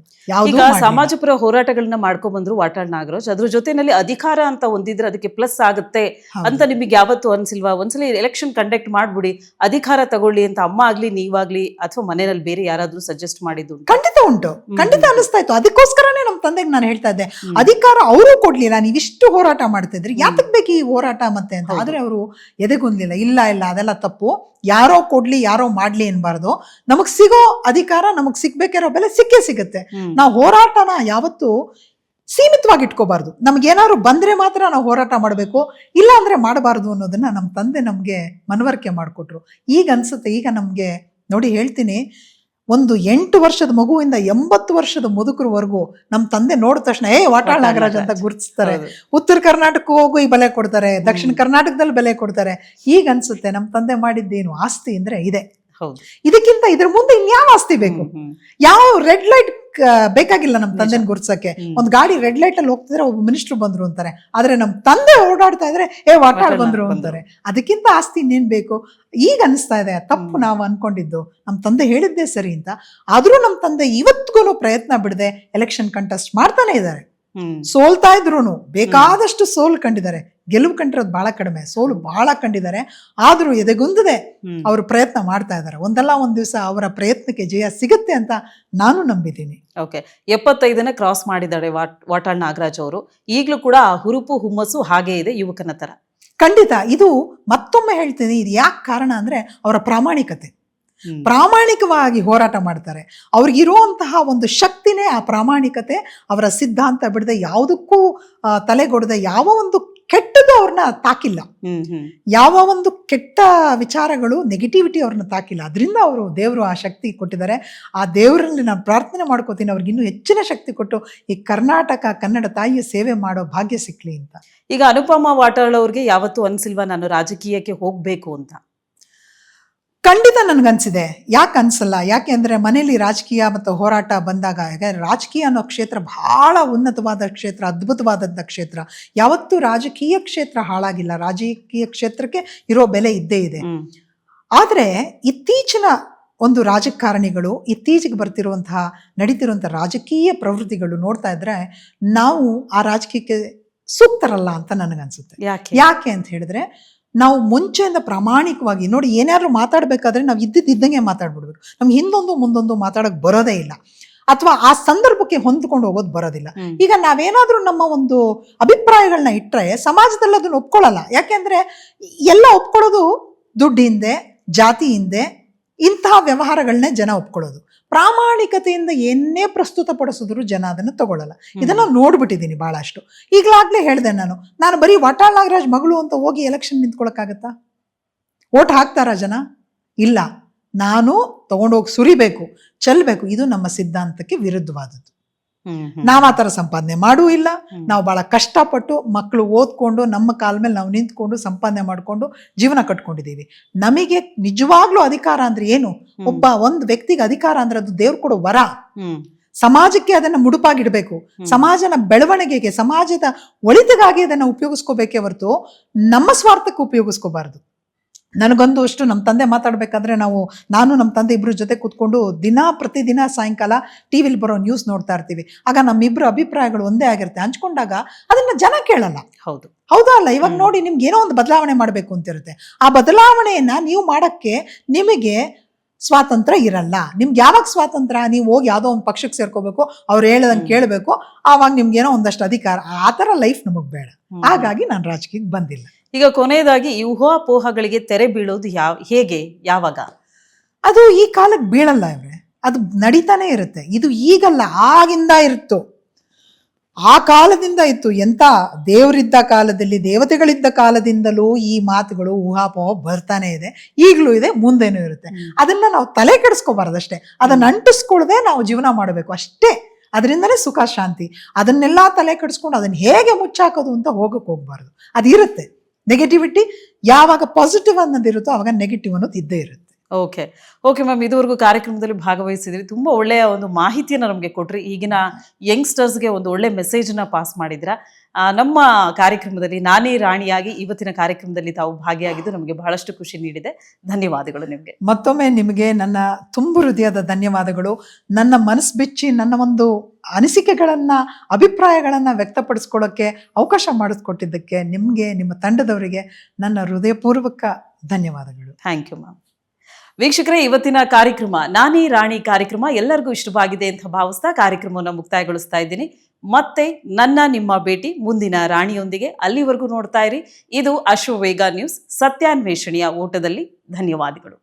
ಈಗ ಸಮಾಜಪರ ಹೋರಾಟಗಳನ್ನ ಮಾಡ್ಕೊಂಡ್ ಬಂದ್ರು ವಾಟಾಳ್ ನಾಗರಾಜ್. ಅದ್ರ ಜೊತೆನಲ್ಲಿ ಅಧಿಕಾರ ಅಂತ ಒಂದಿದ್ರೆ ಅದಕ್ಕೆ ಪ್ಲಸ್ ಆಗುತ್ತೆ ಅಂತ ನಿಮಗೆ ಯಾವತ್ತು ಅನ್ಸಿಲ್ವಾ? ಒಂದ್ಸಲಿ ಎಲೆಕ್ಷನ್ ಕಂಡಕ್ಟ್ ಮಾಡ್ಬಿಡಿ, ಅಧಿಕಾರ ತಗೊಳ್ಳಿ ಅಂತ ಅಮ್ಮ ಆಗ್ಲಿ ನೀವಾಗ್ಲಿ ಅಥವಾ ಮನೆಯಲ್ಲಿ ಬೇರೆ ಯಾರಾದ್ರೂ ಸಜೆಸ್ಟ್ ಮಾಡಿದ್ದು? ಖಂಡಿತ ಉಂಟು, ಖಂಡಿತ ಅನಿಸ್ತಾ ಇತ್ತು. ಅದಕ್ಕೋಸ್ಕರನೇ ನಮ್ಮ ತಂದೆಗೆ ನಾನು ಹೇಳ್ತಾ ಇದ್ದೆ, ಅಧಿಕಾರ ಅವರು ಕೊಡ್ಲಿಲ್ಲ, ನೀವಿಷ್ಟು ಹೋರಾಟ ಮಾಡ್ತಿದ್ರಿ, ಯಾತಕ್ ಬೇಕು ಈ ಹೋರಾಟ ಮತ್ತೆ ಅಂತ. ಆದ್ರೆ ಅವರು ಎದೆಗುಂದ್ಲಿಲ್ಲ. ಇಲ್ಲ ಅದೆಲ್ಲ ತಪ್ಪು, ಯಾರೋ ಕೊಡ್ಲಿ ಯಾರೋ ಮಾಡ್ಲಿ ಅನ್ಬಾರ್ದು. ನಮಗ್ ಸಿಗೋ ಅಧಿಕಾರ, ನಮಗ್ ಸಿಗ್ಬೇಕಿರೋ ಬೆಲೆ ಸಿಕ್ಕೇ ಸಿಗುತ್ತೆ. ನಾವು ಹೋರಾಟನ ಯಾವತ್ತು ಸೀಮಿತವಾಗಿ ಇಟ್ಕೋಬಾರ್ದು. ನಮ್ಗೇನಾದ್ರು ಬಂದ್ರೆ ಮಾತ್ರ ನಾವು ಹೋರಾಟ ಮಾಡಬೇಕು, ಇಲ್ಲ ಅಂದ್ರೆ ಮಾಡಬಾರ್ದು ಅನ್ನೋದನ್ನ ನಮ್ಮ ತಂದೆ ನಮ್ಗೆ ಮನವರಿಕೆ ಮಾಡಿಕೊಟ್ರು. ಈಗ ಅನ್ಸುತ್ತೆ, ಈಗ ನಮ್ಗೆ ನೋಡಿ ಹೇಳ್ತೀನಿ, ಒಂದು 8 ವರ್ಷದ ಮಗುವಿಂದ 80 ವರ್ಷದ ಮುದುಕರವರೆಗೂ ನಮ್ಮ ತಂದೆ ನೋಡಿದ ತಕ್ಷಣ ವಾಟಾಳ್ ನಾಗರಾಜ್ ಅಂತ ಗುರುತಿಸ್ತಾರೆ. ಉತ್ತರ ಕರ್ನಾಟಕ ಹೋಗು ಈ ಬೆಲೆ ಕೊಡ್ತಾರೆ, ದಕ್ಷಿಣ ಕರ್ನಾಟಕದಲ್ಲಿ ಬೆಲೆ ಕೊಡ್ತಾರೆ. ಈಗ ಅನ್ಸುತ್ತೆ ನಮ್ಮ ತಂದೆ ಮಾಡಿದ್ದೇನು ಆಸ್ತಿ ಅಂದ್ರೆ ಇದೆ. ಹೌದು. ಇದಕ್ಕಿಂತ ಇದ್ರ ಮುಂದೆ ಇನ್ಯಾವ ಆಸ್ತಿ ಬೇಕು? ಯಾವ ರೆಡ್ ಲೈಟ್ ಬೇಕಾಗಿಲ್ಲ ನಮ್ ತಂದೆನ ಗುರ್ಸಕ್ಕೆ. ಒಂದ್ ಗಾಡಿ ರೆಡ್ ಲೈಟ್ ಅಲ್ಲಿ ಹೋಗ್ತಿದ್ರೆ ಒಬ್ಬ ಮಿನಿಸ್ಟರ್ ಬಂದ್ರು ಅಂತಾರೆ, ಆದ್ರೆ ನಮ್ ತಂದೆ ಓಡಾಡ್ತಾ ಇದ್ರೆ ವಾಟಾಳ್ ಬಂದ್ರು ಅಂತಾರೆ. ಅದಕ್ಕಿಂತ ಆಸ್ತಿ ಇನ್ನೇನ್ ಬೇಕು? ಈಗ ಅನಿಸ್ತಾ ಇದೆ ತಪ್ಪು ನಾವು ಅನ್ಕೊಂಡಿದ್ದು, ನಮ್ ತಂದೆ ಹೇಳಿದ್ದೇ ಸರಿ ಅಂತ. ಆದ್ರೂ ನಮ್ ತಂದೆ ಇವತ್ತಿಗೂ ಪ್ರಯತ್ನ ಬಿಡದೆ ಎಲೆಕ್ಷನ್ ಕಂಟೆಸ್ಟ್ ಮಾಡ್ತಾನೆ ಇದ್ದಾರೆ. ಸೋಲ್ತಾ ಇದ್ರು ಬೇಕಾದಷ್ಟು ಸೋಲು ಕಂಡಿದ್ದಾರೆ, ಗೆಲುವು ಕಂಡಿರೋದು ಬಹಳ ಕಡಿಮೆ, ಸೋಲು ಬಹಳ ಕಂಡಿದ್ದಾರೆ. ಆದ್ರೂ ಎದೆಗುಂದದೆ ಅವರು ಪ್ರಯತ್ನ ಮಾಡ್ತಾ ಇದ್ದಾರೆ. ಒಂದಲ್ಲ ಒಂದ್ ದಿವಸ ಅವರ ಪ್ರಯತ್ನಕ್ಕೆ ಜಯ ಸಿಗುತ್ತೆ ಅಂತ ನಾನು ನಂಬಿದ್ದೀನಿ. ಓಕೆ, 75ನೇ ಕ್ರಾಸ್ ಮಾಡಿದ್ದಾರೆ ವಾಟಾಳ್ ನಾಗರಾಜ್ ಅವರು. ಈಗಲೂ ಕೂಡ ಆ ಹುರುಪು ಹುಮ್ಮಸ್ಸು ಹಾಗೇ ಇದೆ ಯುವಕನ ತರ. ಖಂಡಿತ. ಇದು ಮತ್ತೊಮ್ಮೆ ಹೇಳ್ತೀನಿ, ಇದು ಯಾಕೆ ಕಾರಣ ಅಂದ್ರೆ ಅವರ ಪ್ರಾಮಾಣಿಕತೆ. ಪ್ರಾಮಾಣಿಕವಾಗಿ ಹೋರಾಟ ಮಾಡ್ತಾರೆ. ಅವ್ರಿಗಿರುವಂತಹ ಒಂದು ಶಕ್ತಿನೇ ಆ ಪ್ರಾಮಾಣಿಕತೆ. ಅವರ ಸಿದ್ಧಾಂತ ಬಿಡದೆ, ಯಾವುದಕ್ಕೂ ತಲೆಗೊಡದೆ, ಯಾವ ಒಂದು ಕೆಟ್ಟದ್ದು ಅವ್ರನ್ನ ತಾಕಿಲ್ಲ, ಯಾವ ಒಂದು ಕೆಟ್ಟ ವಿಚಾರಗಳು ನೆಗೆಟಿವಿಟಿ ಅವ್ರನ್ನ ತಾಕಿಲ್ಲ. ಅದರಿಂದ ಅವರು ದೇವರು ಆ ಶಕ್ತಿ ಕೊಟ್ಟಿದ್ದಾರೆ. ಆ ದೇವರಲ್ಲಿ ನಾನು ಪ್ರಾರ್ಥನೆ ಮಾಡ್ಕೋತೀನಿ ಅವ್ರಿಗೆ ಇನ್ನೂ ಹೆಚ್ಚಿನ ಶಕ್ತಿ ಕೊಟ್ಟು ಈ ಕರ್ನಾಟಕ ಕನ್ನಡ ತಾಯಿಯ ಸೇವೆ ಮಾಡೋ ಭಾಗ್ಯ ಸಿಕ್ಲಿ ಅಂತ. ಈಗ ಅನುಪಮಾ ವಾಟಾಳ್ ಅವ್ರಿಗೆ ಯಾವತ್ತೂ ಅನ್ಸಿಲ್ವಾ ನಾನು ರಾಜಕೀಯಕ್ಕೆ ಹೋಗ್ಬೇಕು ಅಂತ? ಖಂಡಿತ ನನ್ಗನ್ಸಿದೆ. ಯಾಕೆ ಅನ್ಸಲ್ಲ? ಯಾಕೆ ಅಂದ್ರೆ ಮನೇಲಿ ರಾಜಕೀಯ ಮತ್ತು ಹೋರಾಟ ಬಂದಾಗ, ರಾಜಕೀಯ ಅನ್ನೋ ಕ್ಷೇತ್ರ ಬಹಳ ಉನ್ನತವಾದ ಕ್ಷೇತ್ರ, ಅದ್ಭುತವಾದಂಥ ಕ್ಷೇತ್ರ. ಯಾವತ್ತೂ ರಾಜಕೀಯ ಕ್ಷೇತ್ರ ಹಾಳಾಗಿಲ್ಲ, ರಾಜಕೀಯ ಕ್ಷೇತ್ರಕ್ಕೆ ಇರೋ ಬೆಲೆ ಇದ್ದೇ ಇದೆ. ಆದ್ರೆ ಇತ್ತೀಚಿನ ಒಂದು ರಾಜಕಾರಣಿಗಳು, ಇತ್ತೀಚೆಗೆ ಬರ್ತಿರುವಂತಹ ನಡೀತಿರುವಂತಹ ರಾಜಕೀಯ ಪ್ರವೃತ್ತಿಗಳು ನೋಡ್ತಾ ಇದ್ರೆ ನಾವು ಆ ರಾಜಕೀಯಕ್ಕೆ ಸೂಕ್ತರಲ್ಲ ಅಂತ ನನಗನ್ಸುತ್ತೆ. ಯಾಕೆ ಅಂತ ಹೇಳಿದ್ರೆ, ನಾವು ಮುಂಚೆಯಿಂದ ಪ್ರಾಮಾಣಿಕವಾಗಿ ನೋಡಿ, ಏನಾದ್ರು ಮಾತಾಡ್ಬೇಕಾದ್ರೆ ನಾವು ಇದ್ದಂಗೆ ಮಾತಾಡ್ಬಿಡ್ಬೇಕು. ನಮ್ಗೆ ಹಿಂದೊಂದು ಮುಂದೊಂದು ಮಾತಾಡಕ್ ಬರೋದೇ ಇಲ್ಲ, ಅಥವಾ ಆ ಸಂದರ್ಭಕ್ಕೆ ಹೊಂದ್ಕೊಂಡು ಹೋಗೋದು ಬರೋದಿಲ್ಲ. ಈಗ ನಾವೇನಾದ್ರೂ ನಮ್ಮ ಒಂದು ಅಭಿಪ್ರಾಯಗಳನ್ನ ಇಟ್ರೆ ಸಮಾಜದಲ್ಲಿ ಅದನ್ನ ಒಪ್ಕೊಳ್ಳಲ್ಲ. ಯಾಕೆಂದ್ರೆ ಎಲ್ಲ ಒಪ್ಕೊಳ್ಳೋದು ದುಡ್ಡು ಹಿಂದೆ, ಜಾತಿ ಹಿಂದೆ, ಇಂತಹ ವ್ಯವಹಾರಗಳನ್ನೇ ಜನ ಒಪ್ಕೊಳ್ಳೋದು. ಪ್ರಾಮಾಣಿಕತೆಯಿಂದ ಏನೇ ಪ್ರಸ್ತುತ ಪಡಿಸಿದ್ರು ಜನ ಅದನ್ನು ತಗೊಳ್ಳಲ್ಲ. ಇದನ್ನ ನೋಡ್ಬಿಟ್ಟಿದ್ದೀನಿ ಬಹಳಷ್ಟು. ಈಗಲಾಗ್ಲೇ ಹೇಳಿದೆ ನಾನು ಬರೀ ವಾಟಾಳ್ ನಾಗರಾಜ್ ಮಗಳು ಅಂತ ಹೋಗಿ ಎಲೆಕ್ಷನ್ ನಿಂತ್ಕೊಳಕ್ಕಾಗತ್ತಾ? ಓಟ್ ಹಾಕ್ತಾರ ಜನ? ಇಲ್ಲ. ನಾನು ತಗೊಂಡೋಗಿ ಸುರಿಬೇಕು, ಚೆಲ್ಬೇಕು. ಇದು ನಮ್ಮ ಸಿದ್ಧಾಂತಕ್ಕೆ ವಿರುದ್ಧವಾದದ್ದು. ನಾವ್ ಆ ಥರ ಸಂಪಾದನೆ ಮಾಡೂ ಇಲ್ಲ. ನಾವು ಬಹಳ ಕಷ್ಟಪಟ್ಟು ಮಕ್ಕಳು ಓದ್ಕೊಂಡು ನಮ್ಮ ಕಾಲ ಮೇಲೆ ನಾವು ನಿಂತ್ಕೊಂಡು ಸಂಪಾದನೆ ಮಾಡ್ಕೊಂಡು ಜೀವನ ಕಟ್ಕೊಂಡಿದ್ದೀವಿ. ನಮಗೆ ನಿಜವಾಗ್ಲೂ ಅಧಿಕಾರ ಅಂದ್ರೆ ಏನು? ಒಂದು ವ್ಯಕ್ತಿಗೆ ಅಧಿಕಾರ ಅಂದ್ರೆ ಅದು ದೇವ್ರು ಕೊಡೋ ವರ. ಸಮಾಜಕ್ಕೆ ಅದನ್ನ ಮುಡುಪಾಗಿಡ್ಬೇಕು. ಸಮಾಜನ ಬೆಳವಣಿಗೆಗೆ, ಸಮಾಜದ ಒಳಿತಿಗಾಗಿ ಅದನ್ನ ಉಪಯೋಗಿಸ್ಕೋಬೇಕೇ ಹೊರತು ನಮ್ಮ ಸ್ವಾರ್ಥಕ್ಕೆ ಉಪಯೋಗಿಸ್ಕೋಬಾರ್ದು. ನನಗೊಂದು ಅಷ್ಟು ನಮ್ಮ ತಂದೆ ಮಾತಾಡ್ಬೇಕಾದ್ರೆ ನಾನು ನಮ್ಮ ತಂದೆ ಇಬ್ರು ಜೊತೆ ಕೂತ್ಕೊಂಡು ಪ್ರತಿದಿನ ಸಾಯಂಕಾಲ ಟಿವಿಲಿ ಬರೋ ನ್ಯೂಸ್ ನೋಡ್ತಾ ಇರ್ತೀವಿ. ಆಗ ನಮ್ಮಿಬ್ರು ಅಭಿಪ್ರಾಯಗಳು ಒಂದೇ ಆಗಿರುತ್ತೆ. ಹಂಚ್ಕೊಂಡಾಗ ಅದನ್ನ ಜನ ಕೇಳಲ್ಲ. ಹೌದಾ ಅಲ್ಲ? ಇವಾಗ ನೋಡಿ, ನಿಮ್ಗೆ ಏನೋ ಒಂದು ಬದಲಾವಣೆ ಮಾಡ್ಬೇಕು ಅಂತಿರುತ್ತೆ. ಆ ಬದಲಾವಣೆಯನ್ನ ನೀವು ಮಾಡಕ್ಕೆ ನಿಮಗೆ ಸ್ವಾತಂತ್ರ್ಯ ಇರಲ್ಲ. ನಿಮ್ಗೆ ಯಾವಾಗ ಸ್ವಾತಂತ್ರ್ಯ? ನೀವು ಹೋಗಿ ಯಾವುದೋ ಒಂದು ಪಕ್ಷಕ್ಕೆ ಸೇರ್ಕೋಬೇಕು, ಅವ್ರು ಹೇಳದಂಗೆ ಕೇಳಬೇಕು, ಆವಾಗ ನಿಮ್ಗೇನೋ ಒಂದಷ್ಟು ಅಧಿಕಾರ. ಆ ಥರ ಲೈಫ್ ನಮಗ್ ಬೇಡ. ಹಾಗಾಗಿ ನಾನು ರಾಜಕೀಯಕ್ಕೆ ಬಂದಿಲ್ಲ. ಈಗ ಕೊನೆಯದಾಗಿ ಈ ಊಹಾಪೋಹಗಳಿಗೆ ತೆರೆ ಬೀಳೋದು ಹೇಗೆ, ಯಾವಾಗ? ಅದು ಈ ಕಾಲಕ್ಕೆ ಬೀಳಲ್ಲ ಇವ್ರೆ, ಅದು ನಡೀತಾನೆ ಇರುತ್ತೆ. ಇದು ಈಗಲ್ಲ, ಆಗಿಂದ ಇರುತ್ತೋ, ಆ ಕಾಲದಿಂದ ಇತ್ತು. ಎಂತ ದೇವರಿದ್ದ ಕಾಲದಲ್ಲಿ, ದೇವತೆಗಳಿದ್ದ ಕಾಲದಿಂದಲೂ ಈ ಮಾತುಗಳು, ಊಹಾಪೋಹ ಬರ್ತಾನೆ ಇದೆ. ಈಗಲೂ ಇದೆ, ಮುಂದೇನೂ ಇರುತ್ತೆ. ಅದನ್ನ ನಾವು ತಲೆ ಕೆಡಿಸ್ಕೋಬಾರ್ದಷ್ಟೇ. ಅದನ್ನ ಅಂಟಿಸ್ಕೊಳ್ಳದೆ ನಾವು ಜೀವನ ಮಾಡಬೇಕು ಅಷ್ಟೇ. ಅದರಿಂದನೇ ಸುಖ ಶಾಂತಿ. ಅದನ್ನೆಲ್ಲ ತಲೆ ಕೆಡಿಸ್ಕೊಂಡು ಅದನ್ನ ಹೇಗೆ ಮುಚ್ಚಾಕೋದು ಅಂತ ಹೋಗಕ್ಕೆ ಹೋಗ್ಬಾರ್ದು. ಅದಿರುತ್ತೆ ನೆಗೆಟಿವಿಟಿ. ಯಾವಾಗ ಪಾಸಿಟಿವ್ ಅನ್ನೋದಿರುತ್ತೋ ಅವಾಗ ನೆಗೆಟಿವ್ ಅನ್ನೋದು ಇದ್ದೇ ಇರುತ್ತೆ. ಓಕೆ ಮ್ಯಾಮ್, ಇದುವರೆಗೂ ಕಾರ್ಯಕ್ರಮದಲ್ಲಿ ಭಾಗವಹಿಸಿದ್ರಿ. ತುಂಬ ಒಳ್ಳೆಯ ಒಂದು ಮಾಹಿತಿಯನ್ನು ನಮಗೆ ಕೊಟ್ರಿ. ಈಗಿನ ಯಂಗ್ಸ್ಟರ್ಸ್ಗೆ ಒಂದು ಒಳ್ಳೆ ಮೆಸೇಜನ್ನ ಪಾಸ್ ಮಾಡಿದ್ರ. ನಮ್ಮ ಕಾರ್ಯಕ್ರಮದಲ್ಲಿ ನಾನೇ ರಾಣಿಯಾಗಿ ಇವತ್ತಿನ ಕಾರ್ಯಕ್ರಮದಲ್ಲಿ ತಾವು ಭಾಗಿಯಾಗಿದ್ದು ನಮಗೆ ಬಹಳಷ್ಟು ಖುಷಿ ನೀಡಿದೆ. ಧನ್ಯವಾದಗಳು ನಿಮಗೆ. ಮತ್ತೊಮ್ಮೆ ನಿಮಗೆ ನನ್ನ ತುಂಬು ಹೃದಯದ ಧನ್ಯವಾದಗಳು. ನನ್ನ ಮನಸ್ಸು ಬಿಚ್ಚಿ ನನ್ನ ಒಂದು ಅನಿಸಿಕೆಗಳನ್ನ, ಅಭಿಪ್ರಾಯಗಳನ್ನ ವ್ಯಕ್ತಪಡಿಸ್ಕೊಳ್ಳೋಕ್ಕೆ ಅವಕಾಶ ಮಾಡಿಸ್ಕೊಟ್ಟಿದ್ದಕ್ಕೆ ನಿಮಗೆ, ನಿಮ್ಮ ತಂಡದವರಿಗೆ ನನ್ನ ಹೃದಯಪೂರ್ವಕ ಧನ್ಯವಾದಗಳು. Thank you ma'am. ವೀಕ್ಷಕರೇ, ಇವತ್ತಿನ ಕಾರ್ಯಕ್ರಮ ನಾನೇ ರಾಣಿ ಕಾರ್ಯಕ್ರಮ ಎಲ್ಲರಿಗೂ ಇಷ್ಟವಾಗಿದೆ ಅಂತ ಭಾವಿಸ್ತಾ ಕಾರ್ಯಕ್ರಮವನ್ನು ಮುಕ್ತಾಯಗೊಳಿಸ್ತಾ ಇದ್ದೀನಿ. ಮತ್ತೆ ನಿಮ್ಮ ಭೇಟಿ ಮುಂದಿನ ರಾಣಿಯೊಂದಿಗೆ. ಅಲ್ಲಿವರೆಗೂ ನೋಡ್ತಾ ಇರಿ. ಇದು ಅಶ್ವವೇಗ ನ್ಯೂಸ್, ಸತ್ಯಾನ್ವೇಷಣೆಯ ಓಟದಲ್ಲಿ. ಧನ್ಯವಾದಗಳು.